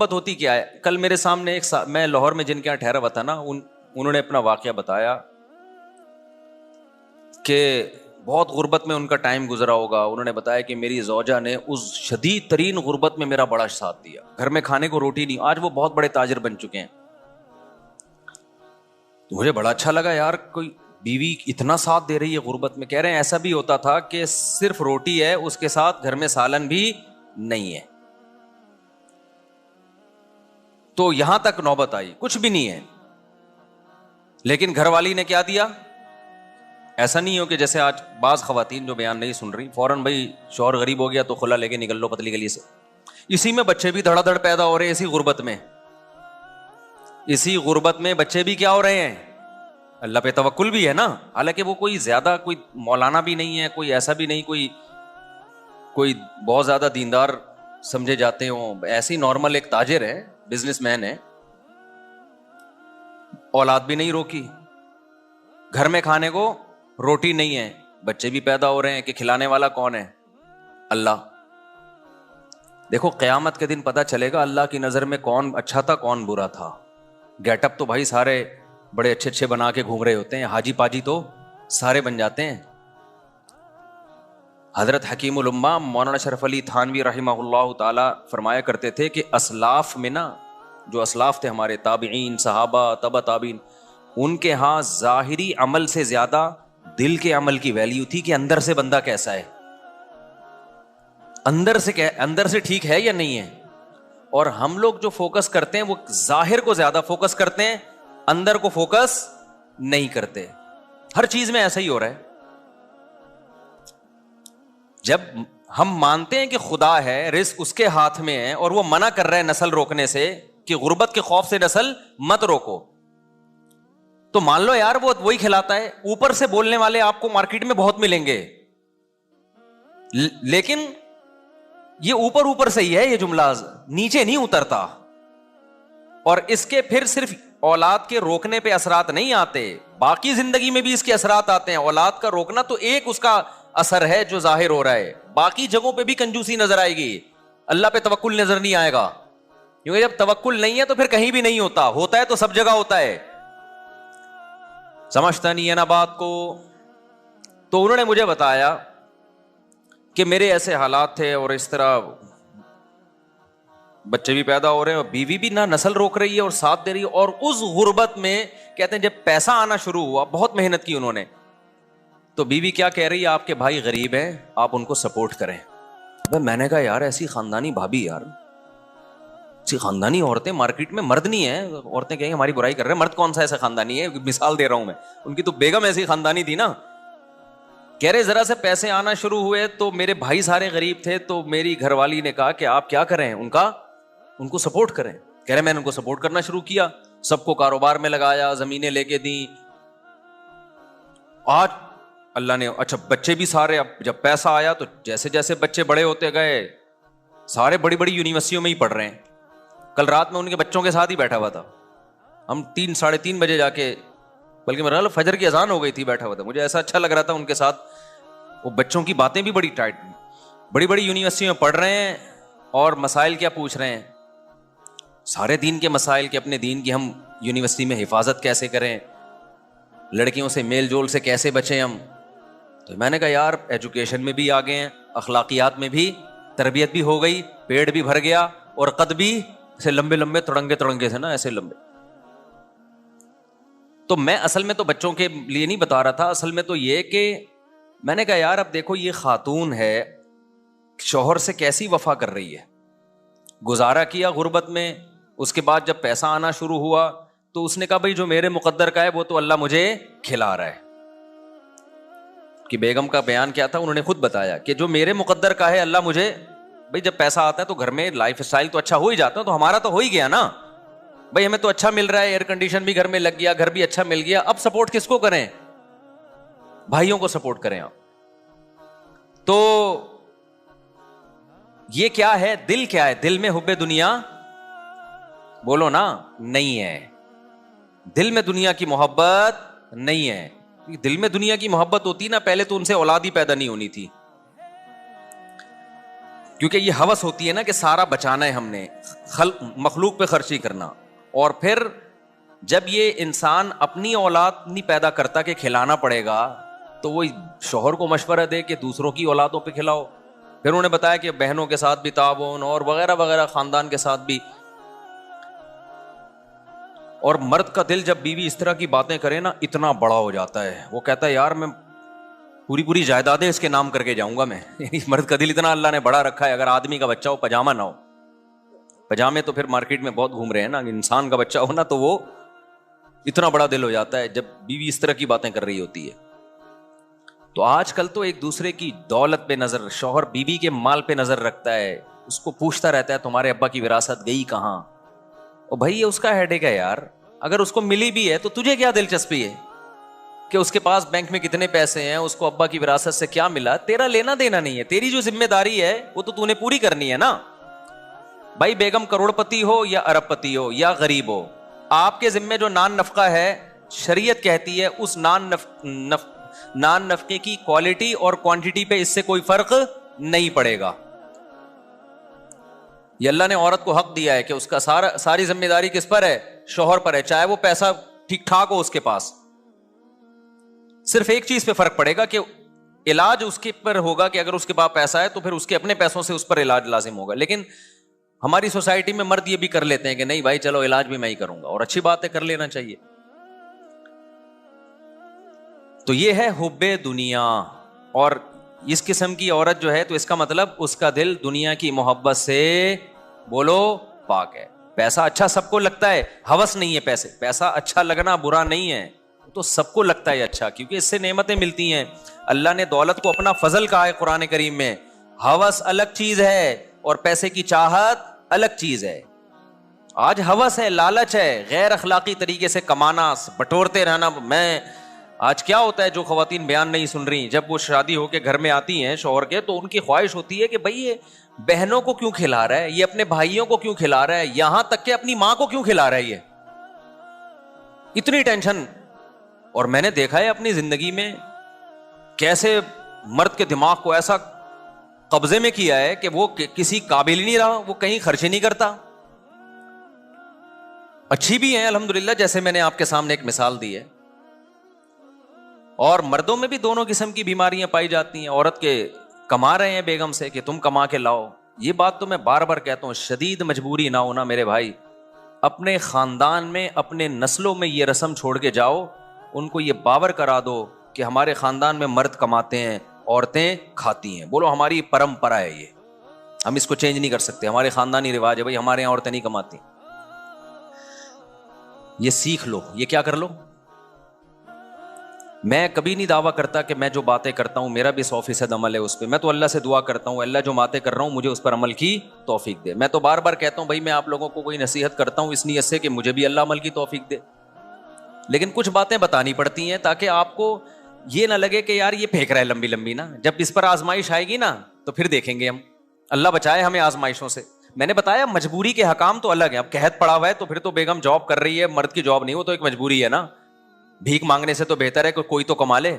محبت ہوتی کیا ہے. کل میرے سامنے میں لاہور میں جن کے یہاں ٹھہرا ہوا تھا نا, انہوں نے اپنا واقعہ بتایا کہ بہت غربت میں ان کا ٹائم گزرا ہوگا. انہوں نے بتایا کہ میری زوجہ نے اس شدید ترین غربت میں میرا بڑا ساتھ دیا, گھر میں کھانے کو روٹی نہیں. آج وہ بہت بڑے تاجر بن چکے ہیں. مجھے بڑا اچھا لگا یار, کوئی بیوی اتنا ساتھ دے رہی ہے غربت میں. کہہ رہے ہیں ایسا بھی ہوتا تھا کہ صرف روٹی ہے, اس کے ساتھ گھر میں سالن بھی نہیں ہے. تو یہاں تک نوبت آئی, کچھ بھی نہیں ہے, لیکن گھر والی نے کیا دیا. ایسا نہیں ہو کہ جیسے آج بعض خواتین جو بیان نہیں سن رہی, فوراً بھائی شوہر غریب ہو گیا تو خلا لے کے نکل لو پتلی گلی سے. اسی میں بچے بھی دھڑا دھڑ پیدا ہو رہے ہیں, اسی غربت میں, اسی غربت میں بچے بھی کیا ہو رہے ہیں. اللہ پہ توکل بھی ہے نا, حالانکہ وہ کوئی زیادہ کوئی مولانا بھی نہیں ہے, کوئی ایسا بھی نہیں, کوئی بہت زیادہ دیندار سمجھے جاتے ہوں. ایسی نارمل ایک تاجر ہے, بزنس مین ہے, اولاد بھی نہیں روکی, گھر میں کھانے کو روٹی نہیں ہے, بچے بھی پیدا ہو رہے ہیں, کہ کھلانے والا کون ہے؟ اللہ. دیکھو قیامت کے دن پتہ چلے گا اللہ کی نظر میں کون اچھا تھا کون برا تھا. گیٹ اپ تو بھائی سارے بڑے اچھے اچھے بنا کے گھوم رہے ہوتے ہیں, حاجی پاجی تو سارے بن جاتے ہیں. حضرت حکیم الامہ مولانا شرف علی تھانوی رحمہ اللہ تعالی فرمایا کرتے تھے کہ اسلاف میں نا, جو اسلاف تھے ہمارے تابعین, صحابہ, تبع تابعین, ان کے ہاں ظاہری عمل سے زیادہ دل کے عمل کی ویلیو تھی کہ اندر سے بندہ کیسا ہے, اندر سے ٹھیک ہے یا نہیں ہے. اور ہم لوگ جو فوکس کرتے ہیں وہ ظاہر کو زیادہ فوکس کرتے ہیں, اندر کو فوکس نہیں کرتے. ہر چیز میں ایسا ہی ہو رہا ہے. جب ہم مانتے ہیں کہ خدا ہے, رزق اس کے ہاتھ میں ہے, اور وہ منع کر رہا ہے نسل روکنے سے کہ غربت کے خوف سے نسل مت روکو, تو مان لو یار وہ وہی کھلاتا ہے. اوپر سے بولنے والے آپ کو مارکیٹ میں بہت ملیں گے, لیکن یہ اوپر سے ہی ہے, یہ جملہ نیچے نہیں اترتا. اور اس کے پھر صرف اولاد کے روکنے پہ اثرات نہیں آتے, باقی زندگی میں بھی اس کے اثرات آتے ہیں. اولاد کا روکنا تو ایک اس کا اثر ہے جو ظاہر ہو رہا ہے, باقی جگہوں پہ بھی کنجوسی نظر آئے گی, اللہ پہ توکل نظر نہیں آئے گا. کیونکہ جب توکل نہیں ہے تو پھر کہیں بھی نہیں ہوتا, ہوتا ہے تو سب جگہ ہوتا ہے. سمجھتا نہیں ہے نا بات کو. تو انہوں نے مجھے بتایا کہ میرے ایسے حالات تھے, اور اس طرح بچے بھی پیدا ہو رہے ہیں, اور بیوی بھی نہ نسل روک رہی ہے اور ساتھ دے رہی ہے. اور اس غربت میں کہتے ہیں جب پیسہ آنا شروع ہوا, بہت محنت کی انہوں نے, تو بیوی کیا کہہ رہی ہے, آپ کے بھائی غریب ہیں, آپ ان کو سپورٹ کریں. میں نے کہا یار ایسی خاندانی بھابھی, یار ایسی خاندانی عورتیں مارکیٹ میں مرد نہیں ہیں. عورتیں کہیں ہماری برائی کر رہے ہیں, مرد کون سا ایسا خاندانی ہے, مثال دے رہا ہوں میں, ان کی تو بیگم ایسی خاندانی تھی نا. کہہ رہے ذرا سے پیسے آنا شروع ہوئے تو میرے بھائی سارے غریب تھے, تو میری گھر والی نے کہا کہ آپ کیا کریں, ان کو سپورٹ کریں. کہہ رہے میں نے ان کو سپورٹ کرنا شروع کیا, سب کو کاروبار میں لگایا, زمینیں لے کے دیں. آج اللہ نے اچھا بچے بھی سارے, اب جب پیسہ آیا تو جیسے جیسے بچے بڑے ہوتے گئے, سارے بڑی بڑی یونیورسٹیوں میں ہی پڑھ رہے ہیں. کل رات میں ان کے بچوں کے ساتھ ہی بیٹھا ہوا تھا, ہم 3-3:30 بجے جا کے, بلکہ میرا فجر کی اذان ہو گئی تھی, بیٹھا ہوا تھا. مجھے ایسا اچھا لگ رہا تھا ان کے ساتھ. وہ بچوں کی باتیں بھی بڑی ٹائٹ, بڑی بڑی یونیورسٹیوں میں پڑھ رہے ہیں, اور مسائل کیا پوچھ رہے ہیں, سارے دین کے مسائل, کہ اپنے دین کی ہم یونیورسٹی میں حفاظت کیسے کریں, لڑکیوں سے میل جول سے کیسے بچیں ہم. تو میں نے کہا یار ایجوکیشن میں بھی آگے ہیں, اخلاقیات میں بھی تربیت بھی ہو گئی, پیڑ بھی بھر گیا, اور قد بھی ایسے لمبے لمبے تڑنگے سے نا, ایسے لمبے. تو میں اصل میں تو بچوں کے لیے نہیں بتا رہا تھا, اصل میں تو یہ کہ میں نے کہا یار اب دیکھو یہ خاتون ہے, شوہر سے کیسی وفا کر رہی ہے, گزارا کیا غربت میں, اس کے بعد جب پیسہ آنا شروع ہوا تو اس نے کہا بھائی جو میرے مقدر کا ہے وہ تو اللہ مجھے کھلا رہا ہے. کہ بیگم کا بیان کیا تھا, انہوں نے خود بتایا کہ جو میرے مقدر کا ہے اللہ مجھے, بھائی جب پیسہ آتا ہے تو گھر میں لائف اسٹائل تو اچھا ہو ہی جاتا ہے, تو ہمارا تو ہو ہی گیا نا بھائی, ہمیں تو اچھا مل رہا ہے, ایئر کنڈیشن بھی گھر میں لگ گیا, گھر بھی اچھا مل گیا. اب سپورٹ کس کو کریں, بھائیوں کو سپورٹ کریں آپ. تو یہ کیا ہے, دل کیا ہے, دل میں حب دنیا بولو نا نہیں ہے, دل میں دنیا کی محبت نہیں ہے. دل میں دنیا کی محبت ہوتی نا پہلے تو ان سے اولاد ہی پیدا نہیں ہونی تھی. کیونکہ یہ ہوس ہوتی ہے نا کہ سارا بچانا ہے ہم نے، مخلوق پہ خرچی کرنا. اور پھر جب یہ انسان اپنی اولاد نہیں پیدا کرتا کہ کھلانا پڑے گا، تو وہ شوہر کو مشورہ دے کہ دوسروں کی اولادوں پہ کھلاؤ. پھر انہوں نے بتایا کہ بہنوں کے ساتھ بھی تعاون اور وغیرہ وغیرہ، خاندان کے ساتھ بھی. اور مرد کا دل جب بیوی اس طرح کی باتیں کرے نا اتنا بڑا ہو جاتا ہے، وہ کہتا ہے یار میں پوری جائیدادیں اس کے نام کر کے جاؤں گا میں. مرد کا دل اتنا اللہ نے بڑا رکھا ہے. اگر آدمی کا بچہ ہو پاجامہ نہ ہو، پاجامے تو پھر مارکیٹ میں بہت گھوم رہے ہیں نا، انسان کا بچہ ہو نا تو وہ اتنا بڑا دل ہو جاتا ہے جب بیوی اس طرح کی باتیں کر رہی ہوتی ہے. تو آج کل تو ایک دوسرے کی دولت پہ نظر، شوہر بیوی کے مال پہ نظر رکھتا ہے، اس کو پوچھتا رہتا ہے تمہارے ابا کی وراثت گئی کہاں. اور بھائی یہ اس کا ہیڈیک ہے یار، اگر اس کو ملی بھی ہے تو تجھے کیا دلچسپی ہے کہ اس کے پاس بینک میں کتنے پیسے ہیں، اس کو ابا کی وراثت سے کیا ملا، تیرا لینا دینا نہیں ہے. تیری جو ذمہ داری ہے وہ تو نے پوری کرنی ہے نا. بھائی بیگم کروڑ پتی ہو یا ارب پتی ہو یا غریب ہو، آپ کے ذمے جو نان نفقہ ہے، شریعت کہتی ہے اس نان نفقے کی کوالٹی اور کوانٹٹی پہ اس سے کوئی فرق نہیں پڑے گا. یہ اللہ نے عورت کو حق دیا ہے کہ اس کا ساری ذمہ داری کس پر ہے؟ شوہر پر ہے، چاہے وہ پیسہ ٹھیک ٹھاک ہو اس کے پاس. صرف ایک چیز پہ فرق پڑے گا کہ علاج اس کے پر ہوگا کہ اگر اس کے پاس پیسہ ہے تو پھر اس کے اپنے پیسوں سے اس پر علاج لازم ہوگا. لیکن ہماری سوسائٹی میں مرد یہ بھی کر لیتے ہیں کہ نہیں بھائی چلو علاج بھی میں ہی کروں گا، اور اچھی بات ہے، کر لینا چاہیے. تو یہ ہے حب دنیا. اور اس قسم کی عورت جو ہے تو اس کا مطلب اس کا دل دنیا کی محبت سے بولو پاک ہے. پیسہ اچھا سب کو لگتا ہے، ہوس نہیں ہے پیسہ اچھا لگنا برا نہیں ہے، تو سب کو لگتا ہے اچھا، کیونکہ اس سے نعمتیں ملتی ہیں. اللہ نے دولت کو اپنا فضل کہا ہے قرآن کریم میں. ہوس الگ چیز ہے اور پیسے کی چاہت الگ چیز ہے. آج ہوس ہے، لالچ ہے، غیر اخلاقی طریقے سے کمانا، بٹورتے رہنا. میں آج کیا ہوتا ہے جو خواتین بیان نہیں سن رہی، جب وہ شادی ہو کے گھر میں آتی ہیں شوہر کے، تو ان کی خواہش ہوتی ہے کہ بھائی یہ بہنوں کو کیوں کھلا رہا ہے، یہ اپنے بھائیوں کو کیوں کھلا رہا ہے، یہاں تک کہ اپنی ماں کو کیوں کھلا رہا ہے. یہ اتنی ٹینشن. اور میں نے دیکھا ہے اپنی زندگی میں کیسے مرد کے دماغ کو ایسا قبضے میں کیا ہے کہ وہ کسی قابل ہی نہیں رہا، وہ کہیں خرچ ہی نہیں کرتا. اچھی بھی ہیں الحمدللہ، جیسے میں نے آپ کے سامنے ایک مثال دی ہے. اور مردوں میں بھی دونوں قسم کی بیماریاں پائی جاتی ہیں. عورت کے کما رہے ہیں بیگم سے کہ تم کما کے لاؤ. یہ بات تو میں بار بار کہتا ہوں، شدید مجبوری نہ ہونا میرے بھائی. اپنے خاندان میں اپنے نسلوں میں یہ رسم چھوڑ کے جاؤ، ان کو یہ باور کرا دو کہ ہمارے خاندان میں مرد کماتے ہیں، عورتیں کھاتی ہیں. بولو ہماری پرمپرا ہے یہ، ہم اس کو چینج نہیں کر سکتے، ہمارے خاندانی رواج ہے. بھائی ہمارے یہاں عورتیں نہیں کماتی، یہ سیکھ لو، یہ کیا کر لو. میں کبھی نہیں دعویٰ کرتا کہ میں جو باتیں کرتا ہوں میرا بھی 100% عمل ہے اس پہ. میں تو اللہ سے دعا کرتا ہوں اللہ جو باتیں کر رہا ہوں مجھے اس پر عمل کی توفیق دے. میں تو بار بار کہتا ہوں بھائی میں آپ لوگوں کو کوئی نصیحت کرتا ہوں اس نیت سے کہ مجھے بھی اللہ عمل کی توفیق دے. لیکن کچھ باتیں بتانی پڑتی ہیں تاکہ آپ کو یہ نہ لگے کہ یار یہ پھینک رہا ہے لمبی لمبی نا. جب اس پر آزمائش آئے گی نا تو پھر دیکھیں گے ہم. اللہ بچائے ہمیں آزمائشوں سے. میں نے بتایا مجبوری کے حکام تو الگ ہیں. اب قحط پڑا ہوا ہے تو پھر تو بیگم جاب کر رہی ہے، مرد کی جاب نہیں، وہ تو ایک مجبوری ہے نا. بھیک مانگنے سے تو بہتر ہے کہ کوئی تو کما لے.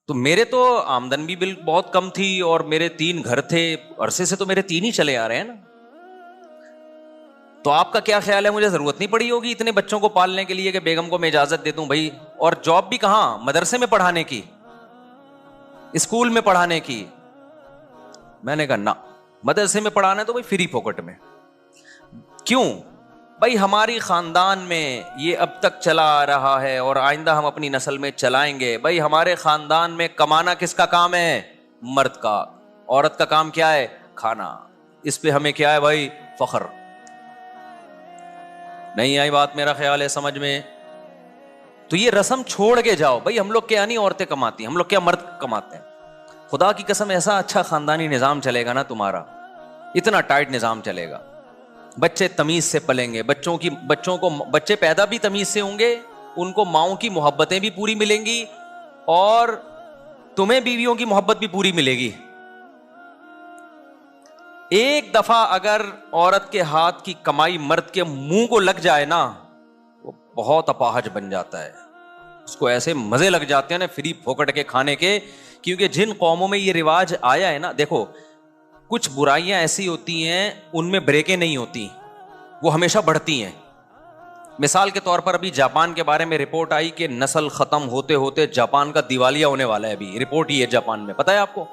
تو میرے تو آمدن بھی بہت کم تھی اور میرے 3 گھر تھے، عرصے سے تو میرے 3 ہی چلے آ رہے ہیں نا. تو آپ کا کیا خیال ہے مجھے ضرورت نہیں پڑی ہوگی اتنے بچوں کو پالنے کے لیے کہ بیگم کو میں اجازت دے دوں بھائی. اور جاب بھی کہاں، مدرسے میں پڑھانے کی، اسکول میں پڑھانے کی. میں نے کہا نہ، مدرسے میں پڑھانا ہے تو بھائی فری پوکٹ میں. کیوں بھائی؟ ہماری خاندان میں یہ اب تک چلا آ رہا ہے اور آئندہ ہم اپنی نسل میں چلائیں گے. بھائی ہمارے خاندان میں کمانا کس کا کام ہے؟ مرد کا. عورت کا کام کیا ہے؟ کھانا. اس پہ ہمیں کیا ہے بھائی؟ فخر. نہیں آئی بات میرا خیال ہے سمجھ میں؟ تو یہ رسم چھوڑ کے جاؤ. بھائی ہم لوگ کیا نہیں عورتیں کماتی ہیں، ہم لوگ کیا مرد کماتے ہیں. خدا کی قسم ایسا اچھا خاندانی نظام چلے گا نا تمہارا، اتنا ٹائٹ نظام چلے گا. بچے تمیز سے پلیں گے، بچے پیدا بھی تمیز سے ہوں گے، ان کو ماؤں کی محبتیں بھی پوری ملیں گی اور تمہیں بیویوں کی محبت بھی پوری ملے گی. ایک دفعہ اگر عورت کے ہاتھ کی کمائی مرد کے منہ کو لگ جائے نا، وہ بہت اپاہج بن جاتا ہے. اس کو ایسے مزے لگ جاتے ہیں نا فری پھوکٹ کے کھانے کے. کیونکہ جن قوموں میں یہ رواج آیا ہے نا، دیکھو کچھ برائیاں ایسی ہوتی ہیں ان میں بریکیں نہیں ہوتی, وہ ہمیشہ بڑھتی ہیں. مثال کے طور پر ابھی جاپان کے بارے میں رپورٹ آئی کہ نسل ختم ہوتے ہوتے جاپان کا دیوالیہ ہونے والا ہے. ابھی رپورٹ ہی ہے جاپان میں, پتہ ہے آپ کو,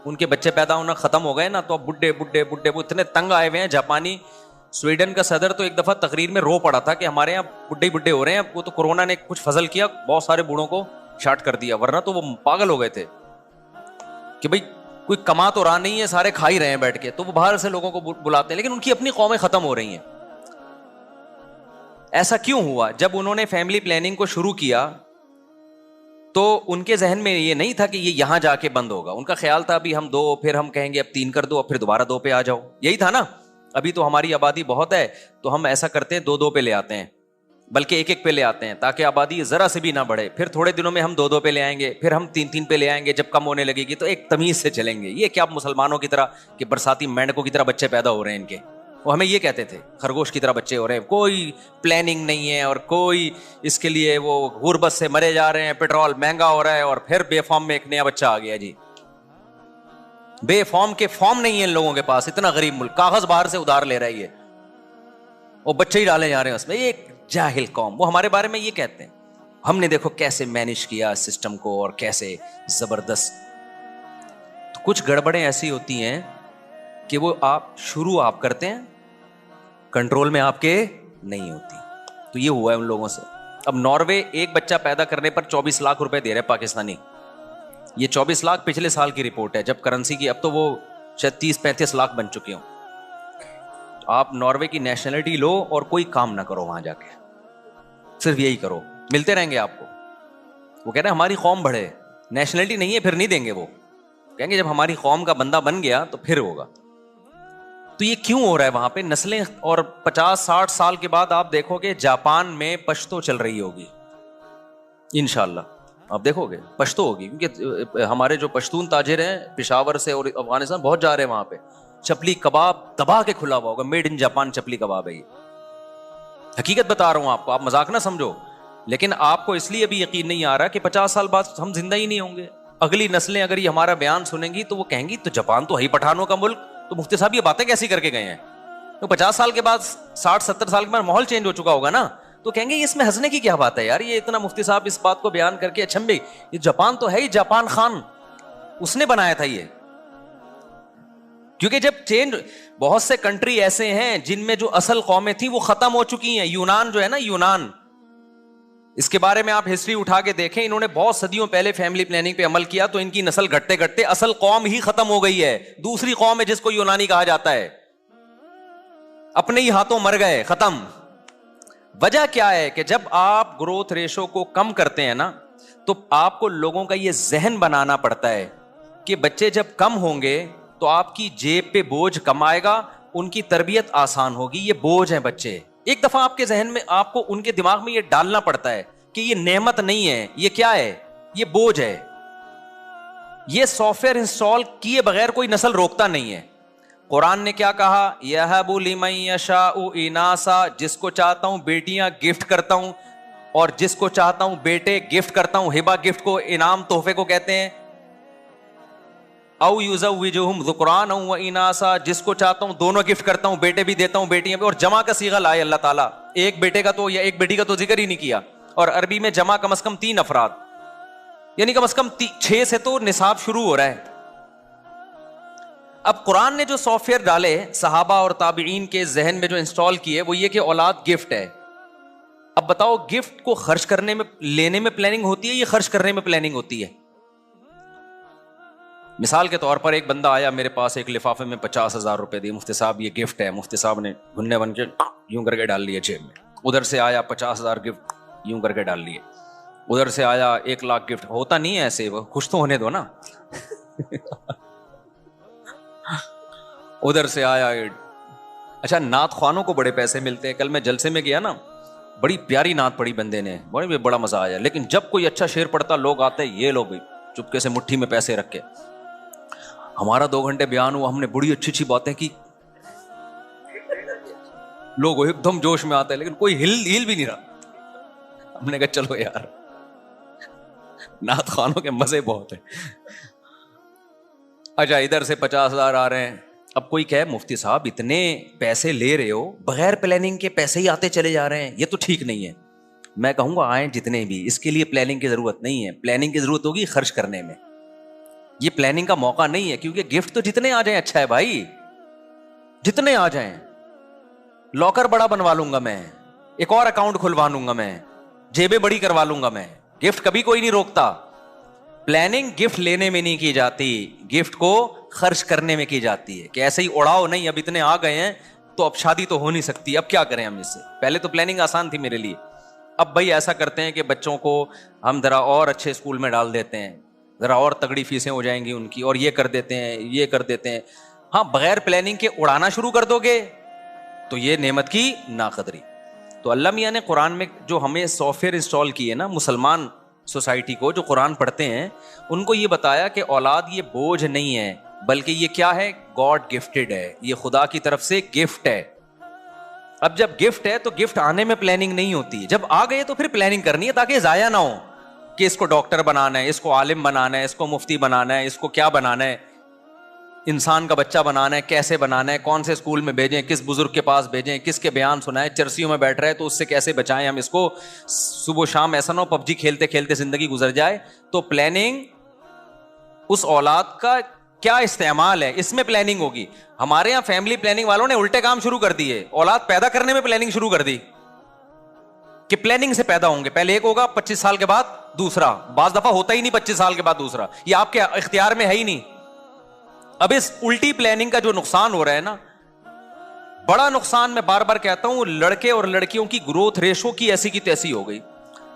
ان کے بچے پیدا ہونا ختم ہو گئے نا, تو اب بڈھے بڈھے بڈھے وہ اتنے تنگ آئے ہوئے ہیں جاپانی. سویڈن کا صدر تو ایک دفعہ تقریر میں رو پڑا تھا کہ ہمارے یہاں بڈھے بڈھے ہو رہے ہیں. وہ تو کورونا نے کچھ فضل کیا, بہت سارے بوڑھوں کو شاٹ کر دیا, ورنہ تو وہ پاگل ہو گئے تھے کہ بھئی کوئی کما تو رہا نہیں ہے, سارے کھا ہی رہے ہیں بیٹھ کے. تو وہ باہر سے لوگوں کو بلاتے ہیں, لیکن ان کی اپنی قومیں ختم ہو رہی ہیں. ایسا کیوں ہوا؟ جب انہوں نے فیملی پلاننگ کو شروع کیا تو ان کے ذہن میں یہ نہیں تھا کہ یہ یہاں جا کے بند ہوگا. ان کا خیال تھا ابھی ہم 2, پھر ہم کہیں گے اب 3 کر دو, اب پھر دوبارہ 2 پہ آ جاؤ. یہی تھا نا, ابھی تو ہماری آبادی بہت ہے تو ہم ایسا کرتے ہیں 2 پہ لے آتے ہیں, بلکہ 1 پہ لے آتے ہیں تاکہ آبادی ذرا سے بھی نہ بڑھے. پھر تھوڑے دنوں میں ہم 2 پہ لے آئیں گے, پھر ہم 3 پہ لے آئیں گے. جب کم ہونے لگے گی تو ایک تمیز سے چلیں گے. یہ کیا مسلمانوں کی طرح کہ برساتی مینڈکوں کی طرح بچے پیدا ہو رہے ہیں ان کے, وہ ہمیں یہ کہتے تھے خرگوش کی طرح بچے ہو رہے ہیں, کوئی پلاننگ نہیں ہے اور کوئی اس کے لیے, وہ غربت سے مرے جا رہے ہیں, پیٹرول مہنگا ہو رہا ہے, اور پھر بے فارم میں ایک نیا بچہ آ گیا جی. بے فارم کے فارم نہیں ہے ان لوگوں کے پاس, اتنا غریب ملک, کاغذ باہر سے ادھار لے رہا ہے یہ, وہ بچے ہی ڈالے جا رہے ہیں اس میں. ایک جاہل قوم, وہ ہمارے بارے میں یہ کہتے ہیں. ہم نے دیکھو کیسے مینج کیا سسٹم کو اور کیسے زبردست. تو کچھ گڑبڑیں ایسی ہوتی ہیں کہ وہ شروع آپ کرتے ہیں, کنٹرول میں آپ کے نہیں ہوتی. تو یہ ہوا ہے ان لوگوں سے. اب ناروے ایک بچہ پیدا کرنے پر 24 لاکھ روپے دے رہے پاکستانی. یہ 24 لاکھ پچھلے سال کی رپورٹ ہے جب کرنسی کی, اب تو وہ شاید 30-35 لاکھ بن چکی ہوں. آپ ناروے کی نیشنلٹی لو اور کوئی کام نہ کرو وہاں جا کے, صرف یہی کرو, ملتے رہیں گے آپ کو. وہ کہہ رہے ہیں ہماری قوم بڑھے, نیشنلٹی نہیں ہے پھر نہیں دیں گے. وہ کہیں گے جب ہماری قوم کا بندہ بن گیا تو پھر ہوگا. تو یہ کیوں ہو رہا ہے وہاں پہ نسلیں؟ اور 50-60 سال کے بعد آپ دیکھو گے جاپان میں پشتو چل رہی ہوگی انشاءاللہ. آپ دیکھو گے پشتو ہوگی, کیونکہ ہمارے جو پشتون تاجر ہیں پشاور سے اور افغانستان بہت جا رہے ہیں وہاں پہ. چپلی کباب دبا کے کھلا ہوا ہوگا, میڈ ان جاپان چپلی کباب ہے یہ. حقیقت بتا رہا ہوں آپ کو, آپ مذاق نہ سمجھو. لیکن آپ کو اس لیے بھی یقین نہیں آ رہا کہ 50 سال بعد ہم زندہ ہی نہیں ہوں گے. اگلی نسلیں اگر یہ ہمارا بیان سنیں گی تو وہ کہیں گی تو جاپان تو ہے ہی پٹھانوں کا ملک, تو مفتی صاحب یہ باتیں کیسی کر کے گئے ہیں. تو 50 سال کے بعد 60-70 سال کے بعد ماحول چینج ہو چکا ہوگا نا, تو کہیں گے اس میں ہنسنے کی کیا بات ہے یار, یہ اتنا مفتی صاحب اس بات کو بیان کر کے اچھا بھائی یہ جاپان تو ہے ہی, جاپان خان اس نے بنایا تھا یہ. کیونکہ جب چینج, بہت سے کنٹری ایسے ہیں جن میں جو اصل قومیں تھیں وہ ختم ہو چکی ہیں. یونان جو ہے نا, یونان, اس کے بارے میں آپ ہسٹری اٹھا کے دیکھیں, انہوں نے بہت صدیوں پہلے فیملی پلاننگ پہ عمل کیا تو ان کی نسل گھٹتے گھٹتے اصل قوم ہی ختم ہو گئی ہے. دوسری قوم ہے جس کو یونانی کہا جاتا ہے, اپنے ہی ہاتھوں مر گئے, ختم. وجہ کیا ہے کہ جب آپ گروتھ ریشو کو کم کرتے ہیں نا تو آپ کو لوگوں کا یہ ذہن بنانا پڑتا ہے کہ بچے جب کم ہوں گے تو آپ کی جیب پہ بوجھ کم آئے گا, ان کی تربیت آسان ہوگی. یہ بوجھ ہیں بچے. ایک دفعہ آپ کے ذہن میں, آپ کو ان کے دماغ میں یہ ڈالنا پڑتا ہے کہ یہ نعمت نہیں ہے, یہ کیا ہے, یہ بوجھ ہے. یہ سافٹ ویئر انسٹال کیے بغیر کوئی نسل روکتا نہیں ہے. قرآن نے کیا کہا, یَهَبُ لِمَن یَشَاءُ إِنَاثًا, جس کو چاہتا ہوں بیٹیاں گفٹ کرتا ہوں, اور جس کو چاہتا ہوں بیٹے گفٹ کرتا ہوں. ہبہ گفٹ کو, انعام تحفے کو کہتے ہیں. او یزوجہم ذکرانا و اناثا, جس کو چاہتا ہوں دونوں گفٹ کرتا ہوں, بیٹے بھی دیتا ہوں بیٹیاں بھی. اور جمع کا صیغہ لائے اللہ تعالیٰ, ایک بیٹے کا تو یا ایک بیٹی کا تو ذکر ہی نہیں کیا. اور عربی میں جمع کم از کم 3 افراد, یعنی کم از کم 6 سے تو نصاب شروع ہو رہا ہے. اب قرآن نے جو سافٹ ویئر ڈالے صحابہ اور تابعین کے ذہن میں جو انسٹال کیے وہ یہ کہ اولاد گفٹ ہے. اب بتاؤ گفٹ کو خرچ کرنے میں, لینے میں پلاننگ ہوتی ہے یا خرچ کرنے میں پلاننگ ہوتی ہے؟ مثال کے طور پر ایک بندہ آیا میرے پاس, ایک لفافے میں 50,000 روپے دیے, مفتی صاحب یہ گفٹ ہے. مفتی صاحب نے گھننے بن کے یوں کر کے ڈال لیے جیب میں. ادھر سے آیا 50,000 گفٹ, یوں کر کے ڈال لیے. ادھر سے آیا 1 لاکھ گفٹ. ہوتا نہیں ہے ایسے, وہ خوش تو ہونے دو نا. ادھر سے آیا, اچھا نعت خوانوں کو بڑے پیسے ملتے ہیں. کل میں جلسے میں گیا نا, بڑی پیاری نعت پڑھی بندے نے, بڑا مزہ آیا. لیکن جب کوئی اچھا شعر پڑھتا لوگ آتے, یہ لو بھائی چپکے سے مٹھی میں پیسے رکھ کے, ہمارا 2 گھنٹے بیان ہوا, ہم نے بڑی اچھی اچھی باتیں کی, لوگ ایک دم جوش میں آتے ہیں لیکن کوئی ہل بھی نہیں رہا. ہم نے کہا چلو یار, نعت خوانوں کے مزے بہت ہیں. اچھا ادھر سے 50,000 آ رہے ہیں, اب کوئی کہے مفتی صاحب اتنے پیسے لے رہے ہو, بغیر پلاننگ کے پیسے ہی آتے چلے جا رہے ہیں, یہ تو ٹھیک نہیں ہے. میں کہوں گا آئیں جتنے بھی, اس کے لیے پلاننگ کی ضرورت نہیں ہے. پلاننگ کی ضرورت ہوگی خرچ کرنے میں, یہ پلاننگ کا موقع نہیں ہے. کیونکہ گفٹ تو جتنے آ جائیں اچھا ہے بھائی, جتنے آ جائیں. لاکر بڑا بنوا لوں گا میں, ایک اور اکاؤنٹ کھلوا لوں گا میں, جیبیں بڑی کروا لوں گا میں. گفٹ کبھی کوئی نہیں روکتا. پلاننگ گفٹ لینے میں نہیں کی جاتی, گفٹ کو خرچ کرنے میں کی جاتی ہے. کہ ایسے ہی اڑاؤ نہیں, اب اتنے آ گئے ہیں تو اب شادی تو ہو نہیں سکتی, اب کیا کریں ہم اس سے. پہلے تو پلاننگ آسان تھی میرے لیے. اب بھائی ایسا کرتے ہیں کہ بچوں کو ہم ذرا اور اچھے اسکول میں ڈال دیتے ہیں, ذرا اور تگڑی فیسیں ہو جائیں گی ان کی, اور یہ کر دیتے ہیں, یہ کر دیتے ہیں. ہاں بغیر پلاننگ کے اڑانا شروع کر دو گے تو یہ نعمت کی ناقدری. تو اللہ میاں نے قرآن میں جو ہمیں سافٹ ویئر انسٹال کیے نا, مسلمان سوسائٹی کو جو قرآن پڑھتے ہیں ان کو یہ بتایا کہ اولاد یہ بوجھ نہیں ہے, بلکہ یہ کیا ہے, گاڈ گفٹڈ ہے, یہ خدا کی طرف سے گفٹ ہے. اب جب گفٹ ہے تو گفٹ آنے میں پلاننگ نہیں ہوتی, جب آ گئے تو پھر پلاننگ کرنی ہے تاکہ ضائع نہ ہو. کہ اس کو ڈاکٹر بنانا ہے, اس کو عالم بنانا ہے, اس کو مفتی بنانا ہے, اس کو کیا بنانا ہے, انسان کا بچہ بنانا ہے, کیسے بنانا ہے, کون سے اسکول میں بھیجیں, کس بزرگ کے پاس بھیجیں, کس کے بیان سنائیں, چرسیوں میں بیٹھ رہے تو اس سے کیسے بچائیں ہم اس کو, صبح شام ایسا نہ ہو پب جی کھیلتے کھیلتے زندگی گزر جائے. تو پلاننگ اس اولاد کا کیا استعمال ہے, اس میں پلاننگ ہوگی. ہمارے یہاں فیملی پلاننگ والوں نے الٹے کام شروع کر دیے, اولاد پیدا کرنے میں پلاننگ شروع کر دی کہ پلاننگ سے پیدا ہوں گے, پہلے ایک ہوگا 25 سال کے بعد دوسرا, بعض دفعہ ہوتا ہی نہیں 25 سال کے بعد دوسرا, یہ آپ کے اختیار میں ہے ہی نہیں. اب اس الٹی پلاننگ کا جو نقصان ہو رہا ہے نا, بڑا نقصان, میں بار بار کہتا ہوں, لڑکے اور لڑکیوں کی گروتھ ریشو کی ایسی کی تیسی ہو گئی.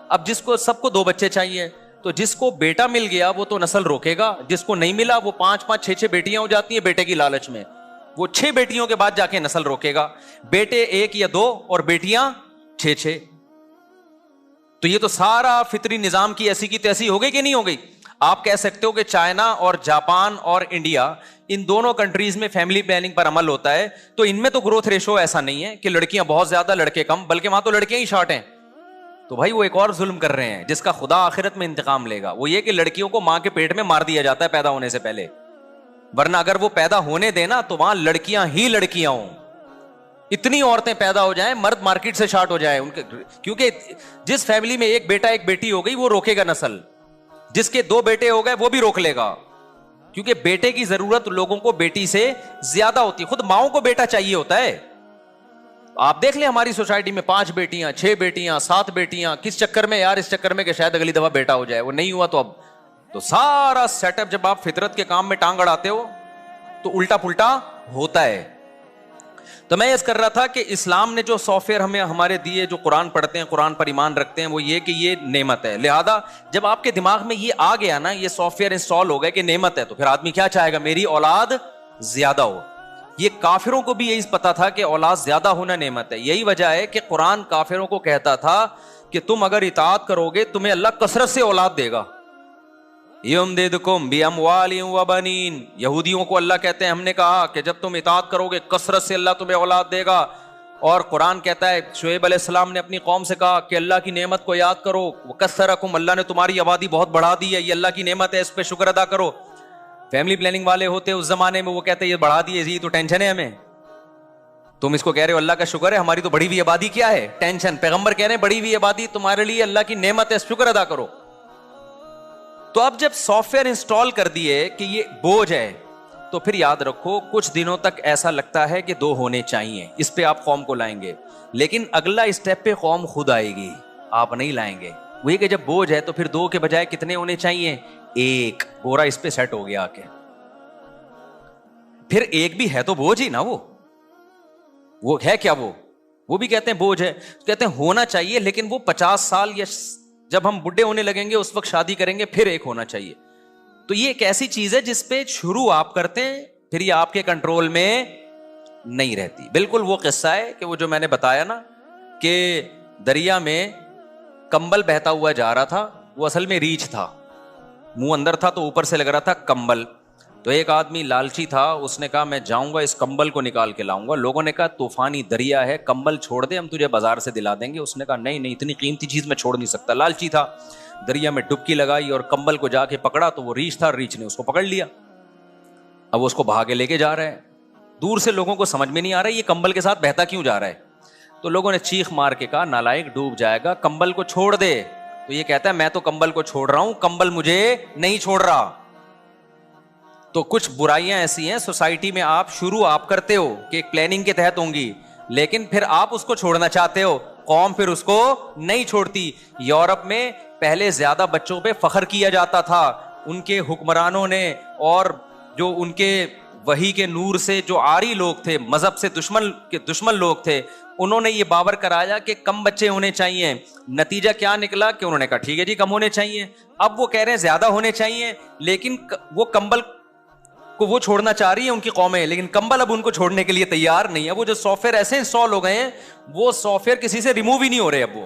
اب جس کو سب کو 2 بچے چاہیے, تو جس کو بیٹا مل گیا وہ تو نسل روکے گا, جس کو نہیں ملا وہ 5-5 6-6 بیٹیاں ہو جاتی ہیں بیٹے کی لالچ میں, وہ 6 بیٹیوں کے بعد جا کے نسل روکے گا. بیٹے 1 یا 2 اور بیٹیاں 6-6. تو یہ تو سارا فطری نظام کی ایسی کی تیسی ہو گئی کہ نہیں ہو گئی. آپ کہہ سکتے ہو کہ چائنا اور جاپان اور انڈیا, ان دونوں کنٹریز میں فیملی پلاننگ پر عمل ہوتا ہے, تو ان میں تو گروتھ ریشو ایسا نہیں ہے کہ لڑکیاں بہت زیادہ لڑکے کم, بلکہ وہاں تو لڑکیاں ہی شارٹ ہیں. تو بھائی وہ ایک اور ظلم کر رہے ہیں جس کا خدا آخرت میں انتقام لے گا. وہ یہ کہ لڑکیوں کو ماں کے پیٹ میں مار دیا جاتا ہے پیدا ہونے سے پہلے, ورنہ اگر وہ پیدا ہونے دینا تو وہاں لڑکیاں ہی لڑکیاں ہوں. اتنی عورتیں پیدا ہو جائیں, مرد مارکیٹ سے شارٹ ہو جائے ان کے, کیونکہ جس فیملی میں ایک بیٹا ایک بیٹی ہو گئی وہ روکے گا نسل, جس کے 2 بیٹے ہو گئے وہ بھی روک لے گا, کیونکہ بیٹے کی ضرورت لوگوں کو بیٹی سے زیادہ ہوتی ہے. خود ماؤں کو بیٹا چاہیے ہوتا ہے. آپ دیکھ لیں ہماری سوسائٹی میں 5 بیٹیاں 6 بیٹیاں 7 بیٹیاں, کس چکر میں یار, اس چکر میں کہ شاید اگلی دفعہ بیٹا ہو جائے, وہ نہیں ہوا تو اب تو سارا سیٹ اپ, جب آپ فطرت کے کام میں ٹانگ اڑاتے ہو تو الٹا پلٹا ہوتا ہے. تو میں یہ کر رہا تھا کہ اسلام نے جو سافٹ ویئر ہمیں ہمارے دیے, جو قرآن پڑھتے ہیں, قرآن پر ایمان رکھتے ہیں, وہ یہ کہ یہ نعمت ہے. لہذا جب آپ کے دماغ میں یہ آ گیا نا, یہ سافٹ ویئر انسٹال ہو گیا کہ نعمت ہے, تو پھر آدمی کیا چاہے گا, میری اولاد زیادہ ہو. یہ کافروں کو بھی یہی پتا تھا کہ اولاد زیادہ ہونا نعمت ہے. یہی وجہ ہے کہ قرآن کافروں کو کہتا تھا کہ تم اگر اطاعت کرو گے تمہیں اللہ کثرت سے اولاد دے گا. یمددکم باموال وبنین, یہودیوں کو اللہ کہتے ہیں, ہم نے کہا کہ جب تم اطاعت کرو گے کثرت سے اللہ تمہیں اولاد دے گا. اور قرآن کہتا ہے, شعیب علیہ السلام نے اپنی قوم سے کہا کہ اللہ کی نعمت کو یاد کرو, وکثرکم, اللہ نے تمہاری آبادی بہت بڑھا دی ہے, یہ اللہ کی نعمت ہے, اس پہ شکر ادا کرو. فیملی پلاننگ والے ہوتے اس زمانے میں, وہ کہتے ہیں یہ بڑھا دیے جی, تو ٹینشن ہے ہمیں. تم اس کو کہہ رہے ہو اللہ کا شکر ہے, ہماری تو بڑھی ہوئی آبادی کیا ہے, ٹینشن. پیغمبر کہہ رہے ہیں بڑھی ہوئی آبادی تمہارے لیے اللہ کی نعمت ہے, شکر ادا کرو. تو اب جب سافٹ ویئر انسٹال کر دیے کہ یہ بوجھ ہے, تو پھر یاد رکھو کچھ دنوں تک ایسا لگتا ہے کہ 2 ہونے چاہیے, اس پہ آپ قوم کو لائیں گے, لیکن اگلا اسٹیپ پہ قوم خود آئے گی, آپ نہیں لائیں گے. وہی کہ جب بوجھ ہے تو پھر 2 کے بجائے کتنے ہونے چاہیے, 1. گورا اس پہ سیٹ ہو گیا آ کے. پھر 1 بھی ہے تو بوجھ ہی نا, وہ ہے کیا, وہ بھی کہتے ہیں بوجھ ہے, کہتے ہیں ہونا چاہیے, لیکن وہ 50 سال یا جب ہم بڈھے ہونے لگیں گے اس وقت شادی کریں گے, پھر 1 ہونا چاہیے. تو یہ ایک ایسی چیز ہے جس پہ شروع آپ کرتے ہیں, پھر یہ آپ کے کنٹرول میں نہیں رہتی. بالکل وہ قصہ ہے کہ وہ جو میں نے بتایا نا کہ دریا میں کمبل بہتا ہوا جا رہا تھا, وہ اصل میں ریچھ تھا, منہ اندر تھا تو اوپر سے لگ رہا تھا کمبل. تو ایک آدمی لالچی تھا, اس نے کہا میں جاؤں گا اس کمبل کو نکال کے لاؤں گا. لوگوں نے کہا طوفانی دریا ہے, کمبل چھوڑ دے, ہم تجھے بازار سے دلا دیں گے. اس نے کہا نہیں اتنی قیمتی چیز میں چھوڑ نہیں سکتا. لالچی تھا, دریا میں ڈبکی لگائی اور کمبل کو جا کے پکڑا, تو وہ ریچھ تھا, ریچھ نے اس کو پکڑ لیا. اب اس کو بھاگے لے کے جا رہا ہے. دور سے لوگوں کو سمجھ میں نہیں آ رہا یہ کمبل کے ساتھ بہتا کیوں جا رہا ہے. تو لوگوں نے چیخ مار کے کہا نالائق ڈوب جائے گا, کمبل کو چھوڑ دے. تو یہ کہتا ہے میں تو کمبل کو چھوڑ رہا ہوں, کمبل مجھے نہیں چھوڑ رہا. تو کچھ برائیاں ایسی ہیں سوسائٹی میں آپ کرتے ہو کہ ایک پلاننگ کے تحت ہوں گی, لیکن پھر آپ اس کو چھوڑنا چاہتے ہو, قوم پھر اس کو نہیں چھوڑتی. یورپ میں پہلے زیادہ بچوں پہ فخر کیا جاتا تھا, ان کے حکمرانوں نے اور جو ان کے وحی کے نور سے جو عاری لوگ تھے, مذہب سے دشمن لوگ تھے, انہوں نے یہ باور کرایا کہ کم بچے ہونے چاہیے. نتیجہ کیا نکلا کہ انہوں نے کہا ٹھیک ہے جی کم ہونے چاہیے. اب وہ کہہ رہے ہیں زیادہ ہونے چاہیے, لیکن وہ کمبل کو وہ چھوڑنا چاہ رہی ہے ان کی قومیں, لیکن کمبل اب ان کو چھوڑنے کے لیے تیار نہیں ہے. وہ جو سافٹ ویئر ایسے انسٹال ہو گئے ہیں وہ سافٹ ویئر کسی سے ریموو ہی نہیں ہو رہے. اب وہ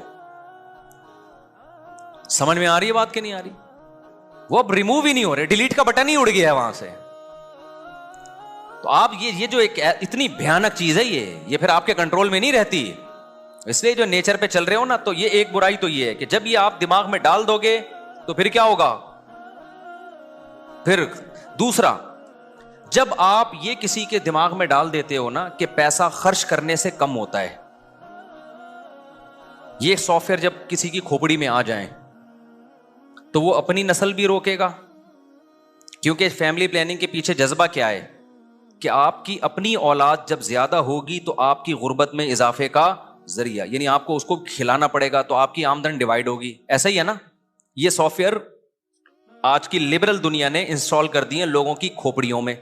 سمجھ میں آ رہی ہے بات کہ نہیں آ رہی؟ وہ اب ریموو ہی نہیں ہو رہے, ڈیلیٹ کا بٹن ہی اڑ گیا ہے وہاں سے. تو آپ یہ جو ایک اتنی بھیانک چیز ہے یہ پھر آپ کے کنٹرول میں نہیں رہتی. اس لیے جو نیچر پہ چل رہے ہو نا, تو یہ ایک برائی تو یہ ہے کہ جب یہ آپ دماغ میں ڈال دو گے تو پھر کیا ہوگا. پھر دوسرا, جب آپ یہ کسی کے دماغ میں ڈال دیتے ہو نا کہ پیسہ خرچ کرنے سے کم ہوتا ہے, یہ سافٹ ویئر جب کسی کی کھوپڑی میں آ جائیں تو وہ اپنی نسل بھی روکے گا. کیونکہ فیملی پلاننگ کے پیچھے جذبہ کیا ہے کہ آپ کی اپنی اولاد جب زیادہ ہوگی تو آپ کی غربت میں اضافے کا ذریعہ, یعنی آپ کو اس کو کھلانا پڑے گا تو آپ کی آمدن ڈیوائڈ ہوگی. ایسا ہی ہے نا, یہ سافٹ ویئر آج کی لبرل دنیا نے انسٹال کر دی ہیں لوگوں کی کھوپڑیوں میں.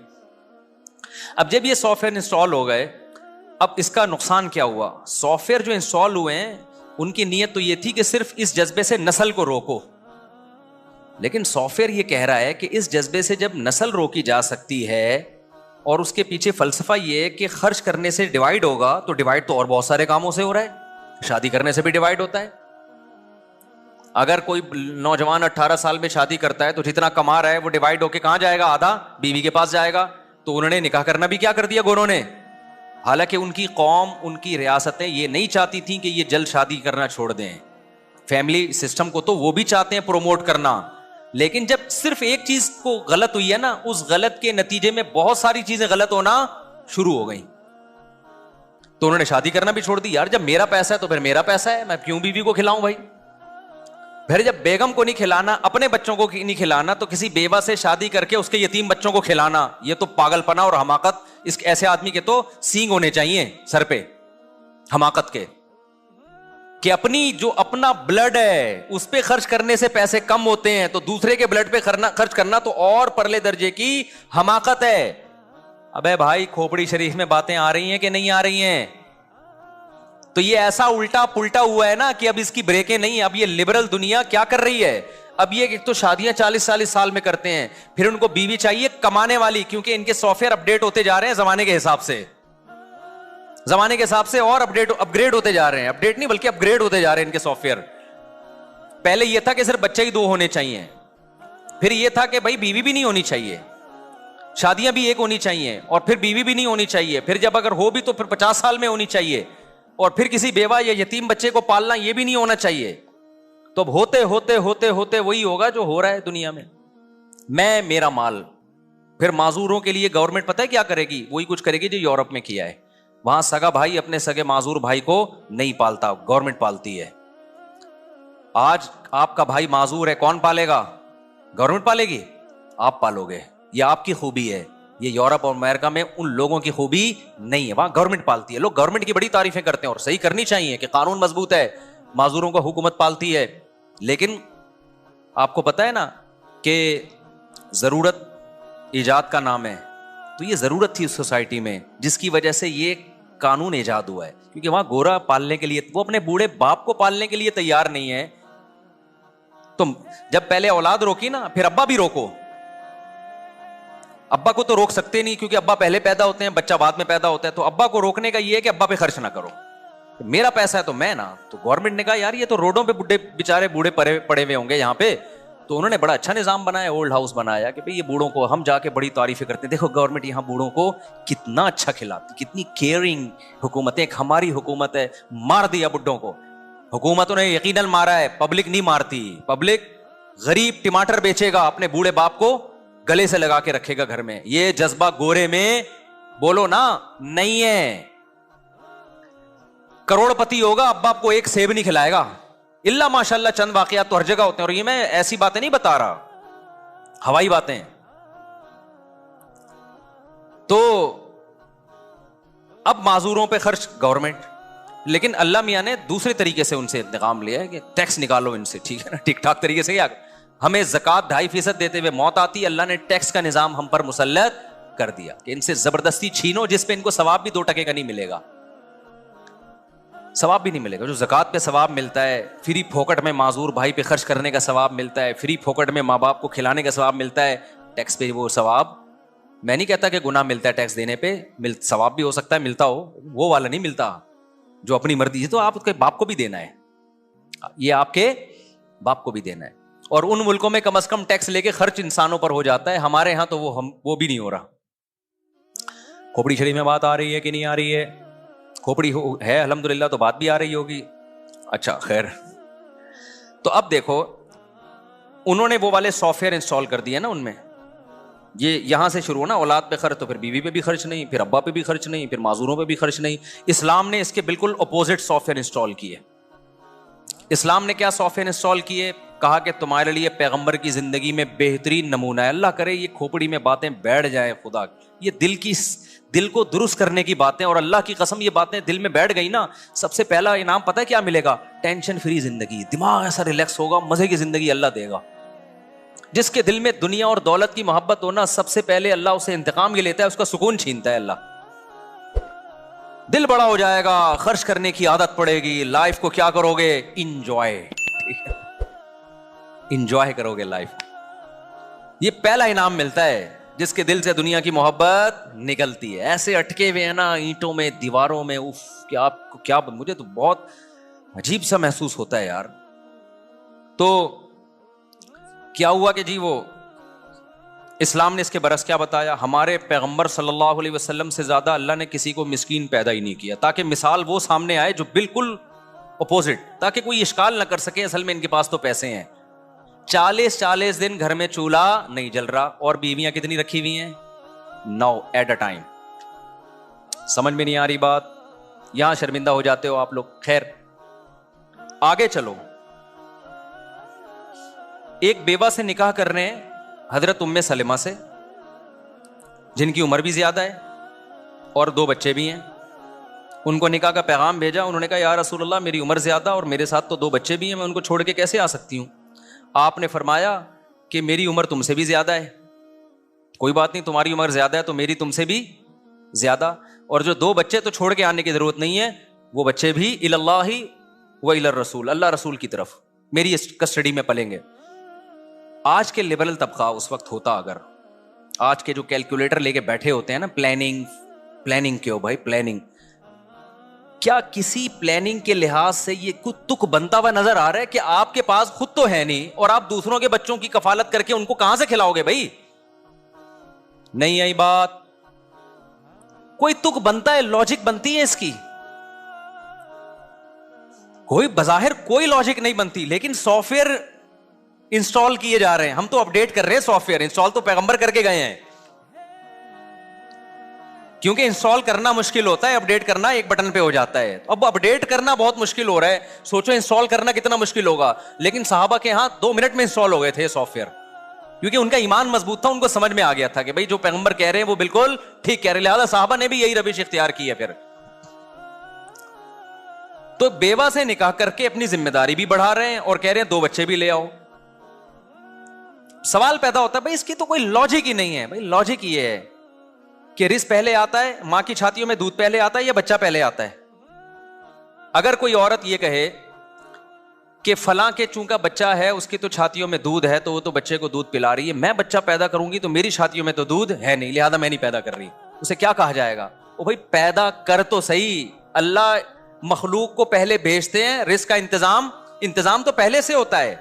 اب جب یہ سافٹ ویئر انسٹال ہو گئے, اب اس کا نقصان کیا ہوا. سافٹ ویئر جو انسٹال ہوئے ہیں ان کی نیت تو یہ تھی کہ صرف اس جذبے سے نسل کو روکو, لیکن سافٹ ویئر یہ کہہ رہا ہے کہ اس جذبے سے جب نسل روکی جا سکتی ہے, اور اس کے پیچھے فلسفہ یہ ہے کہ خرچ کرنے سے ڈیوائڈ ہوگا, تو ڈیوائڈ تو اور بہت سارے کاموں سے ہو رہا ہے, شادی کرنے سے بھی ڈیوائڈ ہوتا ہے. اگر کوئی نوجوان 18 سال میں شادی کرتا ہے تو جتنا کما رہا ہے وہ ڈیوائڈ ہو کے کہاں جائے گا, آدھا بیوی کے پاس جائے گا. تو انہوں نے نکاح کرنا بھی کیا کر دیا گوروں نے, حالانکہ ان کی قوم, ان کی ریاستیں یہ نہیں چاہتی تھیں کہ یہ جلد شادی کرنا چھوڑ دیں. فیملی سسٹم کو تو وہ بھی چاہتے ہیں پروموٹ کرنا, لیکن جب صرف ایک چیز کو غلط ہوئی ہے نا, اس غلط کے نتیجے میں بہت ساری چیزیں غلط ہونا شروع ہو گئیں. تو انہوں نے شادی کرنا بھی چھوڑ دی. یار جب میرا پیسہ ہے تو پھر میرا پیسہ ہے, میں کیوں بیوی کو کھلاؤں بھائی. پھر جب بیگم کو نہیں کھلانا, اپنے بچوں کو نہیں کھلانا, تو کسی بیوہ سے شادی کر کے اس کے یتیم بچوں کو کھلانا, یہ تو پاگل پنا اور حماقت. اس ایسے آدمی کے تو سینگ ہونے چاہیے سر پہ, حماقت کے, کہ اپنی جو اپنا بلڈ ہے اس پہ خرچ کرنے سے پیسے کم ہوتے ہیں, تو دوسرے کے بلڈ پہ خرچ کرنا تو اور پرلے درجے کی حماقت ہے. ابے بھائی کھوپڑی شریف میں باتیں آ رہی ہیں کہ نہیں آ رہی ہیں؟ تو یہ ایسا الٹا پلٹا ہوا ہے نا کہ اب اس کی بریکیں نہیں. اب یہ لبرل دنیا کیا کر رہی ہے, اب یہ ایک تو شادیاں 40 سال میں کرتے ہیں, پھر ان کو بیوی چاہیے کمانے والی, کیونکہ ان کے سافٹ ویئر اپڈیٹ ہوتے جا رہے ہیں زمانے کے حساب سے, اور اپ گریڈ ہوتے جا رہے ہیں. اپڈیٹ نہیں بلکہ اپ گریڈ ہوتے جا رہے ہیں ان کے سافٹ ویئر. پہلے یہ تھا کہ صرف بچے ہی 2 ہونے چاہیے, پھر یہ تھا کہ بھائی بیوی بھی نہیں ہونی چاہیے, شادیاں بھی 1 ہونی چاہیے, اور پھر بیوی بھی نہیں ہونی چاہیے, پھر جب اگر ہو بھی تو پھر 50 سال میں ہونی چاہیے, اور پھر کسی بیوہ یا یتیم بچے کو پالنا یہ بھی نہیں ہونا چاہیے. تو اب ہوتے وہی ہوگا جو ہو رہا ہے دنیا میں, میں میرا مال. پھر معذوروں کے لیے گورنمنٹ پتہ ہے کیا کرے گی, وہی کچھ کرے گی جو یورپ میں کیا ہے. وہاں سگا بھائی اپنے سگے معذور بھائی کو نہیں پالتا, گورنمنٹ پالتی ہے. آج آپ کا بھائی معذور ہے, کون پالے گا؟ گورنمنٹ پالے گی, آپ پالو گے. یہ آپ کی خوبی ہے. یہ یورپ اور امریکہ میں ان لوگوں کی خوبی نہیں ہے, وہاں گورنمنٹ پالتی ہے. لوگ گورنمنٹ کی بڑی تعریفیں کرتے ہیں, اور صحیح کرنی چاہیے کہ قانون مضبوط ہے, معذوروں کو حکومت پالتی ہے. لیکن آپ کو پتا ہے نا کہ ضرورت ایجاد کا نام ہے, تو یہ ضرورت تھی اس سوسائٹی میں جس کی وجہ سے یہ قانون ایجاد ہوا ہے. کیونکہ وہاں گورا پالنے کے لیے, وہ اپنے بوڑھے باپ کو پالنے کے لیے تیار نہیں ہے. تم جب پہلے اولاد روکی نا, پھر ابا بھی روکو. ابا کو تو روک سکتے نہیں کیونکہ ابا پہلے پیدا ہوتے ہیں, بچہ بعد میں پیدا ہوتا ہے. تو ابا کو روکنے کا یہ ہے کہ ابا پہ خرچ نہ کرو, میرا پیسہ ہے تو میں نا. تو گورنمنٹ نے کہا یار یہ تو روڈوں پہ بیچارے بوڑھے پڑے ہوئے ہوں گے یہاں پہ, تو انہوں نے بڑا اچھا نظام بنایا, اولڈ ہاؤس بنایا کہ بھئی یہ بوڑھوں کو, ہم جا کے بڑی تعریفیں کرتے ہیں, دیکھو گورنمنٹ یہاں بوڑھوں کو کتنا اچھا کھلاتی, کتنی کیئرنگ حکومت ہے. ایک ہماری حکومت ہے, مار دیا بڈھوں کو. حکومتوں نے یقیناً مارا ہے, پبلک نہیں مارتی. پبلک غریب ٹماٹر بیچے گا, اپنے بوڑھے باپ کو گلے سے لگا کے رکھے گا گھر میں. یہ جذبہ گورے میں بولو نا, نہیں ہے. کروڑپتی ہوگا, اب آپ کو ایک سیب نہیں کھلائے گا, اللہ ماشاء اللہ چند واقعات تو ہر جگہ ہوتے ہیں, اور یہ میں ایسی باتیں نہیں بتا رہا, ہوائی باتیں. تو اب معذوروں پہ خرچ گورنمنٹ, لیکن اللہ میاں نے دوسرے طریقے سے ان سے انتقام لیا ہے کہ ٹیکس نکالو ان سے, ٹھیک ہے نا, ٹھیک ٹھاک طریقے سے. کیا ہمیں زکوٰۃ 2.5% دیتے ہوئے موت آتی, اللہ نے ٹیکس کا نظام ہم پر مسلط کر دیا کہ ان سے زبردستی چھینو, جس پہ ان کو ثواب بھی 2 ٹکے کا نہیں ملے گا, ثواب بھی نہیں ملے گا. جو زکوٰۃ پہ ثواب ملتا ہے, فری پھوکٹ میں معذور بھائی پہ خرچ کرنے کا ثواب ملتا ہے, فری پھوکٹ میں ماں باپ کو کھلانے کا ثواب ملتا ہے, ٹیکس پہ وہ ثواب, میں نہیں کہتا کہ گناہ ملتا ہے ٹیکس دینے پہ, ثواب بھی ہو سکتا ہے ملتا ہو, وہ والا نہیں ملتا جو اپنی مرضی سے, تو آپ کے باپ کو بھی دینا ہے, یہ آپ کے باپ کو بھی دینا ہے. اور ان ملکوں میں کم از کم ٹیکس لے کے خرچ انسانوں پر ہو جاتا ہے, ہمارے ہاں تو وہ بھی نہیں ہو رہا. کھوپڑی شریف میں بات آ رہی ہے کہ نہیں آ رہی ہے؟ کھوپڑی ہے الحمدللہ, تو بات بھی آ رہی ہوگی. اچھا خیر. تو اب دیکھو, انہوں نے وہ والے سافٹ ویئر انسٹال کر دیے نا ان میں, یہ یہاں سے شروع ہو نا, اولاد پہ خرچ, تو پھر بیوی پہ بھی خرچ نہیں, پھر ابا پہ بھی خرچ نہیں, پھر معذوروں پہ بھی خرچ نہیں. اسلام نے اس کے بالکل اپوزٹ سافٹ ویئر انسٹال کیے. اسلام نے کیا سافٹ ویئر انسٹال کیے؟ کہا کہ تمہارے لیے پیغمبر کی زندگی میں بہترین نمونہ ہے. اللہ کرے یہ کھوپڑی میں باتیں بیٹھ جائیں, خدا یہ دل کو درست کرنے کی باتیں, اور اللہ کی قسم یہ باتیں دل میں بیٹھ گئی نا, سب سے پہلا انعام پتہ ہے کیا ملے گا؟ ٹینشن فری زندگی, دماغ ایسا ریلیکس ہوگا, مزے کی زندگی اللہ دے گا. جس کے دل میں دنیا اور دولت کی محبت ہونا, سب سے پہلے اللہ اسے انتقام یہ لیتا ہے, اس کا سکون چھینتا ہے اللہ. دل بڑا ہو جائے گا, خرچ کرنے کی عادت پڑے گی, لائف کو کیا کرو گے؟ انجوائے کرو گے لائف. یہ پہلا انعام ملتا ہے جس کے دل سے دنیا کی محبت نکلتی ہے. ایسے اٹکے ہوئے ہیں نا اینٹوں میں, دیواروں میں, اف کہ آپ کو کیا, مجھے تو بہت عجیب سا محسوس ہوتا ہے یار. تو کیا ہوا کہ جی وہ اسلام نے اس کے برعکس کیا بتایا؟ ہمارے پیغمبر صلی اللہ علیہ وسلم سے زیادہ اللہ نے کسی کو مسکین پیدا ہی نہیں کیا, تاکہ مثال وہ سامنے آئے جو بالکل اپوزٹ, تاکہ کوئی اشکال نہ کر سکے اصل میں ان کے پاس تو پیسے ہیں. 40 دن گھر میں چولہا نہیں جل رہا, اور بیویاں کتنی رکھی ہوئی ہیں؟ 9 ایٹ اے ٹائم. سمجھ میں نہیں آ رہی بات؟ یہاں شرمندہ ہو جاتے ہو آپ لوگ. خیر آگے چلو. ایک بیوہ سے نکاح کر رہے ہیں حضرت ام سلمہ سے, جن کی عمر بھی زیادہ ہے اور 2 بچے بھی ہیں. ان کو نکاح کا پیغام بھیجا, انہوں نے کہا یا رسول اللہ میری عمر زیادہ اور میرے ساتھ تو 2 بچے بھی ہیں, میں ان کو چھوڑ کے کیسے آ سکتی ہوں؟ آپ نے فرمایا کہ میری عمر تم سے بھی زیادہ ہے, کوئی بات نہیں, تمہاری عمر زیادہ ہے تو میری تم سے بھی زیادہ, اور جو 2 بچے تو چھوڑ کے آنے کی ضرورت نہیں ہے, وہ بچے بھی الی اللہ و الی الرسول, اللہ رسول کی طرف میری کسٹڈی میں پلیں گے. آج کے لبرل طبقہ اس وقت ہوتا, اگر آج کے جو کیلکولیٹر لے کے بیٹھے ہوتے ہیں نا, پلاننگ کیوں بھائی, پلاننگ کیا کسی پلاننگ کے لحاظ سے یہ کچھ تک بنتا ہوا نظر آ رہا ہے کہ آپ کے پاس خود تو ہے نہیں, اور آپ دوسروں کے بچوں کی کفالت کر کے ان کو کہاں سے کھلاؤ گے بھائی؟ نہیں آئی بات؟ کوئی تک بنتا ہے, لاجک بنتی ہے اس کی؟ کوئی بظاہر کوئی لاجک نہیں بنتی, لیکن سافٹ ویئر انسٹال کیے جا رہے ہیں. ہم تو اپڈیٹ کر رہے ہیں سافٹ ویئر, انسٹال تو پیغمبر کر کے گئے ہیں, کیونکہ انسٹال کرنا مشکل ہوتا ہے, اپڈیٹ کرنا ایک بٹن پہ ہو جاتا ہے. اب اپڈیٹ کرنا بہت مشکل ہو رہا ہے, سوچو انسٹال کرنا کتنا مشکل ہوگا. لیکن صحابہ کے ہاں 2 منٹ میں انسٹال ہو گئے تھے سافٹ ویئر, کیونکہ ان کا ایمان مضبوط تھا, ان کو سمجھ میں آ گیا تھا کہ بھائی جو پیغمبر کہہ رہے ہیں وہ بالکل ٹھیک کہہ رہے ہیں, لہٰذا صحابہ نے بھی یہی روش اختیار کی ہے. پھر تو بیوہ سے نکاح کر کے اپنی ذمہ داری بھی بڑھا رہے ہیں اور کہہ رہے ہیں 2 بچے بھی لے آؤ. سوال پیدا ہوتا ہے بھائی اس کی تو کوئی لاجک ہی نہیں ہے. بھائی لاجک یہ ہے کہ رزق پہلے آتا ہے, ماں کی چھاتیوں میں دودھ پہلے آتا ہے یا بچہ پہلے آتا ہے؟ اگر کوئی عورت یہ کہے کہ فلاں کے چونکہ بچہ ہے اس کی تو چھاتیوں میں دودھ ہے تو وہ تو بچے کو دودھ پلا رہی ہے, میں بچہ پیدا کروں گی تو میری چھاتیوں میں تو دودھ ہے نہیں, لہذا میں نہیں پیدا کر رہی, اسے کیا کہا جائے گا؟ وہ بھائی پیدا کر تو صحیح, اللہ مخلوق کو پہلے بھیجتے ہیں, رزق کا انتظام تو پہلے سے ہوتا ہے,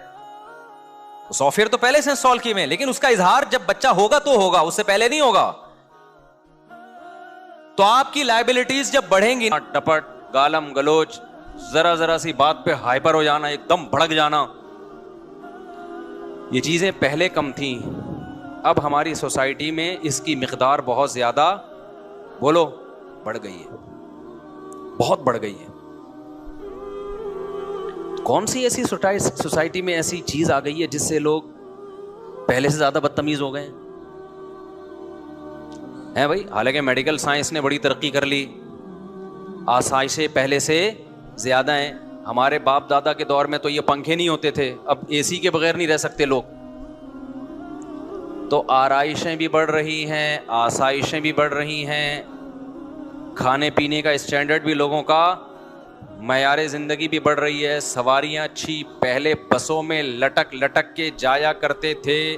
سافٹ ویئر تو پہلے سے انسٹال کیے ہوئے, لیکن اس کا اظہار جب بچہ ہوگا تو ہوگا, اس سے پہلے نہیں ہوگا. تو آپ کی لائبلٹیز جب بڑھیں گی, ٹپٹ گالم گلوچ, ذرا سی بات پہ ہائپر ہو جانا, ایک دم بھڑک جانا, یہ چیزیں پہلے کم تھیں, اب ہماری سوسائٹی میں اس کی مقدار بہت زیادہ بولو بڑھ گئی ہے, بہت بڑھ گئی ہے. کون سی ایسی سوسائٹی میں ایسی چیز آ گئی ہے جس سے لوگ پہلے سے زیادہ بدتمیز ہو گئے ہیں بھائی؟ حالانکہ میڈیکل سائنس نے بڑی ترقی کر لی, آسائشیں پہلے سے زیادہ ہیں. ہمارے باپ دادا کے دور میں تو یہ پنکھے نہیں ہوتے تھے, اب اے سی کے بغیر نہیں رہ سکتے لوگ. تو آرائشیں بھی بڑھ رہی ہیں, آسائشیں بھی بڑھ رہی ہیں, کھانے پینے کا اسٹینڈرڈ بھی لوگوں کا, معیار زندگی بھی بڑھ رہی ہے, سواریاں اچھی. پہلے بسوں میں لٹک لٹک کے جایا کرتے تھے,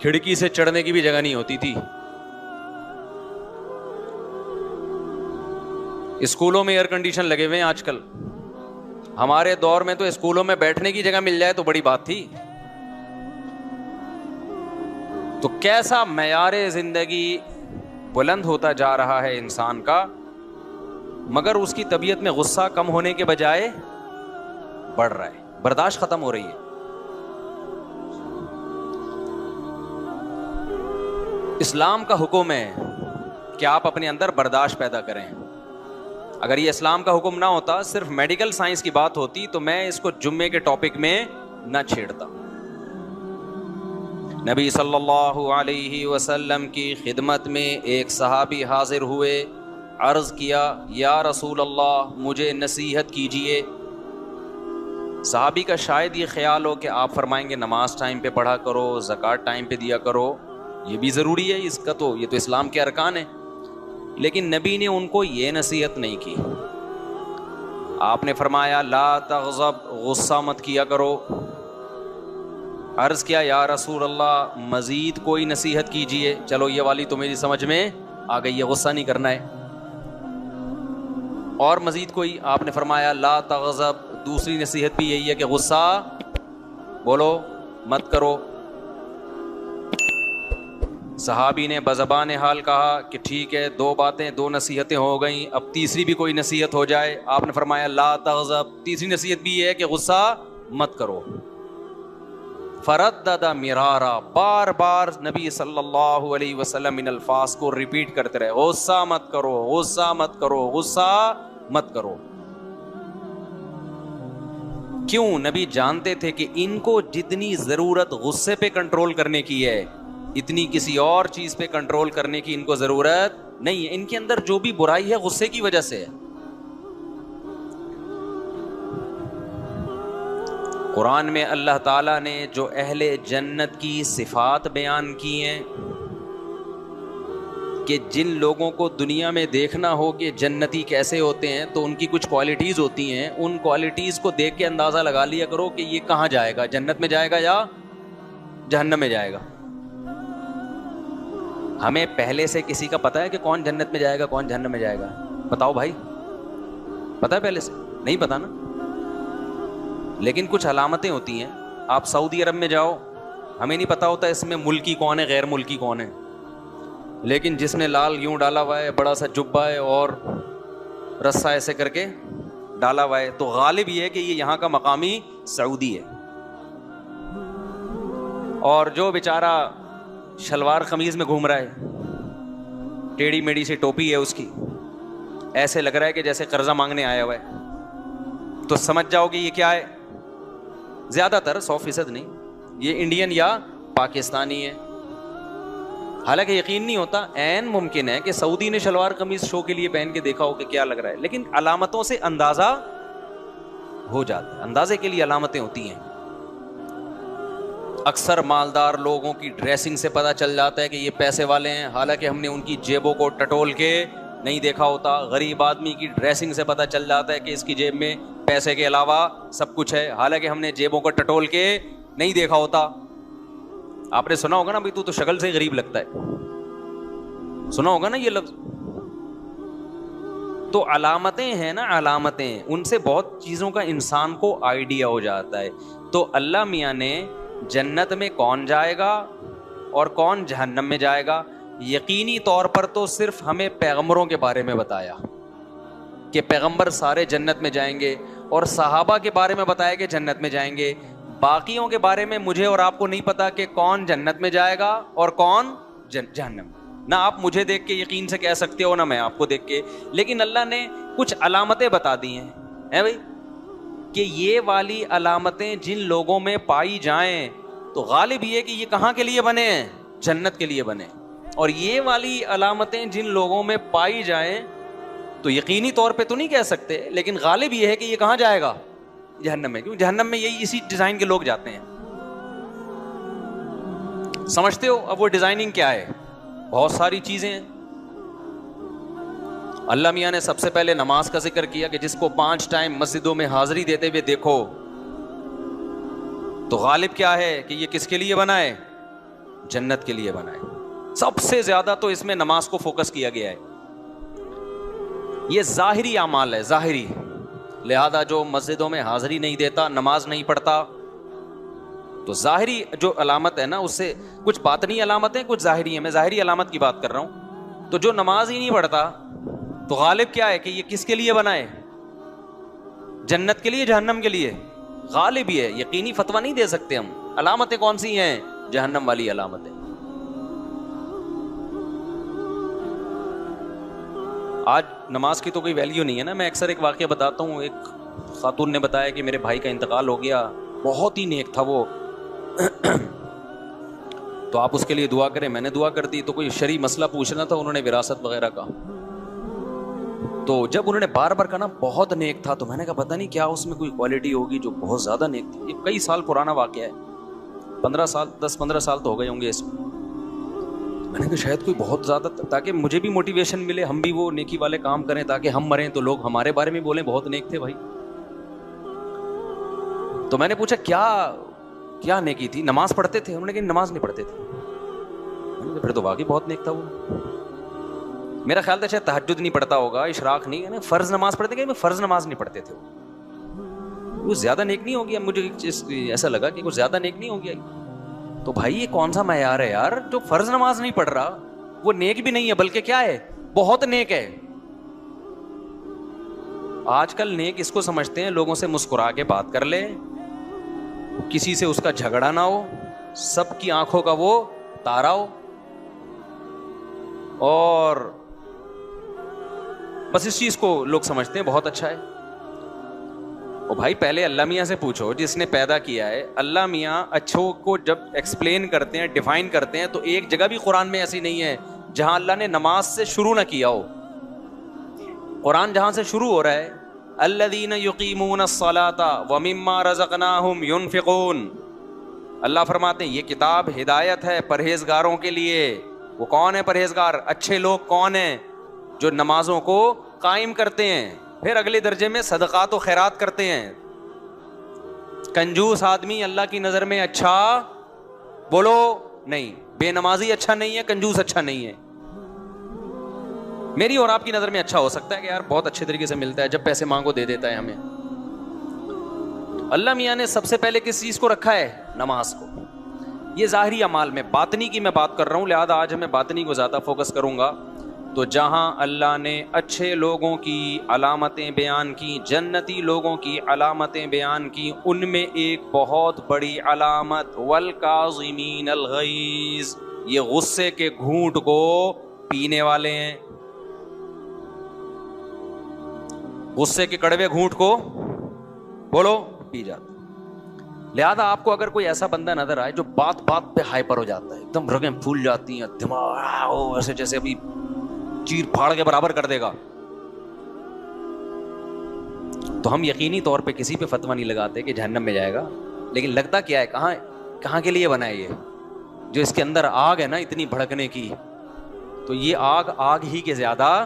کھڑکی سے چڑھنے کی بھی جگہ نہیں ہوتی تھی. اسکولوں میں ایئر کنڈیشن لگے ہوئے ہیں آج کل. ہمارے دور میں تو اسکولوں میں بیٹھنے کی جگہ مل جائے تو بڑی بات تھی. تو کیسا معیار زندگی بلند ہوتا جا رہا ہے انسان کا, مگر اس کی طبیعت میں غصہ کم ہونے کے بجائے بڑھ رہا ہے, برداشت ختم ہو رہی ہے. اسلام کا حکم ہے کہ آپ اپنے اندر برداشت پیدا کریں. اگر یہ اسلام کا حکم نہ ہوتا, صرف میڈیکل سائنس کی بات ہوتی, تو میں اس کو جمعے کے ٹاپک میں نہ چھیڑتا. نبی صلی اللہ علیہ وسلم کی خدمت میں ایک صحابی حاضر ہوئے, عرض کیا یا رسول اللہ مجھے نصیحت کیجئے. صحابی کا شاید یہ خیال ہو کہ آپ فرمائیں گے نماز ٹائم پہ پڑھا کرو, زکوٰۃ ٹائم پہ دیا کرو, یہ بھی ضروری ہے, اس کا تو یہ تو اسلام کے ارکان ہیں. لیکن نبی نے ان کو یہ نصیحت نہیں کی. آپ نے فرمایا لا تغضب, غصہ مت کیا کرو. عرض کیا یا رسول اللہ مزید کوئی نصیحت کیجئے. چلو یہ والی تو میری سمجھ میں آ گئی ہے, غصہ نہیں کرنا ہے. اور مزید کوئی؟ آپ نے فرمایا لا تغضب, دوسری نصیحت بھی یہی ہے کہ غصہ بولو مت کرو. صحابی نے بزبان حال کہا کہ ٹھیک ہے, دو باتیں, دو نصیحتیں ہو گئیں, اب تیسری بھی کوئی نصیحت ہو جائے. آپ نے فرمایا لا تغضب, تیسری نصیحت بھی یہ ہے کہ غصہ مت کرو. فردد مرارا, بار بار نبی صلی اللہ علیہ وسلم ان الفاظ کو ریپیٹ کرتے رہے, غصہ مت کرو, غصہ مت کرو, غصہ مت کرو. کیوں؟ نبی جانتے تھے کہ ان کو جتنی ضرورت غصے پہ کنٹرول کرنے کی ہے, اتنی کسی اور چیز پہ کنٹرول کرنے کی ان کو ضرورت نہیں ہے. ان کے اندر جو بھی برائی ہے غصے کی وجہ سے ہے. قرآن میں اللہ تعالیٰ نے جو اہل جنت کی صفات بیان کی ہیں کہ جن لوگوں کو دنیا میں دیکھنا ہو کہ جنتی کیسے ہوتے ہیں, تو ان کی کچھ کوالٹیز ہوتی ہیں. ان کوالٹیز کو دیکھ کے اندازہ لگا لیا کرو کہ یہ کہاں جائے گا, جنت میں جائے گا یا جہنم میں جائے گا. ہمیں پہلے سے کسی کا پتہ ہے کہ کون جنت میں جائے گا کون جہنم میں جائے گا؟ بتاؤ بھائی, پتہ ہے پہلے سے؟ نہیں پتہ نا. لیکن کچھ علامتیں ہوتی ہیں. آپ سعودی عرب میں جاؤ, ہمیں نہیں پتہ ہوتا اس میں ملکی کون ہے غیر ملکی کون ہے, لیکن جس نے لال یوں ڈالا ہوا ہے, بڑا سا جبہ ہے اور رسہ ایسے کر کے ڈالا ہوا ہے, تو غالب یہ ہے کہ یہ یہاں کا مقامی سعودی ہے. اور جو بیچارہ شلوار قمیض میں گھوم رہا ہے, ٹیڑھی میڑھی سی ٹوپی ہے اس کی, ایسے لگ رہا ہے کہ جیسے قرضہ مانگنے آیا ہوا ہے, تو سمجھ جاؤ کہ یہ کیا ہے. زیادہ تر 100% نہیں, یہ انڈین یا پاکستانی ہے. حالانکہ یقین نہیں ہوتا, عین ممکن ہے کہ سعودی نے شلوار قمیض شو کے لیے پہن کے دیکھا ہو کہ کیا لگ رہا ہے, لیکن علامتوں سے اندازہ ہو جاتا ہے. اندازے کے لیے علامتیں ہوتی ہیں. اکثر مالدار لوگوں کی ڈریسنگ سے پتہ چل جاتا ہے کہ یہ پیسے والے ہیں, حالانکہ ہم نے ان کی جیبوں کو ٹٹول کے نہیں دیکھا ہوتا. غریب آدمی کی ڈریسنگ سے پتہ چل جاتا ہے کہ اس کی جیب میں پیسے کے علاوہ سب کچھ ہے, حالانکہ ہم نے جیبوں کو ٹٹول کے نہیں دیکھا ہوتا. آپ نے سنا ہوگا نا, بھائی تو شکل سے غریب لگتا ہے, سنا ہوگا نا یہ لفظ. تو علامتیں ہیں نا, علامتیں, ان سے بہت چیزوں کا انسان کو آئیڈیا ہو جاتا ہے. تو اللہ میاں نے جنت میں کون جائے گا اور کون جہنم میں جائے گا, یقینی طور پر تو صرف ہمیں پیغمبروں کے بارے میں بتایا کہ پیغمبر سارے جنت میں جائیں گے, اور صحابہ کے بارے میں بتایا کہ جنت میں جائیں گے. باقیوں کے بارے میں مجھے اور آپ کو نہیں پتا کہ کون جنت میں جائے گا اور کون جہنم. نہ آپ مجھے دیکھ کے یقین سے کہہ سکتے ہو، نہ میں آپ کو دیکھ کے. لیکن اللہ نے کچھ علامتیں بتا دی ہیں بھائی کہ یہ والی علامتیں جن لوگوں میں پائی جائیں تو غالب یہ کہ یہ کہاں کے لیے بنے ہیں؟ جنت کے لیے بنے. اور یہ والی علامتیں جن لوگوں میں پائی جائیں تو یقینی طور پہ تو نہیں کہہ سکتے، لیکن غالب یہ ہے کہ یہ کہاں جائے گا؟ جہنم میں. کیوں؟ جہنم میں یہی اسی ڈیزائن کے لوگ جاتے ہیں. سمجھتے ہو اب وہ ڈیزائننگ کیا ہے؟ بہت ساری چیزیں ہیں. اللہ میاں نے سب سے پہلے نماز کا ذکر کیا کہ جس کو 5 ٹائم مسجدوں میں حاضری دیتے ہوئے دیکھو تو غالب کیا ہے کہ یہ کس کے لیے بنا ہے؟ جنت کے لیے بنا ہے. سب سے زیادہ تو اس میں نماز کو فوکس کیا گیا ہے. یہ ظاہری اعمال ہے، ظاہری. لہذا جو مسجدوں میں حاضری نہیں دیتا، نماز نہیں پڑھتا، تو ظاہری جو علامت ہے نا، اس سے کچھ باطنی علامتیں کچھ ظاہری ہیں. میں ظاہری علامت کی بات کر رہا ہوں. تو جو نماز ہی نہیں پڑھتا تو غالب کیا ہے کہ یہ کس کے لیے بنا ہے؟ جنت کے لیے، جہنم کے لیے؟ غالب ہی ہے. یقینی فتویٰ نہیں دے سکتے ہم. علامتیں کون سی ہیں؟ جہنم والی علامتیں. آج نماز کی تو کوئی ویلیو نہیں ہے نا. میں اکثر ایک واقعہ بتاتا ہوں. ایک خاتون نے بتایا کہ میرے بھائی کا انتقال ہو گیا، بہت ہی نیک تھا وہ، تو آپ اس کے لیے دعا کریں. میں نے دعا کر دی. تو کوئی شرعی مسئلہ پوچھنا تھا انہوں نے، وراثت وغیرہ کا. تو جب انہوں نے بار بار کہا نا بہت نیک تھا، تو میں نے کہا پتہ نہیں کیا اس میں کوئی کوالٹی ہوگی جو بہت زیادہ نیک تھی. یہ کئی سال پرانا واقعہ ہے، 10-15 سال تو ہو گئے ہوں گے اس میں. میں نے کہا شاید کوئی بہت زیادہ، تاکہ مجھے بھی موٹیویشن ملے، ہم بھی وہ نیکی والے کام کریں تاکہ ہم مریں تو لوگ ہمارے بارے میں بولیں بہت نیک تھے بھائی. تو میں نے پوچھا کیا نیکی تھی؟ نماز پڑھتے تھے؟ انہوں نے کہا نماز نہیں پڑھتے تھے. پھر تو واقعی بہت نیک تھا وہ. میرا خیال تھا شاید تہجد نہیں پڑھتا ہوگا، اشراق نہیں، فرض نماز پڑھتے. کہ فرض نماز نہیں پڑھتے تھے وہ زیادہ نیک نہیں ہو گیا. مجھے ایسا لگا کہ وہ زیادہ نیک نہیں ہو گیا. تو بھائی یہ کون سا معیار ہے یار؟ جو فرض نماز نہیں پڑھ رہا وہ نیک بھی نہیں ہے، بلکہ کیا ہے؟ بہت نیک ہے. آج کل نیک اس کو سمجھتے ہیں لوگوں سے مسکرا کے بات کر لے، کسی سے اس کا جھگڑا نہ ہو، سب کی آنکھوں کا وہ تارا ہو، اور بس اس چیز کو لوگ سمجھتے ہیں بہت اچھا ہے. او بھائی پہلے اللہ میاں سے پوچھو جس نے پیدا کیا ہے. اللہ میاں اچھوں کو جب ایکسپلین کرتے ہیں، ڈیفائن کرتے ہیں، تو ایک جگہ بھی قرآن میں ایسی نہیں ہے جہاں اللہ نے نماز سے شروع نہ کیا ہو. قرآن جہاں سے شروع ہو رہا ہے الذین یقیمون الصلاۃ ومما رزقناہم ینفقون. اللہ فرماتے ہیں یہ کتاب ہدایت ہے پرہیزگاروں کے لیے. وہ کون ہے پرہیزگار؟ اچھے لوگ کون ہیں؟ جو نمازوں کو قائم کرتے ہیں. پھر اگلے درجے میں صدقات و خیرات کرتے ہیں. کنجوس آدمی اللہ کی نظر میں اچھا بولو نہیں، بے نمازی اچھا نہیں ہے، کنجوس اچھا نہیں ہے. میری اور آپ کی نظر میں اچھا ہو سکتا ہے کہ یار بہت اچھے طریقے سے ملتا ہے، جب پیسے مانگو دے دیتا ہے ہمیں. اللہ میاں نے سب سے پہلے کس چیز کو رکھا ہے؟ نماز کو. یہ ظاہری اعمال میں، باطنی کی میں بات کر رہا ہوں، لہذا آج میں باطنی کو زیادہ فوکس کروں گا. تو جہاں اللہ نے اچھے لوگوں کی علامتیں بیان کی، جنتی لوگوں کی علامتیں بیان کی، ان میں ایک بہت بڑی علامت والکاظمین الغیظ، یہ غصے کے گھونٹ کو پینے والے ہیں. غصے کے کڑوے گھونٹ کو بولو پی جاتے. لہذا آپ کو اگر کوئی ایسا بندہ نظر آئے جو بات بات پہ ہائپر ہو جاتا ہے، ایک دم رگیں پھول جاتی ہیں، دماغ ایسے جیسے ابھی چیر پھاڑ کے برابر کر دے گا، تو ہم یقینی طور پہ کسی پہ فتویٰ نہیں لگاتے کہ جہنم میں جائے گا. لیکن لگتا کیا ہے؟ کہاں کے لیے بنا ہے یہ؟ جو اس کے اندر آگ ہے نا اتنی بھڑکنے کی، تو یہ آگ ہی کے زیادہ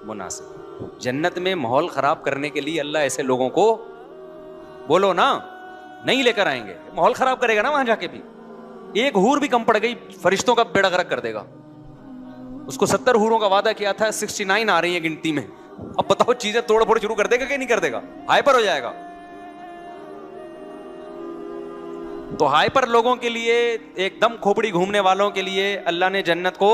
مناسب. جنت میں ماحول خراب کرنے کے لیے اللہ ایسے لوگوں کو بولو نا نہیں لے کر آئیں گے. ماحول خراب کرے گا نا وہاں جا کے بھی. ایک حور بھی کم پڑ گئی فرشتوں کا بیڑا غرق کر دے گا. اس کو 70 حوروں کا وعدہ کیا تھا، 69 آ رہی ہیں گنتی میں. اب بتاؤ چیزیں توڑ پھوڑ شروع کر دے گا کہ نہیں کر دے گا؟ ہائپر ہو جائے گا. تو ہائپر لوگوں کے لیے، ایک دم کھوپڑی گھومنے والوں کے لیے اللہ نے جنت کو،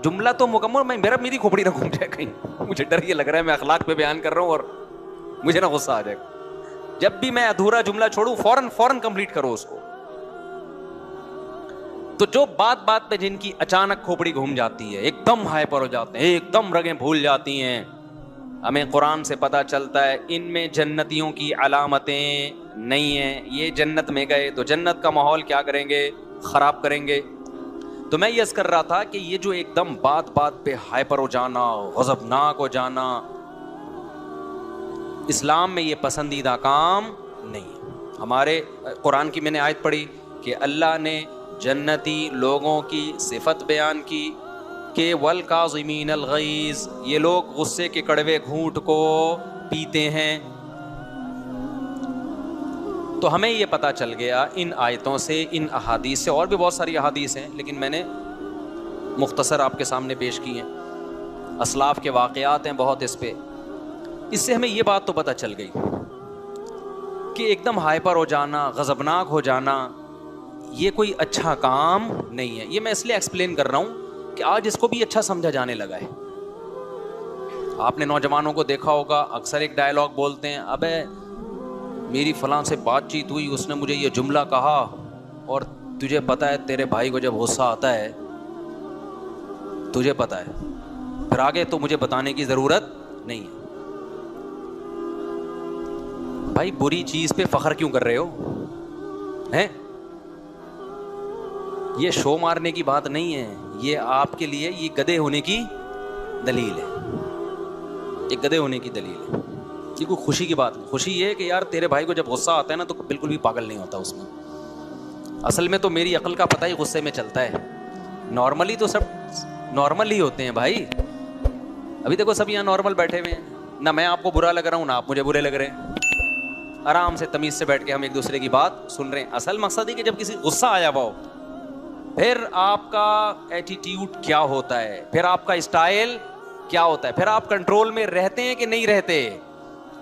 جملہ تو مکمل، میری کھوپڑی نہ گھوم جائے کہیں. مجھے ڈر یہ لگ رہا ہے میں اخلاق پہ بیان کر رہا ہوں اور مجھے نہ غصہ آ جائے گا. جب بھی میں ادھورا جملہ چھوڑوں فوراً کمپلیٹ کرو اس کو. تو جو بات بات پہ جن کی اچانک کھوپڑی گھوم جاتی ہے, ایک دم ہائپر ہو جاتے ہیں, ایک دم رگیں بھول جاتی ہیں, ہمیں قرآن سے پتا چلتا ہے ان میں جنتیوں کی علامتیں نہیں ہیں. یہ جنت میں گئے تو جنت کا ماحول کیا کریں گے, خراب کریں گے. تو میں یہ عرض کر رہا تھا کہ یہ جو ایک دم بات بات پہ ہائپر ہو جانا, غضبناک ہو جانا, اسلام میں یہ پسندیدہ کام نہیں ہے. ہمارے قرآن کی میں نے آیت پڑھی کہ اللہ نے جنتی لوگوں کی صفت بیان کی کہ والکاظمین الغیظ, یہ لوگ غصے کے کڑوے گھونٹ کو پیتے ہیں. تو ہمیں یہ پتا چل گیا ان آیتوں سے, ان احادیث سے, اور بھی بہت ساری احادیث ہیں لیکن میں نے مختصر آپ کے سامنے پیش کی ہیں, اسلاف کے واقعات ہیں بہت اس پہ. اس سے ہمیں یہ بات تو پتا چل گئی کہ ایک دم ہائپر ہو جانا, غضبناک ہو جانا, یہ کوئی اچھا کام نہیں ہے. یہ میں اس لیے ایکسپلین کر رہا ہوں کہ آج اس کو بھی اچھا سمجھا جانے لگا ہے. آپ نے نوجوانوں کو دیکھا ہوگا, اکثر ایک ڈائلاگ بولتے ہیں, ابے میری فلاں سے بات چیت ہوئی, اس نے مجھے یہ جملہ کہا, اور تجھے پتا ہے تیرے بھائی کو جب غصہ آتا ہے, تجھے پتا ہے, پھر آگے تو مجھے بتانے کی ضرورت نہیں ہے. بھائی بری چیز پہ فخر کیوں کر رہے ہو ہیں؟ یہ شو مارنے کی بات نہیں ہے, یہ آپ کے لیے یہ گدھے ہونے کی دلیل ہے, یہ گدھے ہونے کی دلیل ہے. یہ کوئی خوشی کی بات نہیں. خوشی یہ ہے کہ یار تیرے بھائی کو جب غصہ آتا ہے نا تو بالکل بھی پاگل نہیں ہوتا اس میں. اصل میں تو میری عقل کا پتہ ہی غصے میں چلتا ہے. نارملی تو سب نارمل ہی ہوتے ہیں بھائی. ابھی دیکھو سب یہاں نارمل بیٹھے ہوئے ہیں, نہ میں آپ کو برا لگ رہا ہوں نہ آپ مجھے برے لگ رہے ہیں. آرام سے تمیز سے بیٹھ کے ہم ایک دوسرے کی بات سن رہے ہیں. اصل مقصد ہے کہ جب کسی غصہ آیا ہوا ہو, پھر آپ کا ایٹیٹیوڈ کیا ہوتا ہے, پھر آپ کا اسٹائل کیا ہوتا ہے, پھر آپ کنٹرول میں رہتے ہیں کہ نہیں رہتے.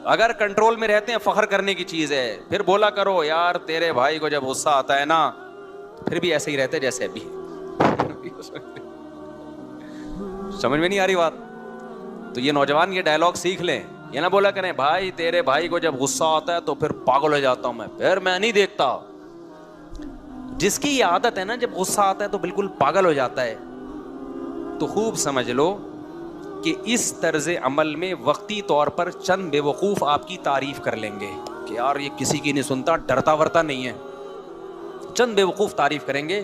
اگر کنٹرول میں رہتے ہیں فخر کرنے کی چیز ہے. پھر بولا کرو یار تیرے بھائی کو جب غصہ آتا ہے نا, پھر بھی ایسے ہی رہتے جیسے ابھی. سمجھ میں نہیں آ رہی بات؟ تو یہ نوجوان یہ ڈائلاگ سیکھ لیں. یہ نہ بولا کریں بھائی تیرے بھائی کو جب غصہ آتا ہے تو پھر پاگل ہو جاتا ہوں میں, پھر میں نہیں دیکھتا. جس کی یہ عادت ہے نا جب غصہ آتا ہے تو بالکل پاگل ہو جاتا ہے, تو خوب سمجھ لو کہ اس طرز عمل میں وقتی طور پر چند بے وقوف آپ کی تعریف کر لیں گے کہ یار یہ کسی کی نہیں سنتا, ڈرتا ورتا نہیں ہے. چند بے وقوف تعریف کریں گے,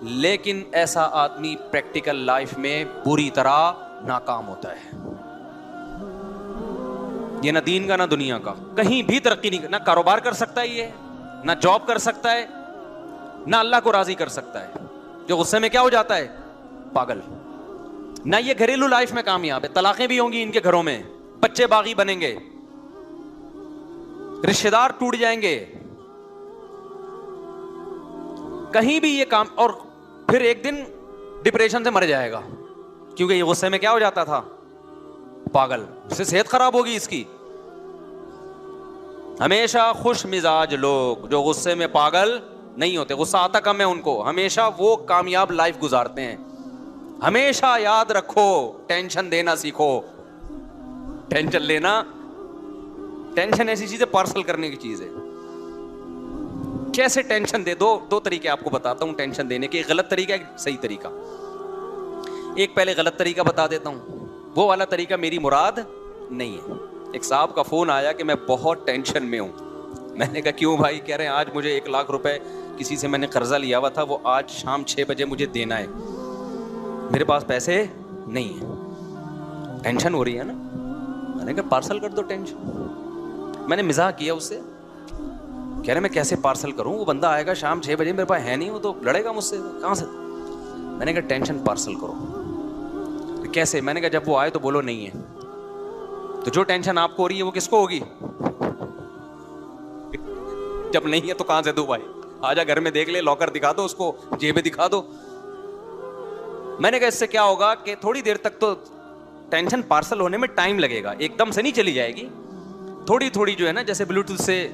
لیکن ایسا آدمی پریکٹیکل لائف میں بری طرح ناکام ہوتا ہے. یہ نہ دین کا نہ دنیا کا, کہیں بھی ترقی نہیں, نہ کاروبار کر سکتا ہے یہ, نہ جاب کر سکتا ہے, نہ اللہ کو راضی کر سکتا ہے. جو غصے میں کیا ہو جاتا ہے, پاگل. نہ یہ گھریلو لائف میں کامیاب ہے, طلاقیں بھی ہوں گی ان کے گھروں میں, بچے باغی بنیں گے, رشتہ دار ٹوٹ جائیں گے, کہیں بھی یہ کام, اور پھر ایک دن ڈپریشن سے مر جائے گا کیونکہ یہ غصے میں کیا ہو جاتا تھا, پاگل. اس سے صحت خراب ہوگی اس کی. ہمیشہ خوش مزاج لوگ جو غصے میں پاگل نہیں ہوتے, غصہ آتا کم ہے ان کو, ہمیشہ وہ کامیاب لائف گزارتے ہیں. ہمیشہ یاد رکھو ٹینشن دینا سیکھو. ٹینشن لینا, ٹینشن ایسی چیز ہے پارسل کرنے کی چیز ہے. کیسے ٹینشن دے, دو طریقے آپ کو بتاتا ہوں ٹینشن دینے کے. ایک غلط طریقہ, ایک صحیح طریقہ. ایک پہلے غلط طریقہ بتا دیتا ہوں, وہ والا طریقہ میری مراد نہیں ہے. ایک صاحب کا فون آیا کہ میں بہت ٹینشن میں ہوں. میں نے کہا کیوں بھائی؟ کہہ رہے ہیں آج مجھے 1 لاکھ روپے کسی سے میں نے قرضہ لیا ہوا تھا, وہ آج شام 6 بجے مجھے دینا ہے, میرے پاس پیسے نہیں ہیں, ٹینشن ہو رہی ہے نا. میں نے کہا پارسل کر دو ٹینشن. میں نے مزاح کیا اس سے, کہہ رہے میں کیسے پارسل کروں, وہ بندہ آئے گا شام 6 بجے, میرے پاس ہے نہیں, وہ تو لڑے گا مجھ سے, کہاں سے. میں نے کہا ٹینشن پارسل کرو. کیسے؟ میں نے کہا جب وہ آئے تو بولو نہیں ہے. تو جو ٹینشن آپ کو ہو رہی ہے وہ کس کو ہوگی؟ جب نہیں ہے تو کہاں سے دوں بھائی؟ آجا گھر میں دیکھ لے, لاکر دکھا دو اس کو, جیبیں دکھا دو. میں نے کہا اس سے کیا ہوگا کہ تھوڑی دیر تک تو ٹینشن پارسل ہونے میں ٹائم لگے گا, ایک دم سے نہیں چلی جائے گی. تھوڑی تھوڑی جو ہے نا, جیسے بلوٹوتھ سے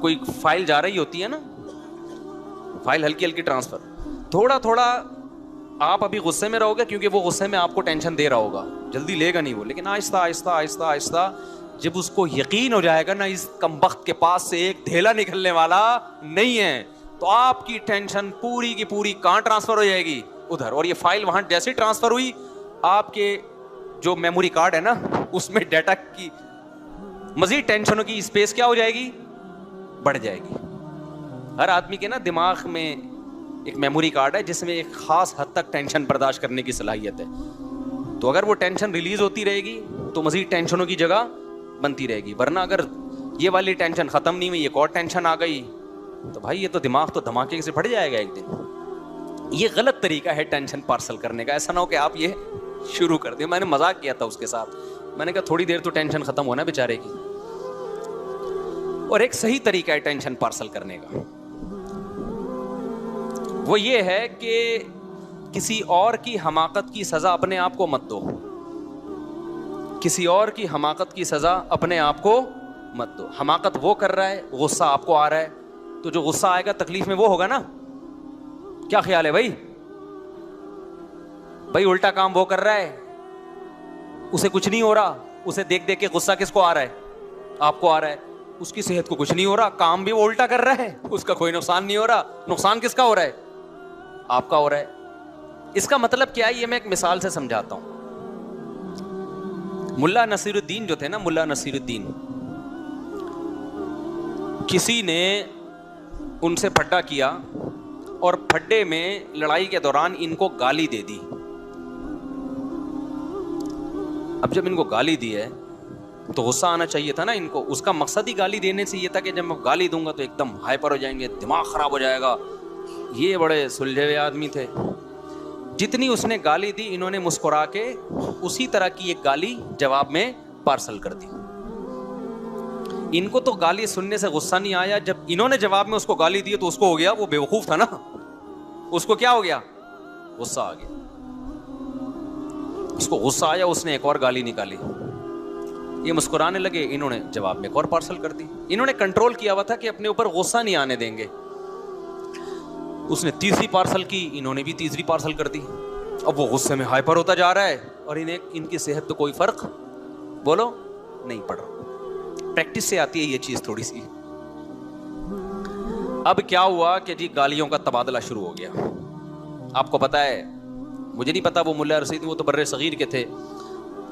کوئی فائل جا رہی ہوتی ہے نا, فائل ہلکی ہلکی ٹرانسفر, تھوڑا تھوڑا. آپ ابھی غصے میں رہو گے کیونکہ وہ غصے میں آپ کو ٹینشن دے رہا ہوگا, جلدی لے گا نہیں وہ, لیکن آہستہ آہستہ آہستہ آہستہ جب اس کو یقین ہو جائے گا نا اس کمبخت کے پاس سے ایک دھیلا نکلنے والا نہیں ہے, تو آپ کی ٹینشن پوری کی پوری کہاں ٹرانسفر ہو جائے گی؟ ادھر. اور یہ فائل وہاں جیسے ٹرانسفر ہوئی, آپ کے جو میموری کارڈ ہے نا اس میں ڈیٹا کی مزید ٹینشنوں کی اسپیس کیا ہو جائے گی؟ بڑھ جائے گی. ہر آدمی کے نا دماغ میں ایک میموری کارڈ ہے جس میں ایک خاص حد تک ٹینشن برداشت کرنے کی صلاحیت ہے. تو اگر وہ ٹینشن ریلیز ہوتی رہے گی تو مزید ٹینشنوں کی جگہ بنتی رہے گی. ورنہ اگر یہ والی ٹینشن ختم نہیں ہوئی, ایک اور ٹینشن آ گئی, تو بھائی یہ تو دماغ تو دھماکے سے پھٹ جائے گا ایک دن. یہ غلط طریقہ ہے ٹینشن پارسل کرنے کا. ایسا نہ ہو کہ آپ یہ شروع کر دیں. میں نے مذاق کیا تھا اس کے ساتھ, میں نے کہا تھوڑی دیر تو ٹینشن ختم ہونا بیچارے کی. اور ایک صحیح طریقہ ہے ٹینشن پارسل کرنے کا, وہ یہ ہے کہ کسی اور کی حماقت کی سزا اپنے آپ کو مت دو. کسی اور کی حماقت کی سزا اپنے آپ کو مت دو. حماقت وہ کر رہا ہے, غصہ آپ کو آ رہا ہے, تو جو غصہ آئے گا تکلیف میں وہ ہوگا نا. کیا خیال ہے بھائی؟ بھائی الٹا کام وہ کر رہا ہے, اسے کچھ نہیں ہو رہا, اسے دیکھ دیکھ کے غصہ کس کو آ رہا ہے؟ آپ کو آ رہا ہے. اس کی صحت کو کچھ نہیں ہو رہا, کام بھی وہ الٹا کر رہا ہے, اس کا کوئی نقصان نہیں ہو رہا. نقصان کس کا ہو رہا ہے؟ آپ کا ہو رہا ہے. اس کا مطلب کیا ہے یہ میں ایک مثال سے سمجھاتا ہوں. ملا نصیر الدین جو تھے نا, ملا نصیر الدین, کسی نے ان سے پھڈا کیا اور پھڈے میں لڑائی کے دوران ان کو گالی دے دی. اب جب ان کو گالی دی ہے تو غصہ آنا چاہیے تھا نا ان کو. اس کا مقصد ہی گالی دینے سے یہ تھا کہ جب میں گالی دوں گا تو ایک دم ہائپر ہو جائیں گے, دماغ خراب ہو جائے گا. یہ بڑے سلجھے ہوئے آدمی تھے. جتنی اس نے گالی دی انہوں نے مسکرا کے اسی طرح کی ایک گالی جواب میں پارسل کر دی. ان کو تو گالی سننے سے غصہ نہیں آیا, جب انہوں نے جواب میں اس کو گالی دی تو اس کو ہو گیا, وہ بیوقوف تھا نا, اس کو کیا ہو گیا؟ غصہ آ گیا. اس کو غصہ آیا, اس نے ایک اور گالی نکالی. یہ مسکرانے لگے, انہوں نے جواب میں ایک اور پارسل کر دی. انہوں نے کنٹرول کیا ہوا تھا کہ اپنے اوپر غصہ نہیں آنے دیں گے. اس نے تیسری پارسل کی, انہوں نے بھی تیسری پارسل کر دی. اب وہ غصے میں ہائپر ہوتا جا رہا ہے اور ان کی صحت پہ کوئی فرق بولو نہیں پڑ رہا. پریکٹس سے آتی ہے یہ چیز تھوڑی سی. اب کیا ہوا کہ جی گالیوں کا تبادلہ شروع ہو گیا. آپ کو پتا ہے, مجھے نہیں پتا وہ ملا رشید وہ تو بر صغیر کے تھے,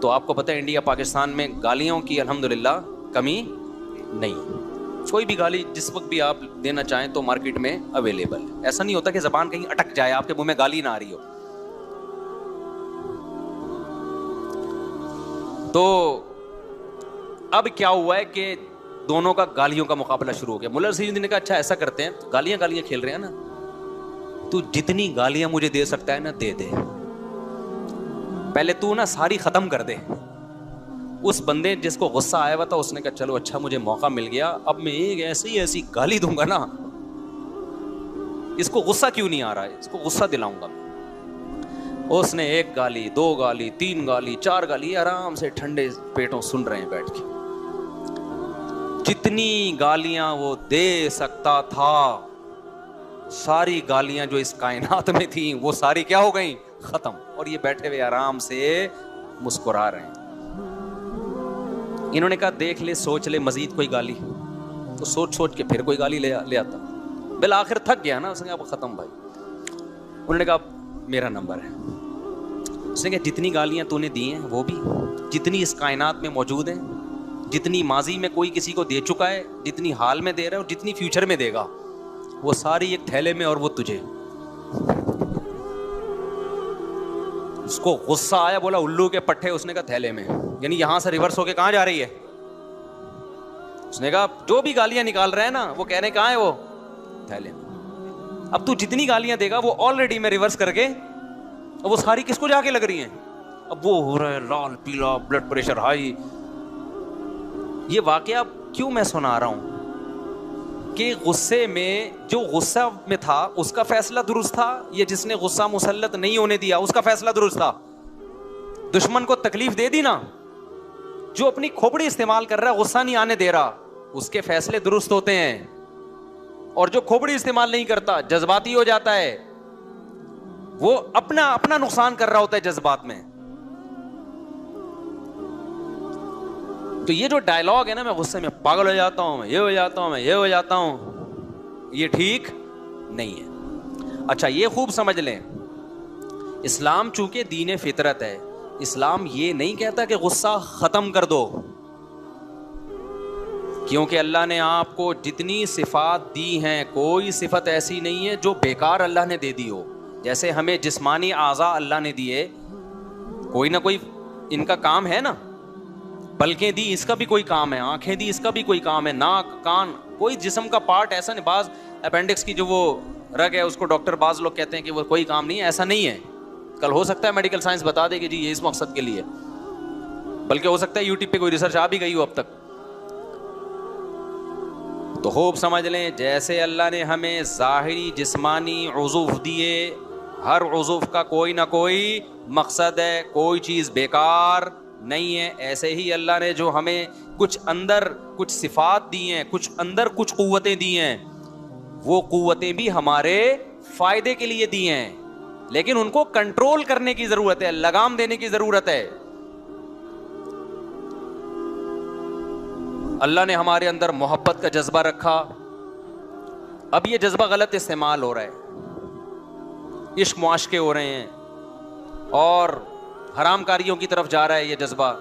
تو آپ کو پتا ہے انڈیا پاکستان میں گالیوں کی الحمدللہ کمی نہیں. کوئی بھی گالی جس وقت بھی آپ دینا چاہیں تو مارکیٹ میں اویلیبل. ایسا نہیں ہوتا کہ زبان کہیں اٹک جائے, آپ کے منہ میں گالی نہ آ رہی ہو. تو اب کیا ہوا ہے کہ دونوں کا گالیوں کا مقابلہ شروع ہو گیا. ملا رشید نے کہا اچھا ایسا کرتے ہیں, گالیاں کھیل رہے ہیں نا, تو جتنی گالیاں مجھے دے سکتا ہے نا دے دے, پہلے تو نا ساری ختم کر دے. اس بندے جس کو غصہ آیا ہوا تھا اس نے کہا چلو اچھا مجھے موقع مل گیا, اب میں ایک ایسی گالی دوں گا نا, اس کو غصہ کیوں نہیں آ رہا ہے, اس کو غصہ دلاؤں گا. اس نے ایک گالی, دو گالی, تین گالی, چار گالی, آرام سے ٹھنڈے پیٹوں سن رہے ہیں بیٹھ کے. جتنی گالیاں وہ دے سکتا تھا ساری گالیاں جو اس کائنات میں تھیں وہ ساری کیا ہو گئیں؟ ختم. اور یہ بیٹھے ہوئے آرام سے مسکرا رہے ہیں. انہوں نے کہا دیکھ لے, سوچ لے مزید کوئی گالی. تو سوچ کے پھر کوئی گالی لے آتا. بالآخر تھک گیا نا, اس نے کہا ختم بھائی. انہوں نے کہا میرا نمبر ہے. اس نے کہا جتنی گالیاں تو نے دی ہیں وہ بھی, جتنی اس کائنات میں موجود ہیں, جتنی ماضی میں کوئی کسی کو دے چکا ہے, جتنی حال میں دے رہا ہے اور جتنی فیوچر میں دے گا, وہ ساری ایک تھیلے میں اور وہ تجھے. اس کو غصہ آیا, بولا الو کے پٹھے. اس نے کہا تھیلے میں, یعنی یہاں سے ریورس ہو کے کہاں جا رہی ہے؟ اس نے کہا جو بھی گالیاں نکال رہے ہیں نا وہ کہہ رہے ہیں کہاں ہے وہ؟ تھیلے میں. اب تو جتنی گالیاں دے گا وہ آلریڈی میں ریورس کر کے, اب وہ ساری کس کو جا کے لگ رہی ہیں؟ اب وہ ہو رہا ہے لال پیلا, بلڈ پریشر ہائی. یہ واقعہ کیوں میں سنا رہا ہوں کہ غصے میں, جو غصہ میں تھا اس کا فیصلہ درست تھا, یا جس نے غصہ مسلط نہیں ہونے دیا اس کا فیصلہ درست تھا؟ دشمن کو تکلیف دے دی نا, جو اپنی کھوپڑی استعمال کر رہا ہے, غصہ نہیں آنے دے رہا, اس کے فیصلے درست ہوتے ہیں. اور جو کھوپڑی استعمال نہیں کرتا, جذباتی ہو جاتا ہے, وہ اپنا نقصان کر رہا ہوتا ہے جذبات میں. تو یہ جو ڈائلاگ ہے نا, میں غصے میں پاگل ہو جاتا ہوں, میں یہ ہو جاتا ہوں, میں یہ ہو جاتا ہوں, یہ ٹھیک نہیں ہے. اچھا یہ خوب سمجھ لیں, اسلام چونکہ دین فطرت ہے, اسلام یہ نہیں کہتا کہ غصہ ختم کر دو, کیونکہ اللہ نے آپ کو جتنی صفات دی ہیں کوئی صفت ایسی نہیں ہے جو بیکار اللہ نے دے دی ہو. جیسے ہمیں جسمانی اعضاء اللہ نے دیے, کوئی نہ کوئی ان کا کام ہے نا, پلکیں دی اس کا بھی کوئی کام ہے, آنکھیں دی اس کا بھی کوئی کام ہے, ناک کان, کوئی جسم کا پارٹ ایسا نہیں. بعض اپینڈکس کی جو وہ رگ ہے اس کو ڈاکٹر بعض لوگ کہتے ہیں کہ وہ کوئی کام نہیں ہے, ایسا نہیں ہے. کل ہو سکتا ہے میڈیکل سائنس بتا دے کہ جی یہ اس مقصد کے لیے, بلکہ ہو سکتا ہے یوٹیوب پہ کوئی ریسرچ آ بھی گئی ہو اب تک. تو خوب سمجھ لیں, جیسے اللہ نے ہمیں ظاہری جسمانی عضو دیے, ہر عضو کا کوئی نہ کوئی مقصد ہے, کوئی چیز بیکار نہیں ہے, ایسے ہی اللہ نے جو ہمیں کچھ اندر کچھ صفات دی ہیں, کچھ اندر کچھ قوتیں دی ہیں, وہ قوتیں بھی ہمارے فائدے کے لیے دی ہیں, لیکن ان کو کنٹرول کرنے کی ضرورت ہے, لگام دینے کی ضرورت ہے. اللہ نے ہمارے اندر محبت کا جذبہ رکھا, اب یہ جذبہ غلط استعمال ہو رہا ہے, عشق معاشقے ہو رہے ہیں اور حرام کاریوں کی طرف جا رہا ہے یہ جذبہ.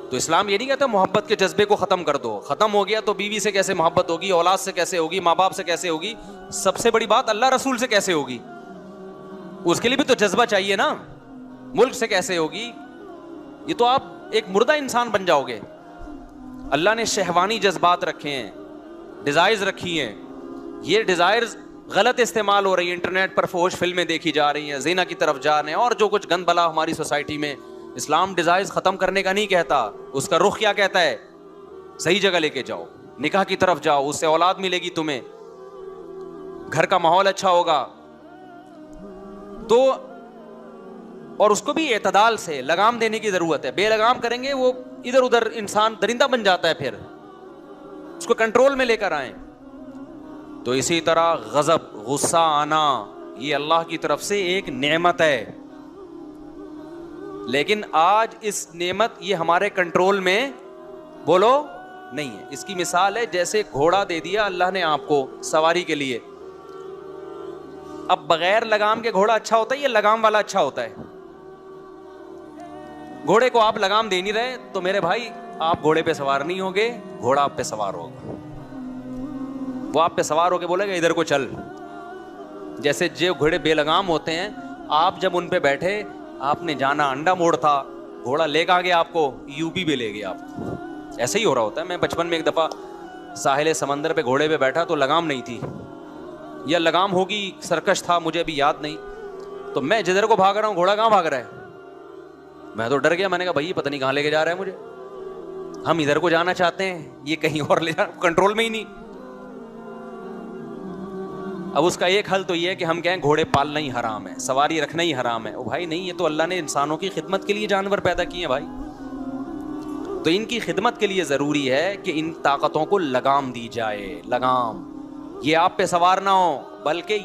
تو اسلام یہ نہیں کہتا محبت کے جذبے کو ختم کر دو, ختم ہو گیا تو بیوی سے کیسے محبت ہوگی, اولاد سے کیسے ہوگی, ماں باپ سے کیسے ہوگی, سب سے بڑی بات اللہ رسول سے کیسے ہوگی, اس کے لیے بھی تو جذبہ چاہیے نا, ملک سے کیسے ہوگی, یہ تو آپ ایک مردہ انسان بن جاؤ گے. اللہ نے شہوانی جذبات رکھے ہیں, ڈیزائرز رکھی ہیں, یہ ڈیزائرز غلط استعمال ہو رہی ہے, انٹرنیٹ پر فحش فلمیں دیکھی جا رہی ہیں, زنا کی طرف جا رہے ہیں, اور جو کچھ گند بلا ہماری سوسائٹی میں. اسلام ڈیزائرز ختم کرنے کا نہیں کہتا, اس کا رخ کیا کہتا ہے, صحیح جگہ لے کے جاؤ, نکاح کی طرف جاؤ, اس سے اولاد ملے گی تمہیں, گھر کا ماحول اچھا ہوگا. تو اور اس کو بھی اعتدال سے لگام دینے کی ضرورت ہے, بے لگام کریں گے وہ ادھر ادھر انسان درندہ بن جاتا ہے, پھر اس کو کنٹرول میں لے کر آئیں. تو اسی طرح غضب غصہ آنا یہ اللہ کی طرف سے ایک نعمت ہے, لیکن آج اس نعمت یہ ہمارے کنٹرول میں بولو نہیں ہے. اس کی مثال ہے جیسے گھوڑا دے دیا اللہ نے آپ کو سواری کے لیے, اب بغیر لگام کے گھوڑا اچھا ہوتا ہے یا لگام والا اچھا ہوتا ہے؟ گھوڑے کو آپ لگام دے نہیں رہے تو میرے بھائی آپ گھوڑے پہ سوار نہیں ہوگے, گھوڑا آپ پہ سوار ہوگا, وہ آپ پہ سوار ہو کے بولے گا ادھر کو چل. جیسے جو گھوڑے بے لگام ہوتے ہیں, آپ جب ان پہ بیٹھے آپ نے جانا انڈا موڑ تھا, گھوڑا لے کے گیا آپ کو یو پی پہ لے گیا آپ کو. ایسے ہی ہو رہا ہوتا ہے. میں بچپن میں ایک دفعہ ساحل سمندر پہ گھوڑے پہ بیٹھا تو لگام نہیں تھی, یا لگام ہوگی سرکش تھا مجھے ابھی یاد نہیں, تو میں جدھر کو بھاگ رہا ہوں گھوڑا کہاں بھاگ رہا ہے, میں تو ڈر گیا. میں نے کہا بھائی پتہ نہیں کہاں لے کے جا رہا ہے مجھے, ہم ادھر کو جانا چاہتے ہیں یہ کہیں اور لے جا, کنٹرول میں ہی نہیں. اب اس کا ایک حل تو یہ ہے کہ ہم کہیں گھوڑے پالنا ہی حرام ہے, سواری رکھنا ہی حرام ہے. او بھائی نہیں, یہ تو اللہ نے انسانوں کی خدمت کے لیے جانور پیدا کیے ہیں بھائی, تو ان کی خدمت کے لیے ضروری ہے کہ ان طاقتوں کو لگام دی جائے. لگام یہ آپ پہ سوار نہ ہو بلکہ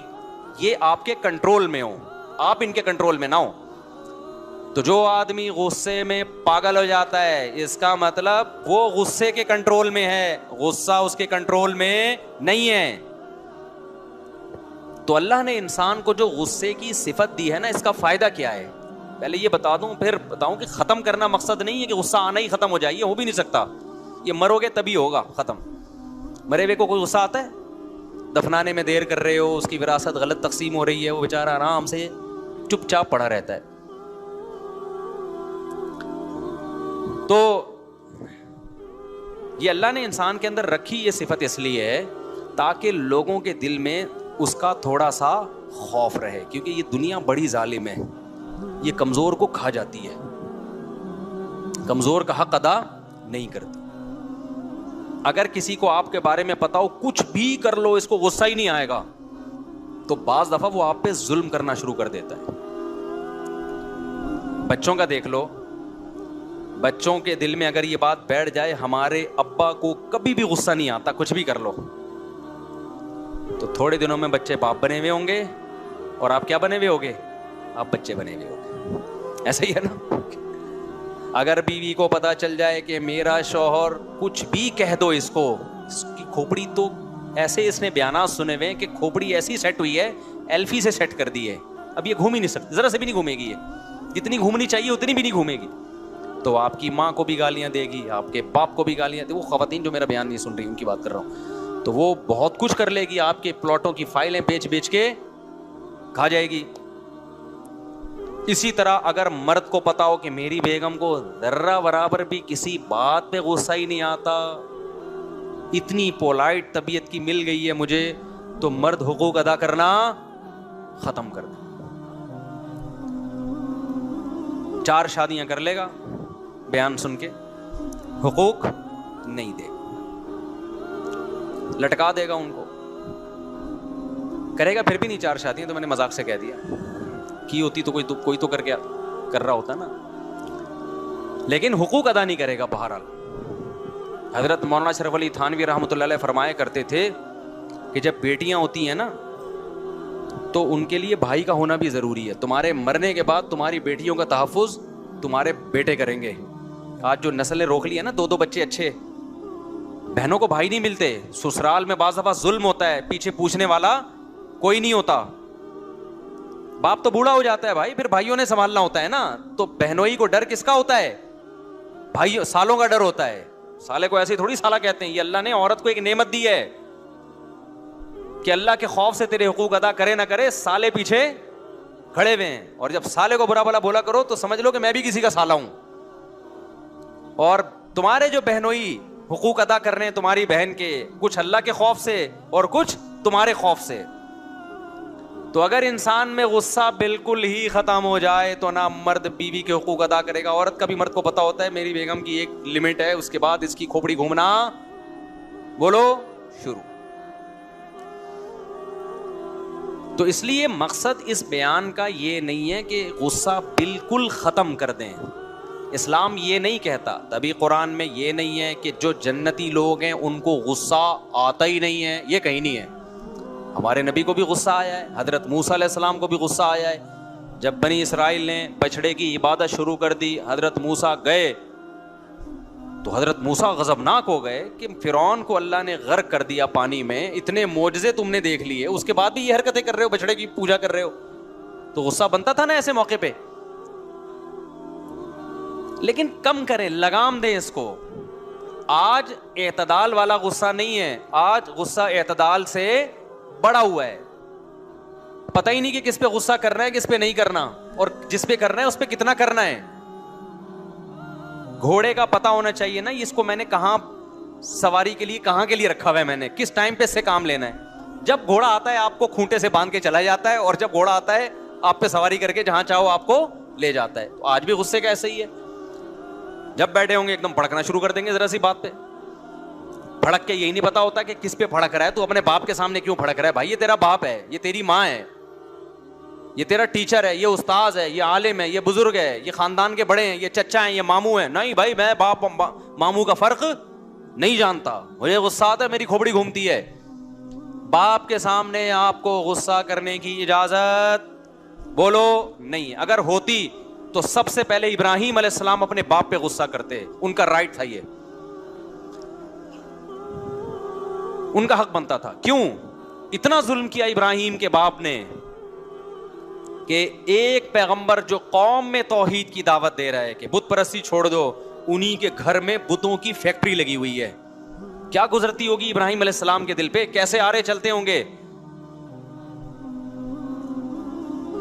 یہ آپ کے کنٹرول میں ہو, آپ ان کے کنٹرول میں نہ ہو. تو جو آدمی غصے میں پاگل ہو جاتا ہے اس کا مطلب وہ غصے کے کنٹرول میں ہے, غصہ اس کے کنٹرول میں نہیں ہے. تو اللہ نے انسان کو جو غصے کی صفت دی ہے نا, اس کا فائدہ کیا ہے پہلے یہ بتا دوں, پھر بتاؤں کہ ختم کرنا مقصد نہیں ہے کہ غصہ آنا ہی ختم ہو جائے, یہ ہو بھی نہیں سکتا. یہ مرو گے تبھی ہوگا ختم. مرے ہوئے کو کوئی غصہ آتا ہے؟ دفنانے میں دیر کر رہے ہو, اس کی وراثت غلط تقسیم ہو رہی ہے, وہ بیچارہ آرام سے چپ چاپ پڑا رہتا ہے. تو یہ اللہ نے انسان کے اندر رکھی یہ صفت اس لیے ہے تاکہ لوگوں کے دل میں اس کا تھوڑا سا خوف رہے, کیونکہ یہ دنیا بڑی ظالم ہے, یہ کمزور کو کھا جاتی ہے, کمزور کا حق ادا نہیں کرتی. اگر کسی کو آپ کے بارے میں پتا ہو کچھ بھی کر لو اس کو غصہ ہی نہیں آئے گا, تو بعض دفعہ وہ آپ پہ ظلم کرنا شروع کر دیتا ہے. بچوں کا دیکھ لو, بچوں کے دل میں اگر یہ بات بیٹھ جائے ہمارے ابا کو کبھی بھی غصہ نہیں آتا, کچھ بھی کر لو, تو تھوڑے دنوں میں بچے باپ بنے ہوئے ہوں گے اور آپ کیا بنے ہوئے ہوگے, آپ بچے بنے ہوئے ہوگے. ایسا ہی ہے نا. اگر بیوی کو پتا چل جائے کہ میرا شوہر کچھ بھی کہہ دو اس کو, اس کی کھوپڑی تو ایسے اس نے بیانات سنے ہوئے کہ کھوپڑی ایسی سیٹ ہوئی ہے, ایلفی سے سیٹ کر دی ہے, اب یہ گھوم ہی نہیں سکتی, ذرا سے بھی نہیں گھومے گی, یہ جتنی گھومنی چاہیے اتنی بھی نہیں گھومے گی. تو آپ کی ماں کو بھی گالیاں دے گی, آپ کے باپ کو بھی گالیاں دے, وہ خواتین جو میرا بیان نہیں سن رہی ان کی بات کر رہا ہوں, تو وہ بہت کچھ کر لے گی, آپ کے پلاٹوں کی فائلیں بیچ بیچ کے کھا جائے گی. اسی طرح اگر مرد کو پتا ہو کہ میری بیگم کو ذرہ برابر بھی کسی بات پہ غصہ ہی نہیں آتا, اتنی پولائٹ طبیعت کی مل گئی ہے مجھے, تو مرد حقوق ادا کرنا ختم کر دے. 4 شادیاں کر لے گا بیان سن کے, حقوق نہیں دے, لٹکا دے گا ان کو, کرے گا پھر بھی نہیں 4 شادیاں, تو میں نے مذاق سے کہہ دیا, کی ہوتی تو کوئی تو کر رہا ہوتا نا, لیکن حقوق ادا نہیں کرے گا. بہرحال حضرت مولانا اشرف علی تھانوی رحمۃ اللہ علیہ فرمایا کرتے تھے کہ جب بیٹیاں ہوتی ہیں نا تو ان کے لیے بھائی کا ہونا بھی ضروری ہے. تمہارے مرنے کے بعد تمہاری بیٹیوں کا تحفظ تمہارے بیٹے کریں گے. آج جو نسلیں روک لی ہے نا, 2 بچے اچھے, بہنوں کو بھائی نہیں ملتے. سسرال میں بعض دفعہ ظلم ہوتا ہے, پیچھے پوچھنے والا کوئی نہیں ہوتا, باپ تو بوڑھا ہو جاتا ہے بھائی, پھر بھائیوں نے سنبھالنا ہوتا ہے نا. تو بہنوئی کو ڈر کس کا ہوتا ہے؟ بھائی سالوں کا ڈر ہوتا ہے. سالے کو ایسے تھوڑی سالہ کہتے ہیں, یہ اللہ نے عورت کو ایک نعمت دی ہے کہ اللہ کے خوف سے تیرے حقوق ادا کرے نہ کرے, سالے پیچھے کھڑے ہوئے ہیں. اور جب سالے کو برا بھلا بولا کرو تو سمجھ لو کہ میں بھی کسی کا سالہ ہوں. اور تمہارے جو بہنوئی حقوق ادا کر رہے ہیں تمہاری بہن کے, کچھ اللہ کے خوف سے اور کچھ تمہارے خوف سے. تو اگر انسان میں غصہ بالکل ہی ختم ہو جائے تو نہ مرد بیوی کے حقوق ادا کرے گا. عورت کا بھی مرد کو پتا ہوتا ہے میری بیگم کی ایک لمٹ ہے, اس کے بعد اس کی کھوپڑی گھومنا بولو شروع. تو اس لیے مقصد اس بیان کا یہ نہیں ہے کہ غصہ بالکل ختم کر دیں. اسلام یہ نہیں کہتا, تبھی قرآن میں یہ نہیں ہے کہ جو جنتی لوگ ہیں ان کو غصہ آتا ہی نہیں ہے, یہ کہیں نہیں ہے. ہمارے نبی کو بھی غصہ آیا ہے, حضرت موسیٰ علیہ السلام کو بھی غصہ آیا ہے. جب بنی اسرائیل نے بچڑے کی عبادت شروع کر دی, حضرت موسیٰ گئے تو حضرت موسیٰ غضبناک ہو گئے کہ فرعون کو اللہ نے غرق کر دیا پانی میں, اتنے معجزے تم نے دیکھ لیے, اس کے بعد بھی یہ حرکتیں کر رہے ہو, بچڑے کی پوجا کر رہے ہو. تو غصہ بنتا تھا نا ایسے موقع پہ, لیکن کم کریں, لگام دیں اس کو. آج اعتدال والا غصہ نہیں ہے, آج غصہ اعتدال سے بڑا ہوا ہے. پتہ ہی نہیں کہ کس پہ غصہ کرنا ہے کس پہ نہیں کرنا, اور جس پہ کرنا ہے اس پہ کتنا کرنا ہے. گھوڑے کا پتہ ہونا چاہیے نا, اس کو میں نے کہاں سواری کے لیے کہاں کے لیے رکھا ہوا ہے, میں نے کس ٹائم پہ اس سے کام لینا ہے. جب گھوڑا آتا ہے آپ کو کھونٹے سے باندھ کے چلا جاتا ہے, اور جب گھوڑا آتا ہے آپ پہ سواری کر کے جہاں چاہو آپ کو لے جاتا ہے. تو آج بھی غصے کا ایسا ہی ہے, جب بیٹھے ہوں گے ایک دم بھڑکنا شروع کر دیں گے ذرا سی بات پہ. بھڑک کے یہی نہیں پتا ہوتا کہ کس پہ بھڑک رہا ہے. تو اپنے باپ کے سامنے کیوں بھڑک رہا ہے؟ بھائی یہ تیرا باپ ہے, یہ تیری ماں ہے, یہ تیرا ٹیچر ہے, یہ استاذ ہے, یہ عالم ہے, یہ بزرگ ہے, یہ خاندان کے بڑے ہیں, یہ چچا ہیں, یہ ماموں ہیں. نہیں بھائی, میں باپ ماموں کا فرق نہیں جانتا, مجھے غصہ آتا ہے, میری کھوپڑی گھومتی ہے. باپ کے سامنے آپ کو غصہ کرنے کی اجازت بولو نہیں. اگر ہوتی تو سب سے پہلے ابراہیم علیہ السلام اپنے باپ پہ غصہ کرتے, ان کا رائٹ تھا, یہ ان کا حق بنتا تھا. کیوں اتنا ظلم کیا ابراہیم کے باپ نے کہ ایک پیغمبر جو قوم میں توحید کی دعوت دے رہا ہے کہ بت پرستی چھوڑ دو, انہی کے گھر میں بتوں کی فیکٹری لگی ہوئی ہے. کیا گزرتی ہوگی ابراہیم علیہ السلام کے دل پہ, کیسے آرے چلتے ہوں گے.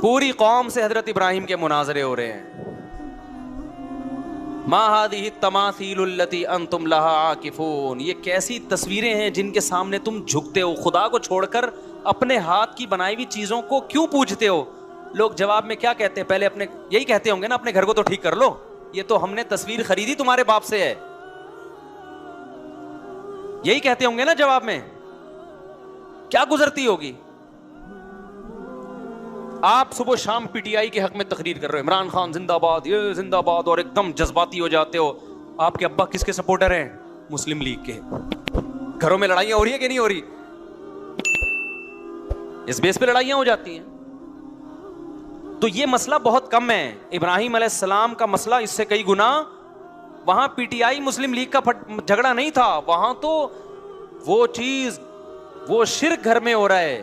پوری قوم سے حضرت ابراہیم کے مناظرے ہو رہے ہیں. ما هذه التماثيل التي انتم لها عاكفون, یہ کیسی تصویریں ہیں جن کے سامنے تم جھکتے ہو, خدا کو چھوڑ کر اپنے ہاتھ کی بنائی ہوئی چیزوں کو کیوں پوجتے ہو. لوگ جواب میں کیا کہتے ہیں, پہلے اپنے یہی کہتے ہوں گے نا, اپنے گھر کو تو ٹھیک کر لو, یہ تو ہم نے تصویر خریدی تمہارے باپ سے ہے, یہی کہتے ہوں گے نا جواب میں. کیا گزرتی ہوگی. آپ صبح شام پی ٹی آئی کے حق میں تقریر کر رہے ہو, عمران خان زندہ باد, یہ زندہ باد, اور ایک دم جذباتی ہو جاتے ہو. آپ کے ابا کس کے سپورٹر ہیں؟ مسلم لیگ کے. گھروں میں لڑائیاں ہو رہی ہیں کہ نہیں ہو رہی؟ اس بیس پہ لڑائیاں ہو جاتی ہیں. تو یہ مسئلہ بہت کم ہے. ابراہیم علیہ السلام کا مسئلہ اس سے کئی گنا, وہاں P T I Muslim league کا جھگڑا نہیں تھا, وہاں تو وہ چیز وہ شرک گھر میں ہو رہا ہے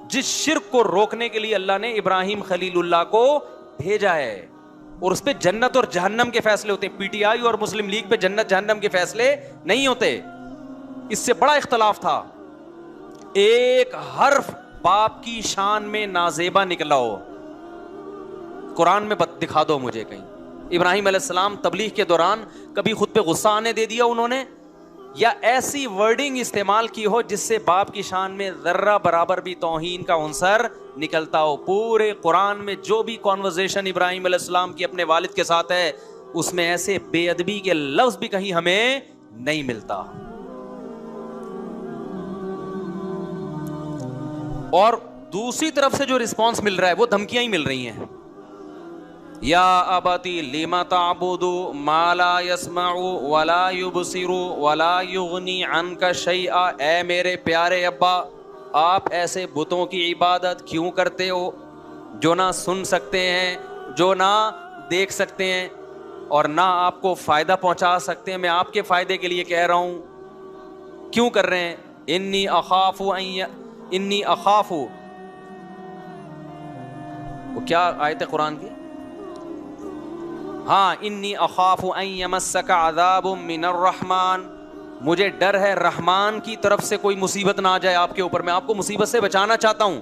جس شرک کو روکنے کے لیے اللہ نے ابراہیم خلیل اللہ کو بھیجا ہے, اور اس پہ جنت اور جہنم کے فیصلے ہوتے ہیں. پی ٹی آئی اور مسلم لیگ پہ جنت جہنم کے فیصلے نہیں ہوتے. اس سے بڑا اختلاف تھا. ایک حرف باپ کی شان میں نازیبا نکلا ہو قرآن میں دکھا دو مجھے کہیں. ابراہیم علیہ السلام تبلیغ کے دوران کبھی خود پہ غصہ آنے دے دیا انہوں نے, یا ایسی ورڈنگ استعمال کی ہو جس سے باپ کی شان میں ذرہ برابر بھی توہین کا عنصر نکلتا ہو. پورے قرآن میں جو بھی کانورزیشن ابراہیم علیہ السلام کی اپنے والد کے ساتھ ہے اس میں ایسے بے ادبی کے لفظ بھی کہیں ہمیں نہیں ملتا. اور دوسری طرف سے جو رسپانس مل رہا ہے وہ دھمکیاں ہی مل رہی ہیں. یا ابتی لم تعبد ما لا يسمع ولا يبصر ولا يغني عنك شيئا, اے میرے پیارے ابا آپ ایسے بتوں کی عبادت کیوں کرتے ہو جو نہ سن سکتے ہیں, جو نہ دیکھ سکتے ہیں, اور نہ آپ کو فائدہ پہنچا سکتے ہیں. میں آپ کے فائدے کے لیے کہہ رہا ہوں, کیوں کر رہے ہیں؟ انی اخاف وہ کیا آیت ہے قرآن کی, ہاں, انی اخاف ان یمسک عذاب من الرحمن, مجھے ڈر ہے رحمان کی طرف سے کوئی مصیبت نہ آ جائے آپ کے اوپر, میں آپ کو مصیبت سے بچانا چاہتا ہوں.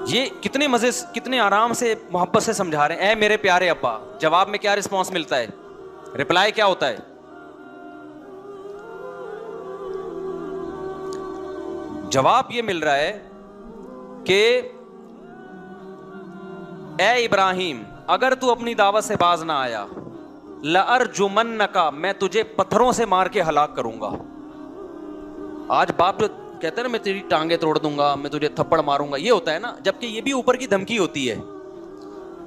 یہ کتنے مزے, کتنے آرام سے محبت سے سمجھا رہے ہیں, اے میرے پیارے ابا. جواب میں کیا رسپانس ملتا ہے, رپلائی کیا ہوتا ہے؟ جواب یہ مل رہا ہے کہ اے ابراہیم اگر تو اپنی دعوت سے باز نہ آیا, لَأَرْجُمَنَّكَ, میں تجھے پتھروں سے مار کے ہلاک کروں گا. آج باپ جو کہتے ہیں نا میں تیری ٹانگیں توڑ دوں گا, میں تجھے تھپڑ ماروں گا, یہ ہوتا ہے نا, جبکہ یہ بھی اوپر کی دھمکی ہوتی ہے.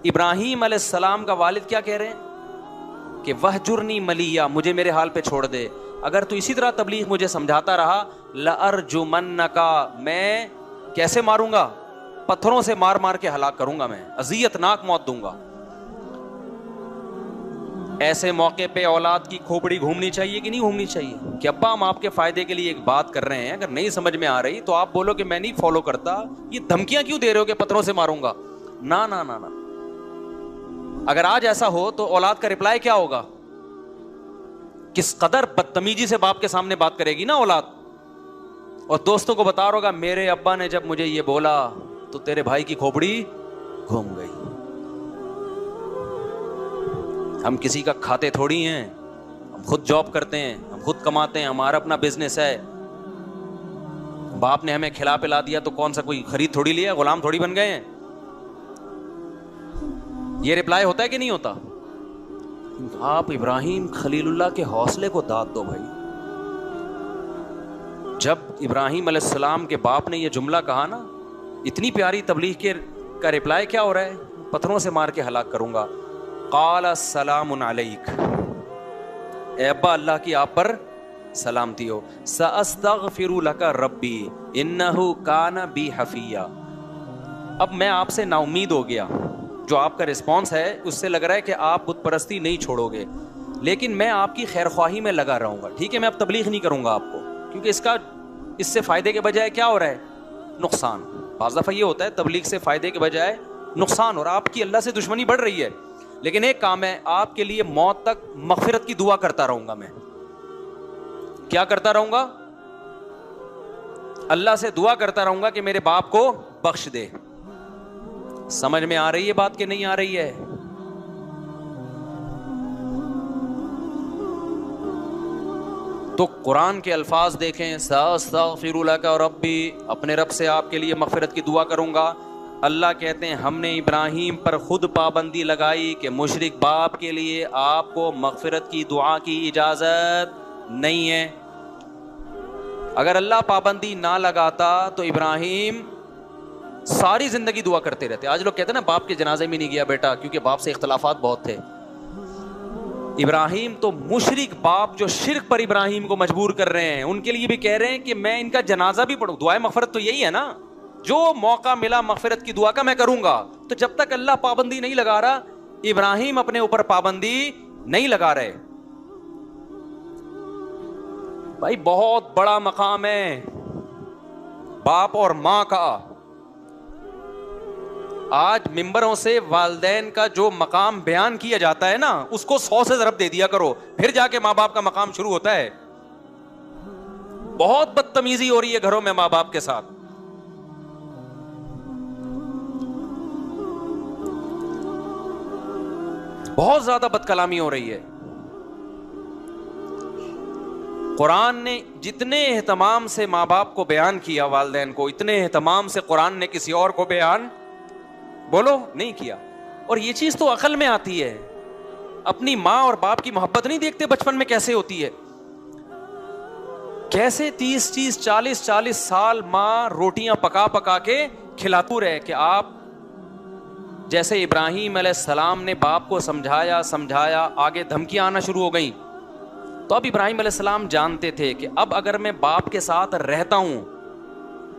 ابراہیم علیہ السلام کا والد کیا کہہ رہے ہیں کہ وَهْجُرْنِي مَلِيًّا, مجھے میرے حال پہ چھوڑ دے, اگر تو اسی طرح تبلیغ مجھے سمجھاتا رہا, لَأَرْجُمَنَّكَ, میں کیسے ماروں گا؟ پتھروں سے مار مار کے ہلاک کروں گا, میں اذیت ناک موت دوں گا. ایسے موقع پہ اولاد کی کھوپڑی گھومنی چاہیے کہ نہیں گھومنی چاہیے کہ ابا ہم آپ کے فائدے کے لیے ایک بات کر رہے ہیں, اگر نہیں سمجھ میں آ رہی تو آپ بولو کہ میں نہیں فالو کرتا, یہ دھمکیاں کیوں دے رہے ہو کہ پتھروں سے ماروں گا؟ نا نا نا نا. اگر آج ایسا ہو تو اولاد کا رپلائی کیا ہوگا؟ کس قدر بدتمیزی سے باپ کے سامنے بات کرے گی نا اولاد, اور دوستوں کو بتا رہا ہوگا میرے ابا نے جب مجھے یہ بولا تو تیرے بھائی کی کھوپڑی گھوم گئی. ہم کسی کا کھاتے تھوڑی ہیں, ہم خود جاب کرتے ہیں, ہم خود کماتے ہیں, ہمارا اپنا بزنس ہے. باپ نے ہمیں کھلا پلا دیا تو کون سا کوئی خرید تھوڑی لیا, غلام تھوڑی بن گئے ہیں. یہ رپلائی ہوتا ہے کہ نہیں ہوتا؟ آپ ابراہیم خلیل اللہ کے حوصلے کو داد دو بھائی. جب ابراہیم علیہ السلام کے باپ نے یہ جملہ کہا نا, اتنی پیاری تبلیغ کا رپلائی کیا ہو رہا ہے؟ پتھروں سے مار کے ہلاک کروں گا. قال السلام علیک, اے ابا اللہ کی آپ پر سلامتی ہو. ساستغفر لک ربی انہ کان بی حفیہ. اب میں آپ سے نا امید ہو گیا, جو آپ کا رسپانس ہے اس سے لگ رہا ہے کہ آپ بت پرستی نہیں چھوڑو گے, لیکن میں آپ کی خیر خواہی میں لگا رہوں گا. ٹھیک ہے, میں اب تبلیغ نہیں کروں گا آپ کو, کیونکہ اس سے فائدے کے بجائے کیا ہو رہا ہے؟ نقصان. بعض دفعہ یہ ہوتا ہے تبلیغ سے فائدے کے بجائے نقصان, اور آپ کی اللہ سے دشمنی بڑھ رہی ہے. لیکن ایک کام ہے, آپ کے لیے موت تک مغفرت کی دعا کرتا رہوں گا. میں کیا کرتا رہوں گا؟ اللہ سے دعا کرتا رہوں گا کہ میرے باپ کو بخش دے. سمجھ میں آ رہی ہے بات کہ نہیں آ رہی ہے؟ تو قرآن کے الفاظ دیکھیں, ساستغفر لک ربی, اپنے رب سے آپ کے لیے مغفرت کی دعا کروں گا. اللہ کہتے ہیں ہم نے ابراہیم پر خود پابندی لگائی کہ مشرک باپ کے لیے آپ کو مغفرت کی دعا کی اجازت نہیں ہے. اگر اللہ پابندی نہ لگاتا تو ابراہیم ساری زندگی دعا کرتے رہتے. آج لوگ کہتے ہیں نا باپ کے جنازے میں نہیں گیا بیٹا کیونکہ باپ سے اختلافات بہت تھے. ابراہیم تو مشرک باپ جو شرک پر ابراہیم کو مجبور کر رہے ہیں, ان کے لیے بھی کہہ رہے ہیں کہ میں ان کا جنازہ بھی پڑھوں. دعائے مغفرت تو یہی ہے نا, جو موقع ملا مغفرت کی دعا کا میں کروں گا. تو جب تک اللہ پابندی نہیں لگا رہا, ابراہیم اپنے اوپر پابندی نہیں لگا رہے. بھائی بہت بڑا مقام ہے باپ اور ماں کا. آج ممبروں سے والدین کا جو مقام بیان کیا جاتا ہے نا, اس کو 100 سے ضرب دے دیا کرو, پھر جا کے ماں باپ کا مقام شروع ہوتا ہے. بہت بدتمیزی ہو رہی ہے گھروں میں ماں باپ کے ساتھ. بہت زیادہ بد کلامی ہو رہی ہے. قرآن نے جتنے اہتمام سے ماں باپ کو بیان کیا والدین کو, اتنے اہتمام سے قرآن نے کسی اور کو بیان بولو نہیں کیا. اور یہ چیز تو عقل میں آتی ہے. اپنی ماں اور باپ کی محبت نہیں دیکھتے بچپن میں کیسے ہوتی ہے, کیسے 30 40 سال ماں روٹیاں پکا پکا کے کھلاتی رہے کہ آپ جیسے ابراہیم علیہ السلام نے باپ کو سمجھایا آگے دھمکیاں آنا شروع ہو گئیں. تو اب ابراہیم علیہ السلام جانتے تھے کہ اب اگر میں باپ کے ساتھ رہتا ہوں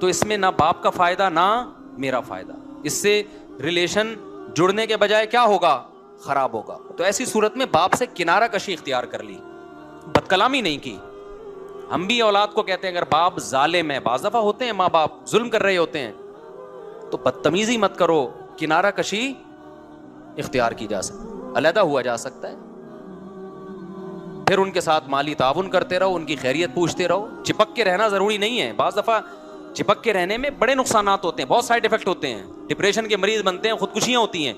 تو اس میں نہ باپ کا فائدہ نہ میرا فائدہ, اس سے ریلیشن جڑنے کے بجائے کیا ہوگا, خراب ہوگا. تو ایسی صورت میں باپ سے کنارہ کشی اختیار کر لی, بد کلامی نہیں کی. ہم بھی اولاد کو کہتے ہیں اگر باپ ظالم ہے, بعض دفعہ ہوتے ہیں ماں باپ ظلم کر رہے ہوتے ہیں, تو بدتمیزی مت کرو, کنارہ کشی اختیار کی جا سکتی, علیحدہ ہوا جا سکتا ہے. پھر ان کے ساتھ مالی تعاون کرتے رہو, ان کی خیریت پوچھتے رہو. چپک کے رہنا ضروری نہیں ہے, بعض دفعہ چپک کے رہنے میں بڑے نقصانات ہوتے ہیں, بہت سائیڈ افیکٹ ہوتے ہیں, ڈپریشن کے مریض بنتے ہیں, خودکشیاں ہوتی ہیں.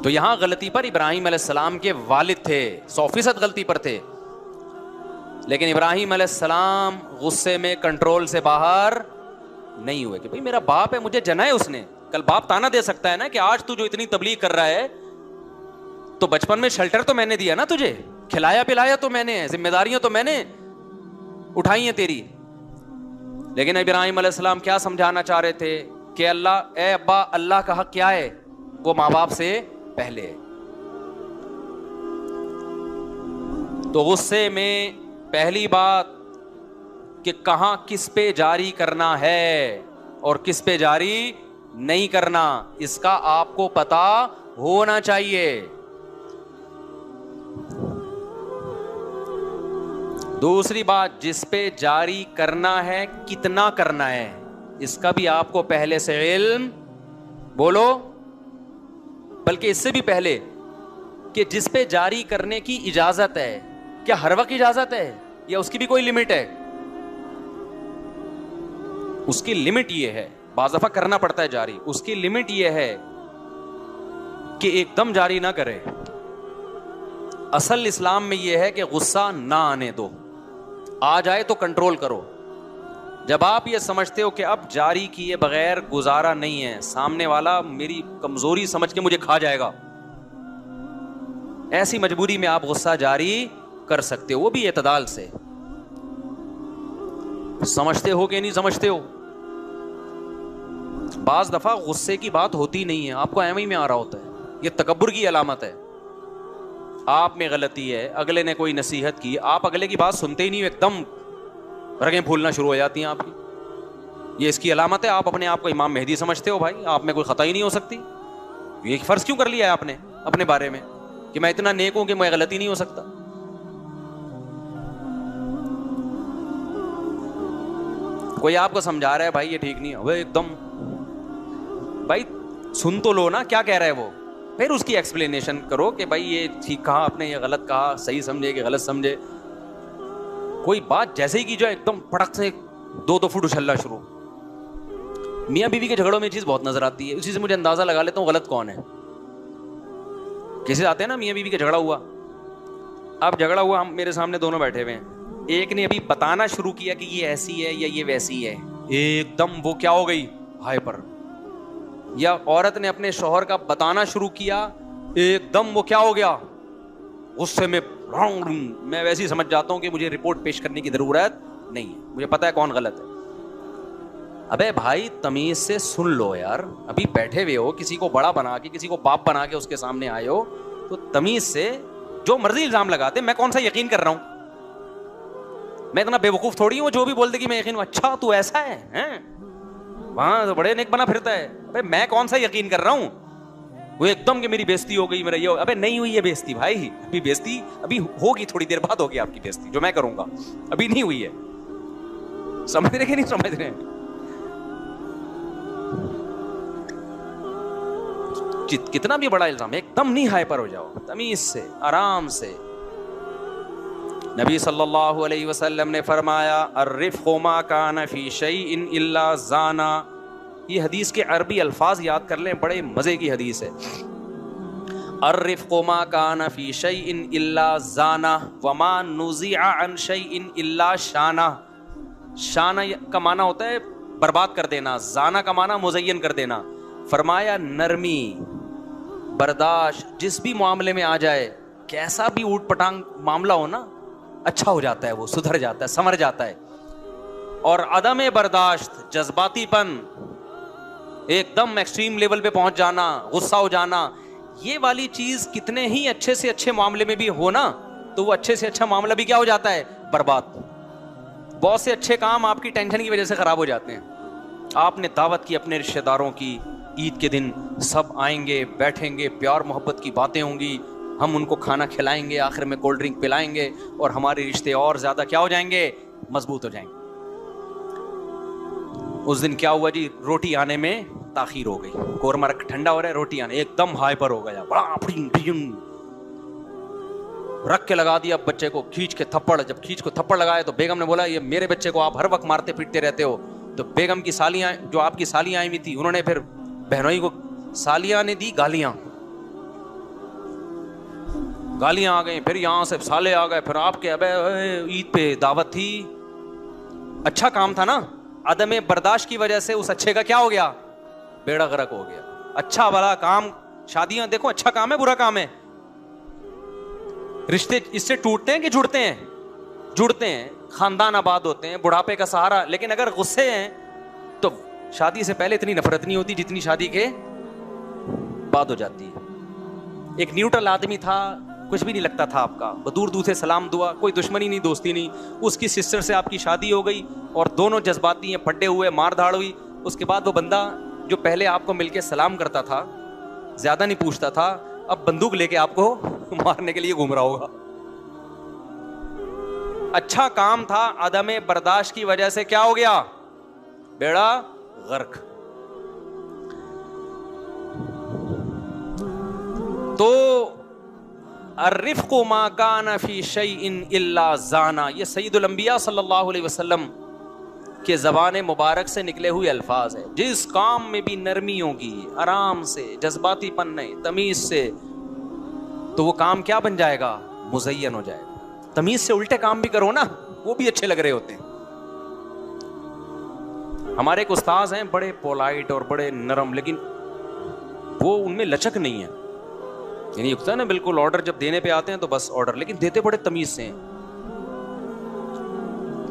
تو یہاں غلطی پر ابراہیم علیہ السلام کے والد تھے, 100% غلطی پر تھے. لیکن ابراہیم علیہ السلام غصے میں کنٹرول سے باہر نہیں ہوئے کہ بھئی میرا باپ ہے, مجھے جنا ہے اس نے. کل باپ تانا دے سکتا ہے نا کہ آج تو جو اتنی تبلیغ کر رہا ہے تو بچپن میں شیلٹر تو میں نے دیا نا تجھے, کھلایا پلایا تو میں نے, ذمہ داریاں تو میں نے اٹھائی ہیں تیری. لیکن ابراہیم علیہ السلام کیا سمجھانا چاہ رہے تھے کہ اللہ اے ابا, اللہ کا حق کیا ہے, وہ ماں باپ سے پہلے ہے. تو غصے میں پہلی بات کہ کہاں کس پہ جاری کرنا ہے اور کس پہ جاری نہیں کرنا, اس کا آپ کو پتا ہونا چاہیے. دوسری بات, جس پہ جاری کرنا ہے کتنا کرنا ہے, اس کا بھی آپ کو پہلے سے علم, بولو, بلکہ اس سے بھی پہلے کہ جس پہ جاری کرنے کی اجازت ہے, کیا ہر وقت اجازت ہے یا اس کی بھی کوئی لمٹ ہے؟ اس کی لمٹ یہ ہے, بعض دفعہ کرنا پڑتا ہے جاری, اس کی لمٹ یہ ہے کہ ایک دم جاری نہ کرے. اصل اسلام میں یہ ہے کہ غصہ نہ آنے دو, آ جائے تو کنٹرول کرو. جب آپ یہ سمجھتے ہو کہ اب جاری کیے بغیر گزارا نہیں ہے, سامنے والا میری کمزوری سمجھ کے مجھے کھا جائے گا, ایسی مجبوری میں آپ غصہ جاری کر سکتے ہو, وہ بھی اعتدال سے. سمجھتے ہو کہ نہیں سمجھتے ہو؟ بعض دفعہ غصے کی بات ہوتی نہیں ہے, آپ کو ایویں میں آ رہا ہوتا ہے, یہ تکبر کی علامت ہے. آپ میں غلطی ہے, اگلے نے کوئی نصیحت کی, آپ اگلے کی بات سنتے ہی نہیں, ایک دم رگیں پھولنا شروع ہو جاتی ہیں آپ کی, یہ اس کی علامت ہے. آپ اپنے آپ کو امام مہدی سمجھتے ہو, بھائی آپ میں کوئی خطا ہی نہیں ہو سکتی. یہ ایک فرض کیوں کر لیا ہے آپ نے اپنے بارے میں کہ میں اتنا نیک ہوں کہ میں غلطی نہیں ہو سکتا. کوئی آپ کو سمجھا رہا ہے بھائی یہ ٹھیک نہیں ہے, وہ ایک دم بھائی سن تو لو نا کیا کہہ رہا ہے وہ, پھر اس کی ایکسپلینیشن کرو کہ بھائی یہ ٹھیک کہا آپ نے, یہ غلط کہا, صحیح سمجھے کہ غلط سمجھے. کوئی بات جیسے ہی کی جو ایک دم پڑک سے 2 فٹ اچھلنا شروع. میاں بیوی کے جھگڑوں میں یہ چیز بہت نظر آتی ہے, اسی سے مجھے اندازہ لگا لیتا ہوں غلط کون ہے. کسی آتے ہیں نا میاں بیوی کا جھگڑا ہوا, اب جھگڑا ہوا, ہم میرے سامنے دونوں بیٹھے ہوئے ہیں, ایک نے ابھی بتانا شروع کیا کہ یہ ایسی ہے یا یہ ویسی ہے, ایک دم وہ کیا ہو گئی, ہائے پر. یا عورت نے اپنے شوہر کا بتانا شروع کیا, ایک دم وہ کیا ہو گیا, غصے میں. میں ویسے ہی سمجھ جاتا ہوں کہ مجھے رپورٹ پیش کرنے کی ضرورت نہیں ہے, مجھے پتا ہے کون غلط ہے. ابے بھائی تمیز سے سن لو یار, ابھی بیٹھے ہوئے ہو, کسی کو بڑا بنا کے, کسی کو باپ بنا کے اس کے سامنے آئے ہو, تو تمیز سے جو مرضی الزام لگاتے, میں کون سا یقین کر رہا ہوں, میں اتنا بے وقوف تھوڑی ہوں جو بھی بول دے کہ میں یقین ہوں, اچھا تو ایسا ہے, وہاں تو بڑے نیک بنا پھرتا ہے. میں کون سا یقین کر رہا ہوں, وہ ایک دم کہ میری بیزتی ہو گئی, میرا یہ, ابے نہیں ہوئی ہے بیزتی بھائی, ابھی بیزتی ابھی ہوگی, تھوڑی دیر بعد ہوگی آپ کی بیزتی, جو میں کروں گا, ابھی نہیں ہوئی ہے. سمجھ رہے کہ نہیں سمجھ رہے ہیں؟ کتنا بھی بڑا الزام, ایک دم نہیں ہائپر ہو جاؤ, تمیز سے, آرام سے. نبی صلی اللہ علیہ وسلم نے فرمایا الرفق ما کان فی شیء الا زانا. یہ حدیث کے عربی الفاظ یاد کر لیں, بڑے مزے کی حدیث ہے. الرفق ما کان فی شیء الا زانا وما نزع عن شیء الا شانا. شانا کا معنی ہوتا ہے برباد کر دینا, زانا کا معنی مزین کر دینا. فرمایا نرمی, برداشت جس بھی معاملے میں آ جائے, کیسا بھی اوٹ پٹانگ معاملہ ہو نا, اچھا ہو جاتا ہے, وہ سدھر جاتا ہے, سنور جاتا ہے. اور عدم برداشت, جذباتی پن, ایک دم ایکسٹریم لیول پہ پہنچ جانا, غصہ ہو جانا, یہ والی چیز کتنے ہی اچھے سے اچھے معاملے میں بھی ہو نا, تو وہ اچھے سے اچھا معاملہ بھی کیا ہو جاتا ہے, برباد. بہت سے اچھے کام آپ کی ٹینشن کی وجہ سے خراب ہو جاتے ہیں. آپ نے دعوت کی اپنے رشتہ داروں کی, عید کے دن سب آئیں گے, بیٹھیں گے, پیار محبت کی باتیں ہوں گی, ہم ان کو کھانا کھلائیں گے, آخر میں کولڈ ڈرنک پلائیں گے, اور ہمارے رشتے اور زیادہ کیا ہو جائیں گے, مضبوط ہو جائیں گے. اس دن کیا ہوا جی, روٹی آنے میں تاخیر ہو گئی, قورمہ ٹھنڈا ہو رہا ہے, روٹی آنے ایک دم ہائپر ہو گیا, بڑا رکھ کے لگا دیا بچے کو, کھینچ کے تھپڑ. جب کھینچ کو تھپڑ لگایا تو بیگم نے بولا یہ میرے بچے کو آپ ہر وقت مارتے پیٹتے رہتے ہو. تو بیگم کی سالیاں, جو آپ کی سالیاں آئی ہوئی تھی, انہوں نے پھر بہنوئی کو, سالیاں نے دی گالیاں, گالیاں آ گئیں, پھر یہاں سے سالے آ گئے, پھر آپ کے ابے عید پہ دعوت تھی, اچھا کام تھا نا, عدم برداشت کی وجہ سے اس اچھے کا کیا ہو گیا, بیڑا غرق ہو گیا. اچھا بڑا کام, شادیاں دیکھو اچھا کام ہے برا کام ہے, رشتے اس سے ٹوٹتے ہیں کہ جڑتے ہیں, جڑتے ہیں, خاندان آباد ہوتے ہیں, بڑھاپے کا سہارا. لیکن اگر غصے ہیں تو شادی سے پہلے اتنی نفرت نہیں ہوتی جتنی شادی کے بعد ہو جاتی ہے. ایک نیوٹرل آدمی تھا, کچھ بھی نہیں لگتا تھا آپ کا, دور دور سے سلام دعا, کوئی دشمنی نہیں, دوستی نہیں. اس کی سسٹر سے آپ کی شادی ہو گئی اور دونوں جذباتی ہیں, پھڈے ہوئے, مار دھاڑ ہوئی. اس کے بعد وہ بندہ جو پہلے آپ کو مل کے سلام کرتا تھا, زیادہ نہیں پوچھتا تھا, اب بندوق لے کے آپ کو مارنے کے لیے گھوم رہا ہوگا. اچھا کام تھا, عدم برداشت کی وجہ سے کیا ہو گیا, بیڑا غرق. تو الرفق ما کان فی شیء الا زانا, یہ سید الانبیاء صلی اللہ علیہ وسلم کے زبان مبارک سے نکلے ہوئے الفاظ ہیں. جس کام میں بھی نرمی ہوگی, آرام سے, جذباتی پن نہیں, تمیز سے, تو وہ کام کیا بن جائے گا, مزین ہو جائے گا. تمیز سے الٹے کام بھی کرو نا, وہ بھی اچھے لگ رہے ہوتے ہیں. ہمارے ایک استاذ ہیں, بڑے پولائٹ اور بڑے نرم, لیکن وہ ان میں لچک نہیں ہے. یعنی ہوتا ہے نا بالکل آرڈر جب دینے پہ آتے ہیں تو بس آرڈر, لیکن دیتے بڑے تمیز سے ہیں.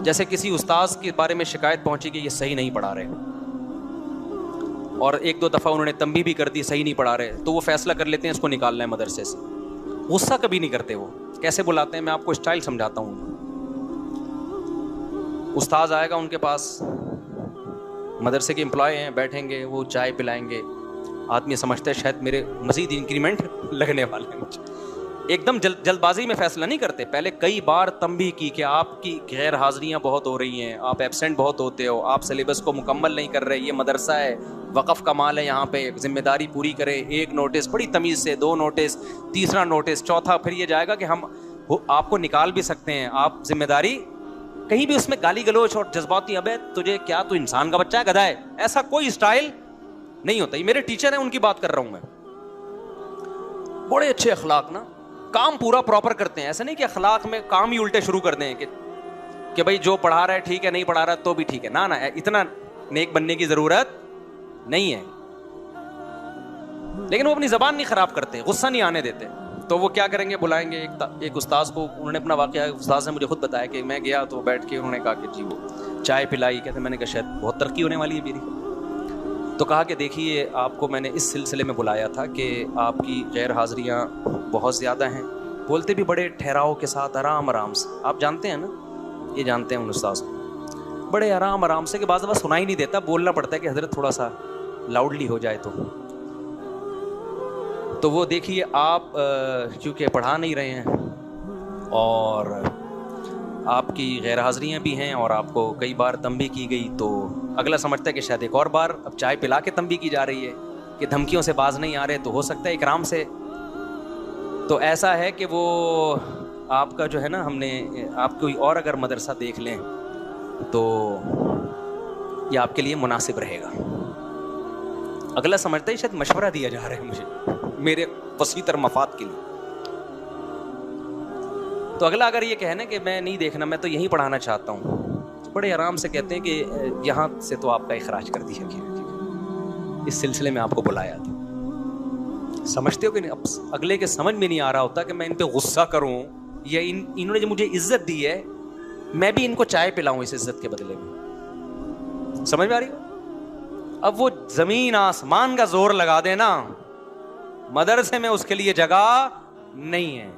جیسے کسی استاذ کے بارے میں شکایت پہنچی کہ یہ صحیح نہیں پڑھا رہے, اور ایک دو دفعہ انہوں نے تنبیہ بھی کر دی صحیح نہیں پڑھا رہے, تو وہ فیصلہ کر لیتے ہیں اس کو نکالنا ہے مدرسے سے. غصہ کبھی نہیں کرتے. وہ کیسے بلاتے ہیں, میں آپ کو اسٹائل سمجھاتا ہوں. استاذ آئے گا ان کے پاس, مدرسے کے امپلائی ہیں, بیٹھیں گے, وہ چائے پلائیں گے. آدمی سمجھتا ہے شاید میرے مزید انکریمنٹ لگنے والے ہیں. ایک دم جلد بازی میں فیصلہ نہیں کرتے, پہلے کئی بار تنبیہ کی کہ آپ کی غیر حاضریاں بہت ہو رہی ہیں, آپ ایبسینٹ بہت ہوتے ہو, آپ سلیبس کو مکمل نہیں کر رہے, یہ مدرسہ ہے, وقف کا مال ہے, یہاں پہ ذمہ داری پوری کریں. ایک نوٹس, بڑی تمیز سے, 2 نوٹس, تیسرا نوٹس, چوتھا, پھر یہ جائے گا کہ ہم آپ کو نکال بھی سکتے ہیں, آپ ذمہ داری. کہیں بھی اس میں گالی گلوچ اور جذباتی, ابے تجھے کیا, تو انسان کا بچہ ہے, گدھا ہے, ایسا کوئی اسٹائل نہیں ہوتا. یہ میرے ٹیچر ہیں, ان کی بات کر رہا ہوں میں. بڑے اچھے اخلاق نا, کام پورا پراپر کرتے ہیں. ایسا نہیں کہ اخلاق میں کام ہی الٹے شروع کر دیں کہ بھائی جو پڑھا رہا ہے ٹھیک ہے, نہیں پڑھا رہا تو بھی ٹھیک ہے. نا اتنا نیک بننے کی ضرورت نہیں ہے. لیکن وہ اپنی زبان نہیں خراب کرتے, غصہ نہیں آنے دیتے. تو وہ کیا کریں گے, بلائیں گے ایک استاذ کو. انہوں نے اپنا واقعہ, استاذ نے مجھے خود بتایا کہ میں گیا تو بیٹھ کے انہوں نے کہا کہ جی وہ چائے پلائی. کہتے میں نے کہا شاید بہت ترقی ہونے والی ہے میری. تو کہا کہ دیکھیے آپ کو میں نے اس سلسلے میں بلایا تھا کہ آپ کی غیر حاضریاں بہت زیادہ ہیں. بولتے بھی بڑے ٹھہراؤ کے ساتھ, آرام سے. آپ جانتے ہیں نا, یہ جانتے ہیں ان استاذ کو, بڑے آرام سے, کہ بعض دفعہ سنائی نہیں دیتا, بولنا پڑتا ہے کہ حضرت تھوڑا سا لاؤڈلی ہو جائے. تو تو وہ دیکھیے آپ چونکہ پڑھا نہیں رہے ہیں اور آپ کی غیر حاضریاں بھی ہیں اور آپ کو کئی بار تنبیہ کی گئی، تو اگلا سمجھتا ہے کہ شاید ایک اور بار اب چائے پلا کے تنبیہ کی جا رہی ہے کہ دھمکیوں سے باز نہیں آ رہے، تو ہو سکتا ہے اکرام سے. تو ایسا ہے کہ وہ آپ کا جو ہے نا، ہم نے آپ کوئی اور اگر مدرسہ دیکھ لیں تو یہ آپ کے لیے مناسب رہے گا. اگلا سمجھتا ہے شاید مشورہ دیا جا رہا ہے مجھے میرے وسیع تر مفاد کے لیے. تو اگلا اگر یہ کہنا کہ میں نہیں دیکھنا، میں تو یہیں پڑھانا چاہتا ہوں، تو بڑے آرام سے کہتے ہیں کہ یہاں سے تو آپ کا اخراج کر دیا گیا، اس سلسلے میں آپ کو بلایا تھا. سمجھتے ہو کہ نہیں؟ اب اگلے کے سمجھ میں نہیں آ رہا ہوتا کہ میں ان پہ غصہ کروں یا انہوں نے جو مجھے عزت دی ہے میں بھی ان کو چائے پلاؤں اس عزت کے بدلے میں. سمجھ میں آ رہی ہے؟ اب وہ زمین آسمان کا زور لگا دے نا، مدرسے میں اس کے لیے جگہ نہیں ہے.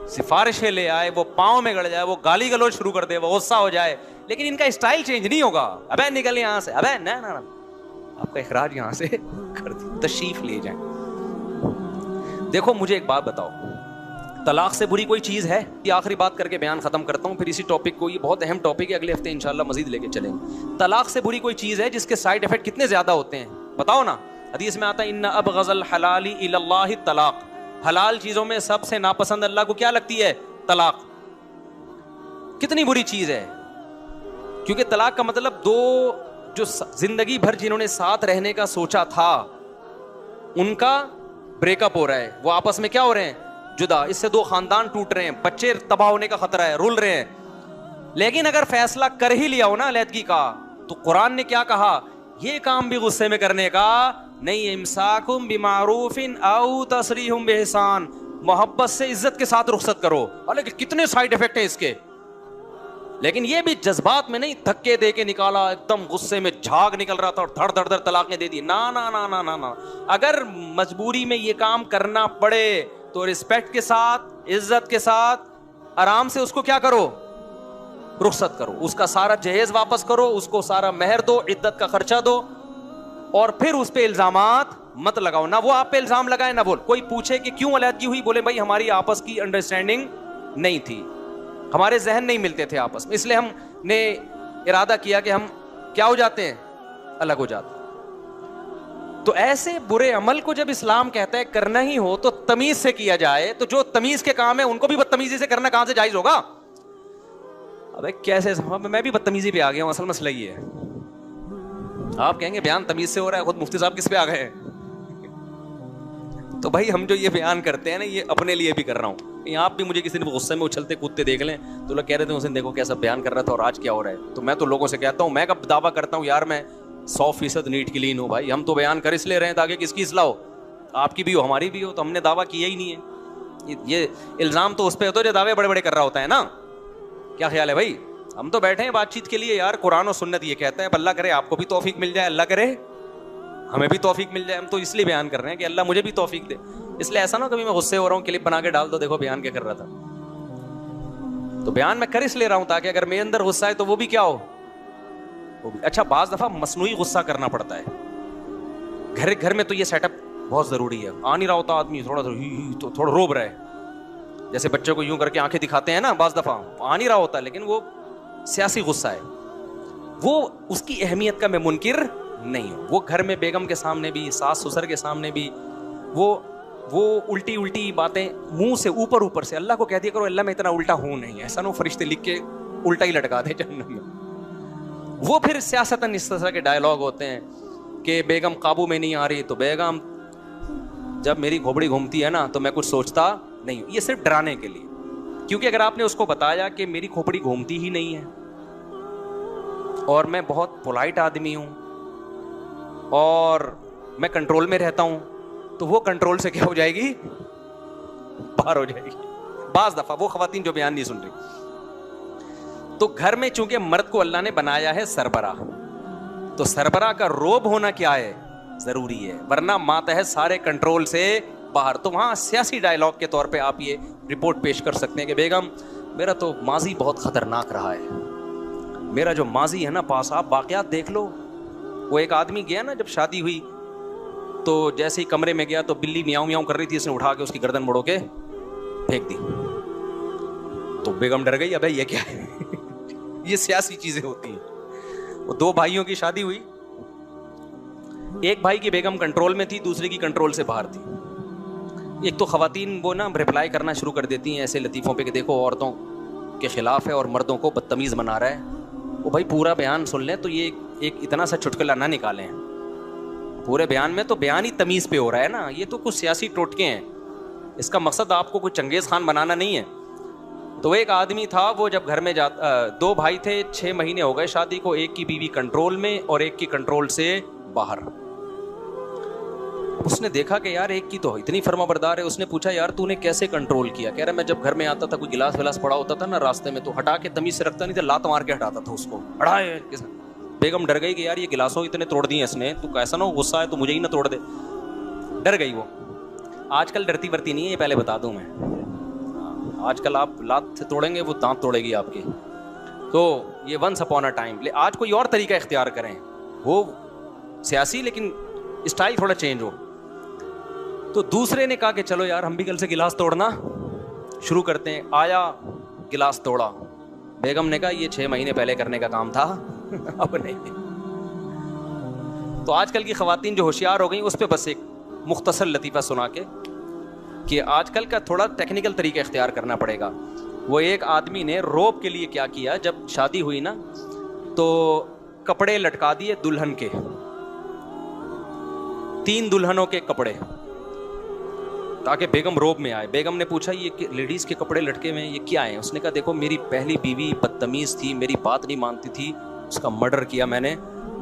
سفارشیں لے آئے، وہ پاؤں میں گڑ جائے، وہ گالی گلوچ شروع کر دے، وہ غصہ ہو جائے، لیکن ان کا اسٹائل چینج نہیں ہوگا. ابے نکل یہاں سے، ابے نہ آپ کا اخراج یہاں سے کر دیں، تشریف لے جائیں. دیکھو مجھے ایک بات بتاؤ، طلاق سے بری کوئی چیز ہے؟ یہ آخری بات کر کے بیان ختم کرتا ہوں، پھر اسی ٹاپک کو، یہ بہت اہم ٹاپک ہے، اگلے ہفتے انشاءاللہ مزید لے کے چلیں گے. طلاق سے بری کوئی چیز ہے جس کے سائیڈ ایفیکٹ کتنے زیادہ ہوتے ہیں؟ بتاؤ نا. حدیث میں آتا ہے ان ابغض الحلال الی اللہ الطلاق، حلال چیزوں میں سب سے ناپسند اللہ کو کیا لگتی ہے؟ طلاق. کتنی بری چیز ہے، کیونکہ طلاق کا مطلب دو جو زندگی بھر جنہوں نے ساتھ رہنے کا سوچا تھا ان کا بریک اپ ہو رہا ہے، وہ آپس میں کیا ہو رہے ہیں؟ جدا. اس سے دو خاندان ٹوٹ رہے ہیں، بچے تباہ ہونے کا خطرہ ہے، رول رہے ہیں. لیکن اگر فیصلہ کر ہی لیا ہو نا علیحدگی کا، تو قرآن نے کیا کہا؟ یہ کام بھی غصے میں کرنے کا نہیں. امساکم بمعروف او تسریح باحسان، محبت سے عزت کے ساتھ رخصت کرو. لیکن کتنے سائیڈ ایفیکٹ ہیں اس کے، لیکن یہ بھی جذبات میں نہیں دھکے دے کے نکالا، ایک دم غصے میں جھاگ نکل رہا تھا اور دھڑ دھڑ دھڑ طلاقیں دے دی. نا نا نا نا نا نا. اگر مجبوری میں یہ کام کرنا پڑے تو رسپیکٹ کے ساتھ، عزت کے ساتھ، آرام سے اس کو کیا کرو؟ رخصت کرو. اس کا سارا جہیز واپس کرو، اس کو سارا مہر دو، عدت کا خرچہ دو، اور پھر اس پہ الزامات مت لگاؤ. نہ وہ آپ پہ الزام لگائے، نہ بول کوئی پوچھے کہ کیوں علیحدگی ہوئی، بولے بھائی ہماری آپس کی انڈرسٹینڈنگ نہیں تھی، ہمارے ذہن نہیں ملتے تھے آپس میں، اس لیے ہم نے ارادہ کیا کہ ہم کیا ہو جاتے ہیں؟ الگ ہو جاتے ہیں. تو ایسے برے عمل کو جب اسلام کہتا ہے کرنا ہی ہو تو تمیز سے کیا جائے، تو جو تمیز کے کام ہے ان کو بھی بدتمیزی سے کرنا کہاں سے جائز ہوگا؟ ابے کیسے، میں بھی بدتمیزی پہ آ گیا ہوں. اصل مسئلہ یہ ہے، آپ کہیں گے بیان تمیز سے ہو رہا ہے، خود مفتی صاحب کس پہ آ گئے ہیں؟ تو بھائی ہم جو یہ بیان کرتے ہیں نا، یہ اپنے لیے بھی کر رہا ہوں. آپ بھی مجھے کسی نے غصے میں اچھلتے کودتے دیکھ لیں تو لوگ کہہ رہے تھے اسے دیکھو کیسا بیان کر رہا تھا اور آج کیا ہو رہا ہے. تو میں تو لوگوں سے کہتا ہوں، میں کب دعویٰ کرتا ہوں یار میں 100% نیٹ کلین ہوں. بھائی ہم تو بیان کر اس لیے رہے ہیں تاکہ کس کی اصلاح ہو، آپ کی بھی ہو ہماری بھی ہو. تو ہم نے دعویٰ کیا ہی نہیں ہے. یہ الزام تو اس پہ ہوتا ہے جو دعوے بڑے بڑے کر رہا ہوتا ہے نا. کیا خیال ہے بھائی؟ ہم تو بیٹھے ہیں بات چیت کے لیے یار. قرآن و سنت یہ کہتا ہے، اللہ کرے آپ کو بھی توفیق مل جائے، اللہ کرے ہمیں بھی توفیق مل جائے. ہم تو اس لیے بیان کر رہے ہیں کہ اللہ مجھے بھی توفیق دے. اس لیے ایسا نہ کبھی میں غصے ہو رہا ہوں کلپ بنا کے ڈال دو دیکھو بیان کیا کر رہا تھا. تو بیان میں کر اس لے رہا ہوں تاکہ اگر میرے اندر غصہ ہے تو وہ بھی کیا ہو، وہ بھی. اچھا بعض دفعہ مصنوعی غصہ کرنا پڑتا ہے گھر میں، تو یہ سیٹ اپ بہت ضروری ہے. آ نہیں رہا ہوتا آدمی، تھوڑا روب رہا ہے، جیسے بچوں کو یوں کر کے آنکھیں دکھاتے ہیں نا، بعض دفعہ آ نہیں رہا ہوتا لیکن وہ سیاسی غصہ ہے. وہ اس کی اہمیت کا میں منکر نہیں ہوں. وہ گھر میں بیگم کے سامنے بھی، ساس سسر کے سامنے بھی وہ الٹی باتیں منہ سے اوپر سے اللہ کو کہہ دیا کرو اللہ میں اتنا الٹا ہوں نہیں، ایسا نہ فرشتے لکھ کے الٹا ہی لٹکا دے جہنم میں. وہ پھر سیاستاً اس طرح کے ڈائلاگ ہوتے ہیں کہ بیگم قابو میں نہیں آ رہی تو بیگم جب میری کھوپڑی گھومتی ہے نا تو میں کچھ سوچتا نہیں ہوں. یہ صرف ڈرانے کے لیے، کیونکہ اگر آپ نے اس کو بتایا کہ میری کھوپڑی گھومتی ہی نہیں ہے اور میں بہت پولائٹ آدمی ہوں اور میں کنٹرول میں رہتا ہوں، تو وہ کنٹرول سے کیا ہو جائے گی؟ باہر ہو جائے گی. بعض دفعہ وہ خواتین جو بیان نہیں سن رہی. تو گھر میں چونکہ مرد کو اللہ نے بنایا ہے سربراہ، تو سربراہ کا روب ہونا کیا ہے؟ ضروری ہے، ورنہ ماتحت سارے کنٹرول سے باہر. تو وہاں سیاسی ڈائلاگ کے طور پہ آپ یہ رپورٹ پیش کر سکتے ہیں کہ بیگم میرا تو ماضی بہت خطرناک رہا ہے، میرا جو ماضی ہے نا پاس، آپ واقعات دیکھ لو. وہ ایک آدمی گیا نا جب شادی ہوئی تو جیسے ہی کمرے میں گیا تو بلی میاؤں میاؤں کر رہی تھی, اس نے اٹھا کے اس کی گردن مڑو کے پھینک دی. تو بیگم ڈر گئی, ابے یہ کیا ہے. یہ سیاسی چیزیں ہوتی ہیں. وہ دو بھائیوں کی شادی ہوئی, ایک بھائی کی بیگم کنٹرول میں تھی, دوسرے کی کنٹرول سے باہر تھی. ایک تو خواتین وہ نا رپلائی کرنا شروع کر دیتی ہیں ایسے لطیفوں پہ کہ دیکھو عورتوں کے خلاف ہے اور مردوں کو بدتمیز بنا رہا ہے. وہ بھائی پورا بیان سن لیں تو یہ ایک اتنا سا چٹکلا نہ نکالیں. پورے بیان میں تو بیان ہی تمیز پہ ہو رہا ہے نا, یہ تو کچھ سیاسی ٹوٹکے ہیں. اس کا مقصد آپ کو کوئی چنگیز خان بنانا نہیں ہے. تو ایک آدمی تھا, وہ جب گھر میں دو بھائی تھے, 6 مہینے ہو گئے شادی کو, ایک کی بیوی کنٹرول میں اور ایک کی کنٹرول سے باہر. اس نے دیکھا کہ یار ایک کی تو اتنی فرما بردار ہے. اس نے پوچھا یار تو نے کیسے کنٹرول کیا؟ کہہ رہا میں جب گھر میں آتا تھا کوئی گلاس ولاس پڑا ہوتا تھا نا راستے میں تو ہٹا کے تمیز سے رکھتا نہیں تھا, لات مار کے ہٹاتا تھا اس کو. ہٹائے. بیگم ڈر گئی کہ یار یہ گلاسوں اتنے توڑ دیے اس نے, تو کیسا نہ ہو غصہ ہے تو مجھے ہی نہ توڑ دے. ڈر گئی وہ. آج کل ڈرتی ورتی نہیں ہے, یہ پہلے بتا دوں میں. آج کل آپ لات سے توڑیں گے وہ دانت توڑے گی آپ کے. تو یہ ونس اپون اے ٹائم. آج کوئی اور طریقہ اختیار کریں, وہ سیاسی لیکن اسٹائل تھوڑا چینج ہو. تو دوسرے نے کہا کہ چلو یار ہم بھی کل سے گلاس توڑنا شروع کرتے ہیں. آیا گلاس توڑا. بیگم نے کہا یہ 6 مہینے پہلے کرنے کا کام تھا, اب نہیں. تو آج کل کی خواتین جو ہوشیار ہو گئیں اس پہ بس ایک مختصر لطیفہ سنا کے کہ آج کل کا تھوڑا ٹیکنیکل طریقہ اختیار کرنا پڑے گا. وہ ایک آدمی نے روب کے لیے کیا کیا, جب شادی ہوئی نا تو کپڑے لٹکا دیے دلہن کے, 3 دلہنوں کے کپڑے, تاکہ بیگم روب میں آئے. بیگم نے پوچھا یہ لیڈیز کے کپڑے لٹکے ہوئے ہیں یہ کیا ہیں؟ اس نے کہا دیکھو میری پہلی بیوی بدتمیز تھی, میری بات نہیں مانتی تھی, اس کا مرڈر کیا میں نے,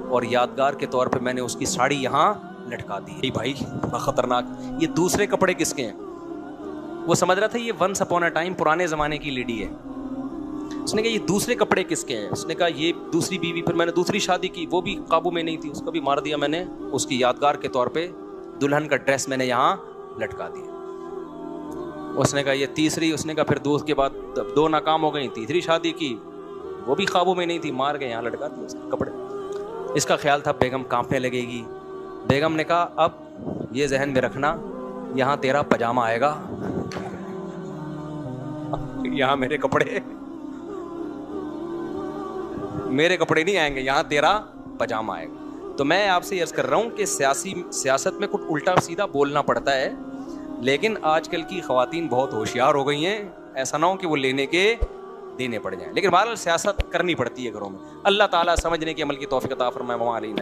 اور یادگار کے طور پہ میں نے اس کی ساڑی یہاں لٹکا دی. بھائی خطرناک. یہ دوسرے کپڑے کس کے ہیں؟ وہ سمجھ رہا تھا یہ ونس اپون اے ٹائم پرانے زمانے کی لیڈی ہے. اس نے کہا یہ دوسرے کپڑے کس کے ہیں؟ اس نے کہا یہ دوسری بیوی, پھر میں نے دوسری شادی کی, وہ بھی قابو میں نہیں تھی, اس کو بھی مار دیا میں نے, اس کی یادگار کے طور پہ دلہن کا ڈریس میں نے یہاں لٹکا دیا. اس نے کہا یہ تیسری. اس نے کہا پھر دوست کے بعد 2 ناکام ہو گئی, تیسری شادی کی, وہ بھی قابو میں نہیں تھی, مار کے یہاں لٹکا دیا اس کے کپڑے. اس کا خیال تھا بیگم کانپنے لگے گی. بیگم نے کہا اب یہ ذہن میں رکھنا یہاں تیرا پاجامہ آئے گا, یہاں میرے کپڑے نہیں آئیں گے, یہاں تیرا پاجامہ آئے گا. تو میں آپ سے عرض کر رہا ہوں کہ سیاست میں کچھ الٹا سیدھا بولنا پڑتا ہے, لیکن آج کل کی خواتین بہت ہوشیار ہو گئی ہیں, ایسا نہ ہو کہ وہ لینے کے دینے پڑ جائیں. لیکن بہرحال سیاست کرنی پڑتی ہے گھروں میں. اللہ تعالیٰ سمجھنے کے عمل کی توفیق عطا فرمائے. وما علینا